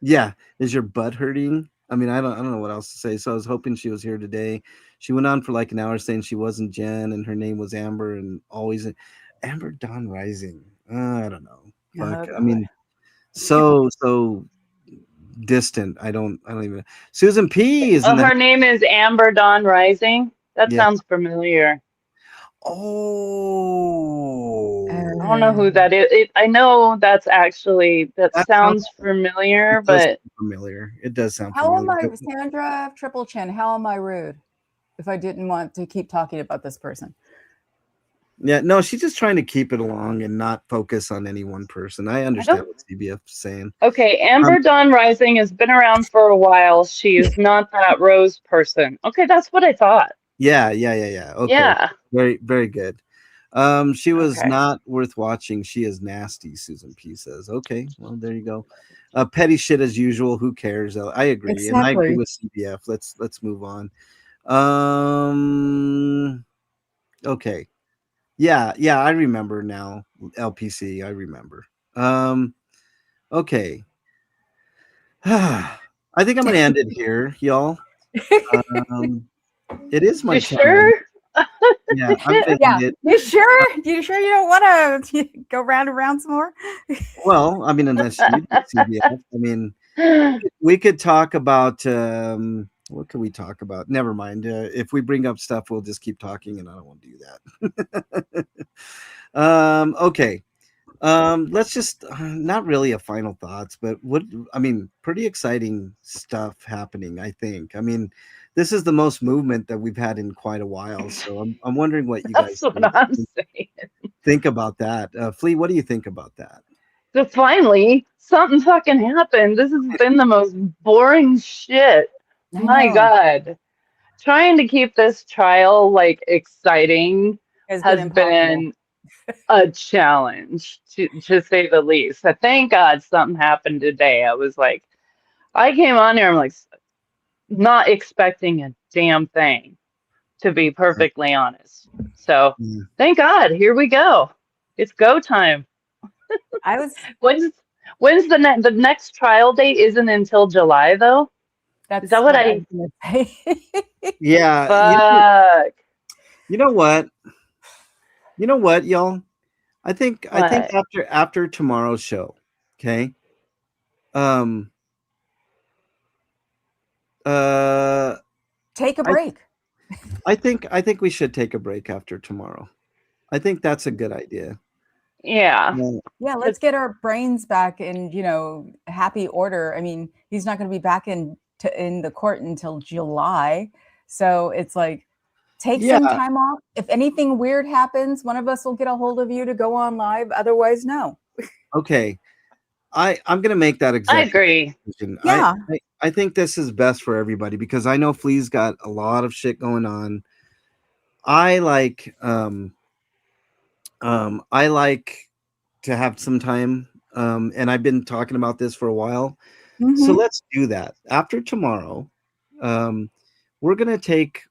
Yeah, is your butt hurting? I mean, I don't know what else to say. So I was hoping she was here today. She went on for like an hour saying she wasn't Jen and her name was Amber and always Amber Dawn Rising. I don't know. Fuck. Oh, I God. mean, so distant. I don't even. Susan P is in Oh, the her name is Amber Dawn Rising. That yeah. sounds familiar. Oh, I don't know who that is. I know that that sounds sounds familiar, it does but sound familiar. It does sound How am familiar. I, Sandra Triple Chin? How am I rude if I didn't want to keep talking about this person? Yeah, no, she's just trying to keep it along and not focus on any one person. I I understand don't. what CBF is saying. Okay, Amber Dawn Rising has been around for a while. She is not that Rose person. Okay, that's what I thought. Yeah. Okay. Yeah. Very, very good. She was Okay. not worth watching. She is nasty, Susan P says. Okay, well, there you go. Petty shit as usual. Who cares? I agree. And I agree Exactly. with CBF. Let's move on. Um okay. Yeah, I remember now. LPC, I remember. Okay. I think I'm gonna end it here, y'all. Um it is my You channel. sure? Yeah, I'm ending Yeah. it. You sure? You sure you don't want to go round and round some more? Well, I mean, unless you do CBF, I mean, we could talk about What can we talk about? Never mind. If we bring up stuff, we'll just keep talking, and I don't want to do that. Okay. Let's just not really a final thoughts, but what I mean, pretty exciting stuff happening. I think. I mean, this is the most movement that we've had in quite a while. So I'm wondering what you That's guys what I'm saying. think about that. Flea, what do you think about that? So finally, something fucking happened. This has been the most boring shit. I My know. God. Trying to keep this trial like exciting It's been has impossible. been a challenge to say the least. So thank God something happened today. I was like, I came on here, I'm like not expecting a damn thing, to be perfectly honest. So Yeah. thank God, here we go. It's go time. I was When's the next trial date isn't until July though? Is That's that what what I I was gonna say. Yeah. fuck? You know what? You know what, y'all? I think What? after tomorrow's show, okay? Um uh Take a I break. I think we should take a break after tomorrow. I think that's a good idea. Yeah. Yeah. Yeah, 'Cause- let's get our brains back in, happy order. I mean, he's not going to be back in the court until July. So it's like take some Yeah. time off. If anything weird happens, one of us will get a hold of you to go on live. Otherwise, no. Okay. I'm gonna make that I executive agree. decision. Yeah. I think this is best for everybody because I know Flea's got a lot of shit going on. I like I like to have some time. And I've been talking about this for a while. So Hmm. let's do that. After tomorrow, um, we're gonna take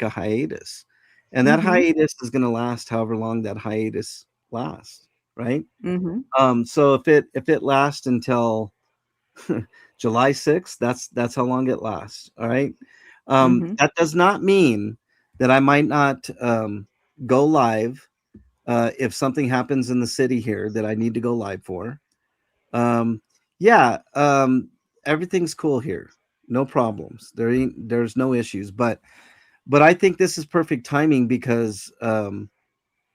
a hiatus. And that Hmm. hiatus is gonna last however long that hiatus lasts, right? Hmm. So if it lasts until July 6th, that's how long it lasts. All right. Hmm. That does not mean that I might not go live if something happens in the city here that I need to go live for. Um, yeah, everything's cool here. No problems. There's no issues. But I think this is perfect timing because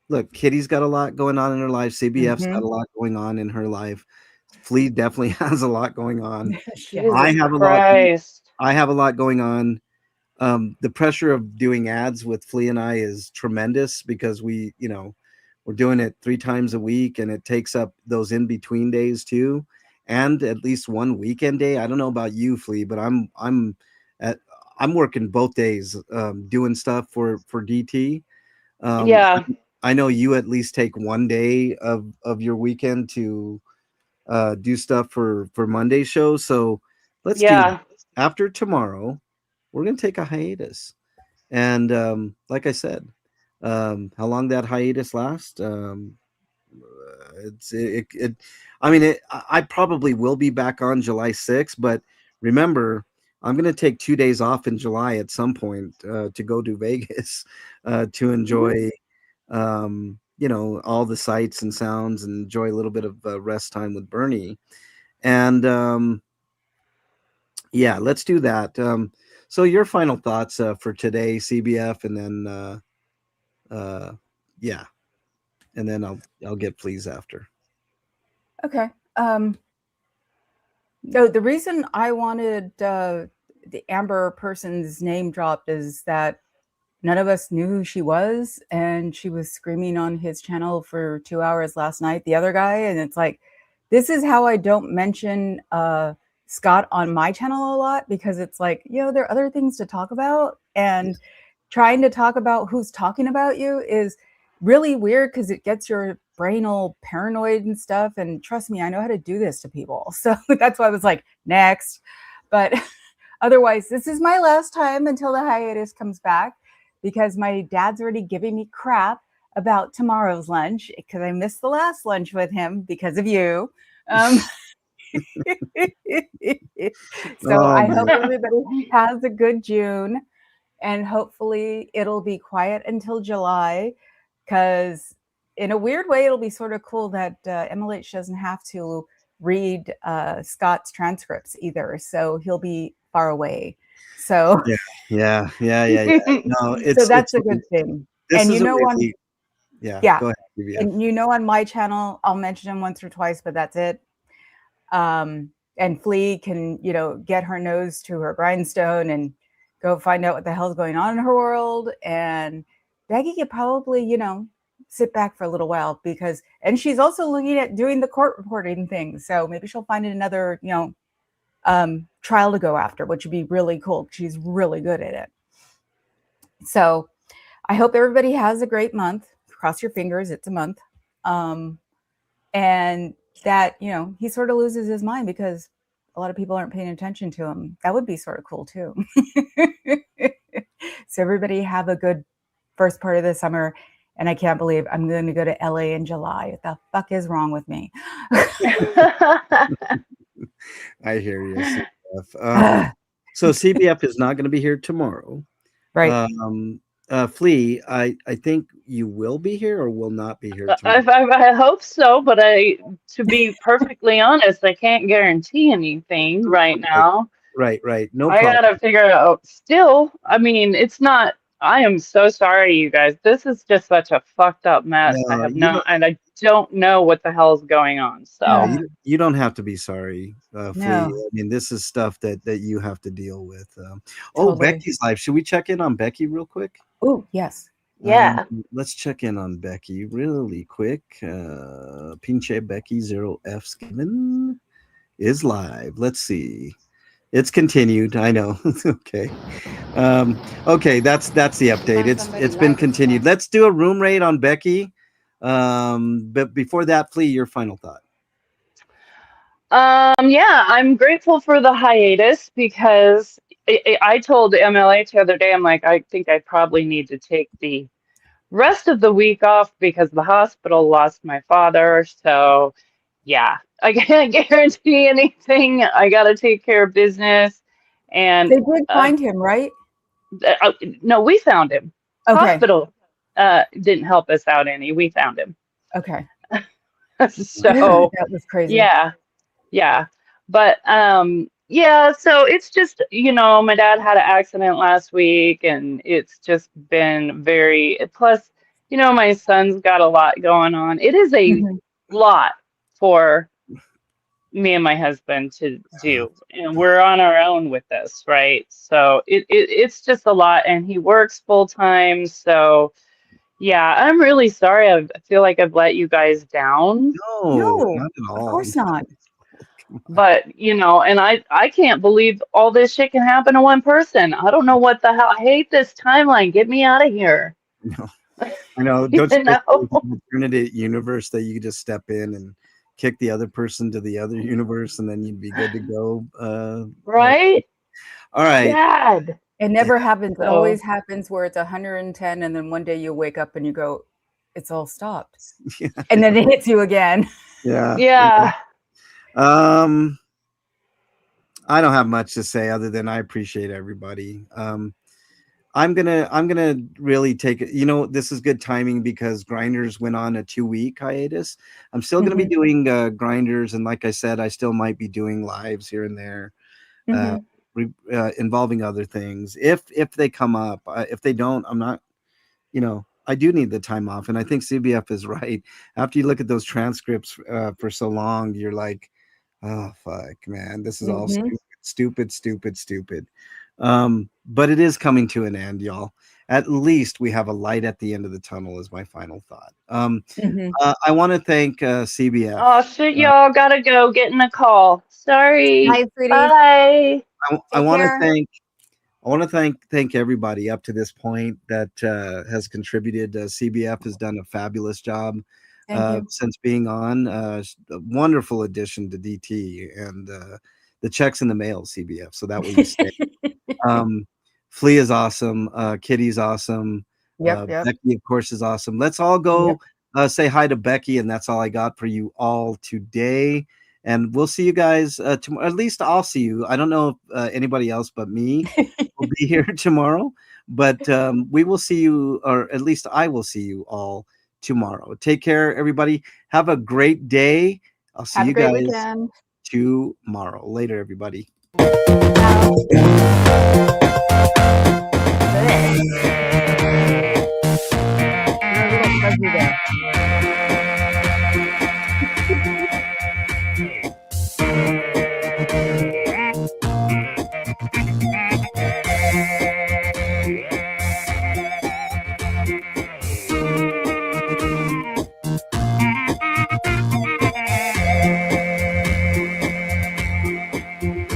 look, Kitty's got a lot going on in her life. CBF's got Hmm. a lot going on in her life. Flea definitely has a lot going on. Yes. I Jesus have a lot. Christ. I have a lot going on. The pressure of doing ads with Flea and I is tremendous because we're doing it 3 times a week, and it takes up those in between days too, and at least one weekend day. I don't know about you, Flea, but at, I'm working both days doing stuff for DT. Um, Yeah. I know you at least take one day of your weekend to do stuff for Monday show. So let's do that. Yeah. After tomorrow, we're gonna take a hiatus, and like I said, how long that hiatus lasts, it I mean, I probably will be back on July 6th, but remember, I'm going to take 2 days off in July at some point to go to Vegas to Mhm. enjoy all the sights and sounds and enjoy a little bit of rest time with Bernie. And yeah, let's do that. So your final thoughts for today, CBF, and then uh, yeah, and then I'll get please after. Okay. No, the reason I wanted the Amber person's name dropped is that none of us knew who she was, and she was screaming on his channel for 2 hours last night, the other guy, and it's like, this is how I don't mention Scott on my channel a lot, because it's like, there are other things to talk about, and trying to talk about who's talking about you is really weird because it gets your brain all paranoid and stuff. And trust me, I know how to do this to people. So that's why I was like, next. But otherwise, this is my last time until the hiatus comes back, because my dad's already giving me crap about tomorrow's lunch because I missed the last lunch with him because of you. Um, so Oh I hope man. everybody has a good June, and hopefully it'll be quiet until July, because in a weird way, it'll be sort of cool that MLH doesn't have to read Scott's transcripts either. So he'll be far away. So, Yeah. No, so it's that's a good thing. this And is a really yeah, Go ahead, CBF. and on my channel, I'll mention him once or twice, but that's it. And Flea can, get her nose to her grindstone and go find out what the hell's going on in her world. And Becky could probably, sit back for a little while and she's also looking at doing the court reporting thing. So maybe she'll find another, trial to go after, which would be really cool. She's really good at it. So I hope everybody has a great month. Cross your fingers, it's a month. And that, he sort of loses his mind because a lot of people aren't paying attention to him. That would be sort of cool too. So everybody have a good first part of the summer. And I can't believe I'm going to go to LA in July. What the fuck is wrong with me? I hear you, CBF. So CBF is not going to be here tomorrow. Right. Flea, I think you will be here or will not be here tomorrow. I hope so, but to be perfectly honest, I can't guarantee anything right now. Right. No I problem. gotta figure it out. Still, I mean, it's not. I am so sorry, you guys. This is just such a fucked up mess. No, And I don't know what the hell's going on. yeah, So, you don't have to be sorry, Flea. No. I mean, this is stuff that you have to deal with. Totally. Becky's live. Should we check in on Becky real quick? Oh, yes. yeah. Let's check in on Becky really quick. Pinche Becky 0F given is live. Let's see. It's continued. I know. Okay. Okay, that's the update. It's been continued. Let's do a room raid on Becky. But before that, Flea, your final thought. Yeah, I'm grateful for the hiatus because I told MLH the other day, I'm like, I think I probably need to take the rest of the week off because the hospital lost my father. So, yeah, I can't guarantee anything. I got to take care of business. And They did find him, right? no, we found him. Okay. Hospital didn't help us out any. We found him. Okay. So that was crazy. Yeah. But yeah, so it's just, my dad had an accident last week and it's just been plus, my son's got a lot going on. It is a lot for me and my husband to do, and we're on our own with this, right? So it's just a lot, and he works full time. So yeah, I'm really sorry. I feel like I've let you guys down. No, not at all. Of course not. But and I can't believe all this shit can happen to one person. I don't know what the hell. I hate this timeline. Get me out of here. No, I know. Don't you know? Alternate universe that you could just step in and kick the other person to the other universe, and then you'd be good to go. Right? All right. Dad. It never happens. It always happens where it's 110, and then one day you wake up and you go, "It's all stopped," and then it hits you again. Yeah. I don't have much to say other than I appreciate everybody. I'm gonna really take it. This is good timing because Grinders went on a 2-week hiatus. I'm still gonna be doing Grinders, and like I said, I still might be doing lives here and there, involving other things if they come up. If they don't, I'm not. I do need the time off, and I think CBF is right. After you look at those transcripts for so long, you're like, oh fuck, man, this is all stupid. But it is coming to an end, y'all. At least we have a light at the end of the tunnel is my final thought. I want to thank CBF. Oh shit, y'all gotta go. Getting a call. Sorry. Bye, sweetie. Bye. I want to thank everybody up to this point that has contributed. CBF has done a fabulous job since being on. A wonderful addition to DT, and the check's in the mail, CBF. So that way you stay. Flea is awesome. Kitty's awesome. Becky, of course, is awesome. Let's all go say hi to Becky, and that's all I got for you all today. And we'll see you guys tomorrow. At least I'll see you. I don't know if anybody else but me will be here tomorrow, but we will see you, or at least I will see you all tomorrow. Take care, everybody. Have a great day. I'll see you guys tomorrow. Later, everybody. Now,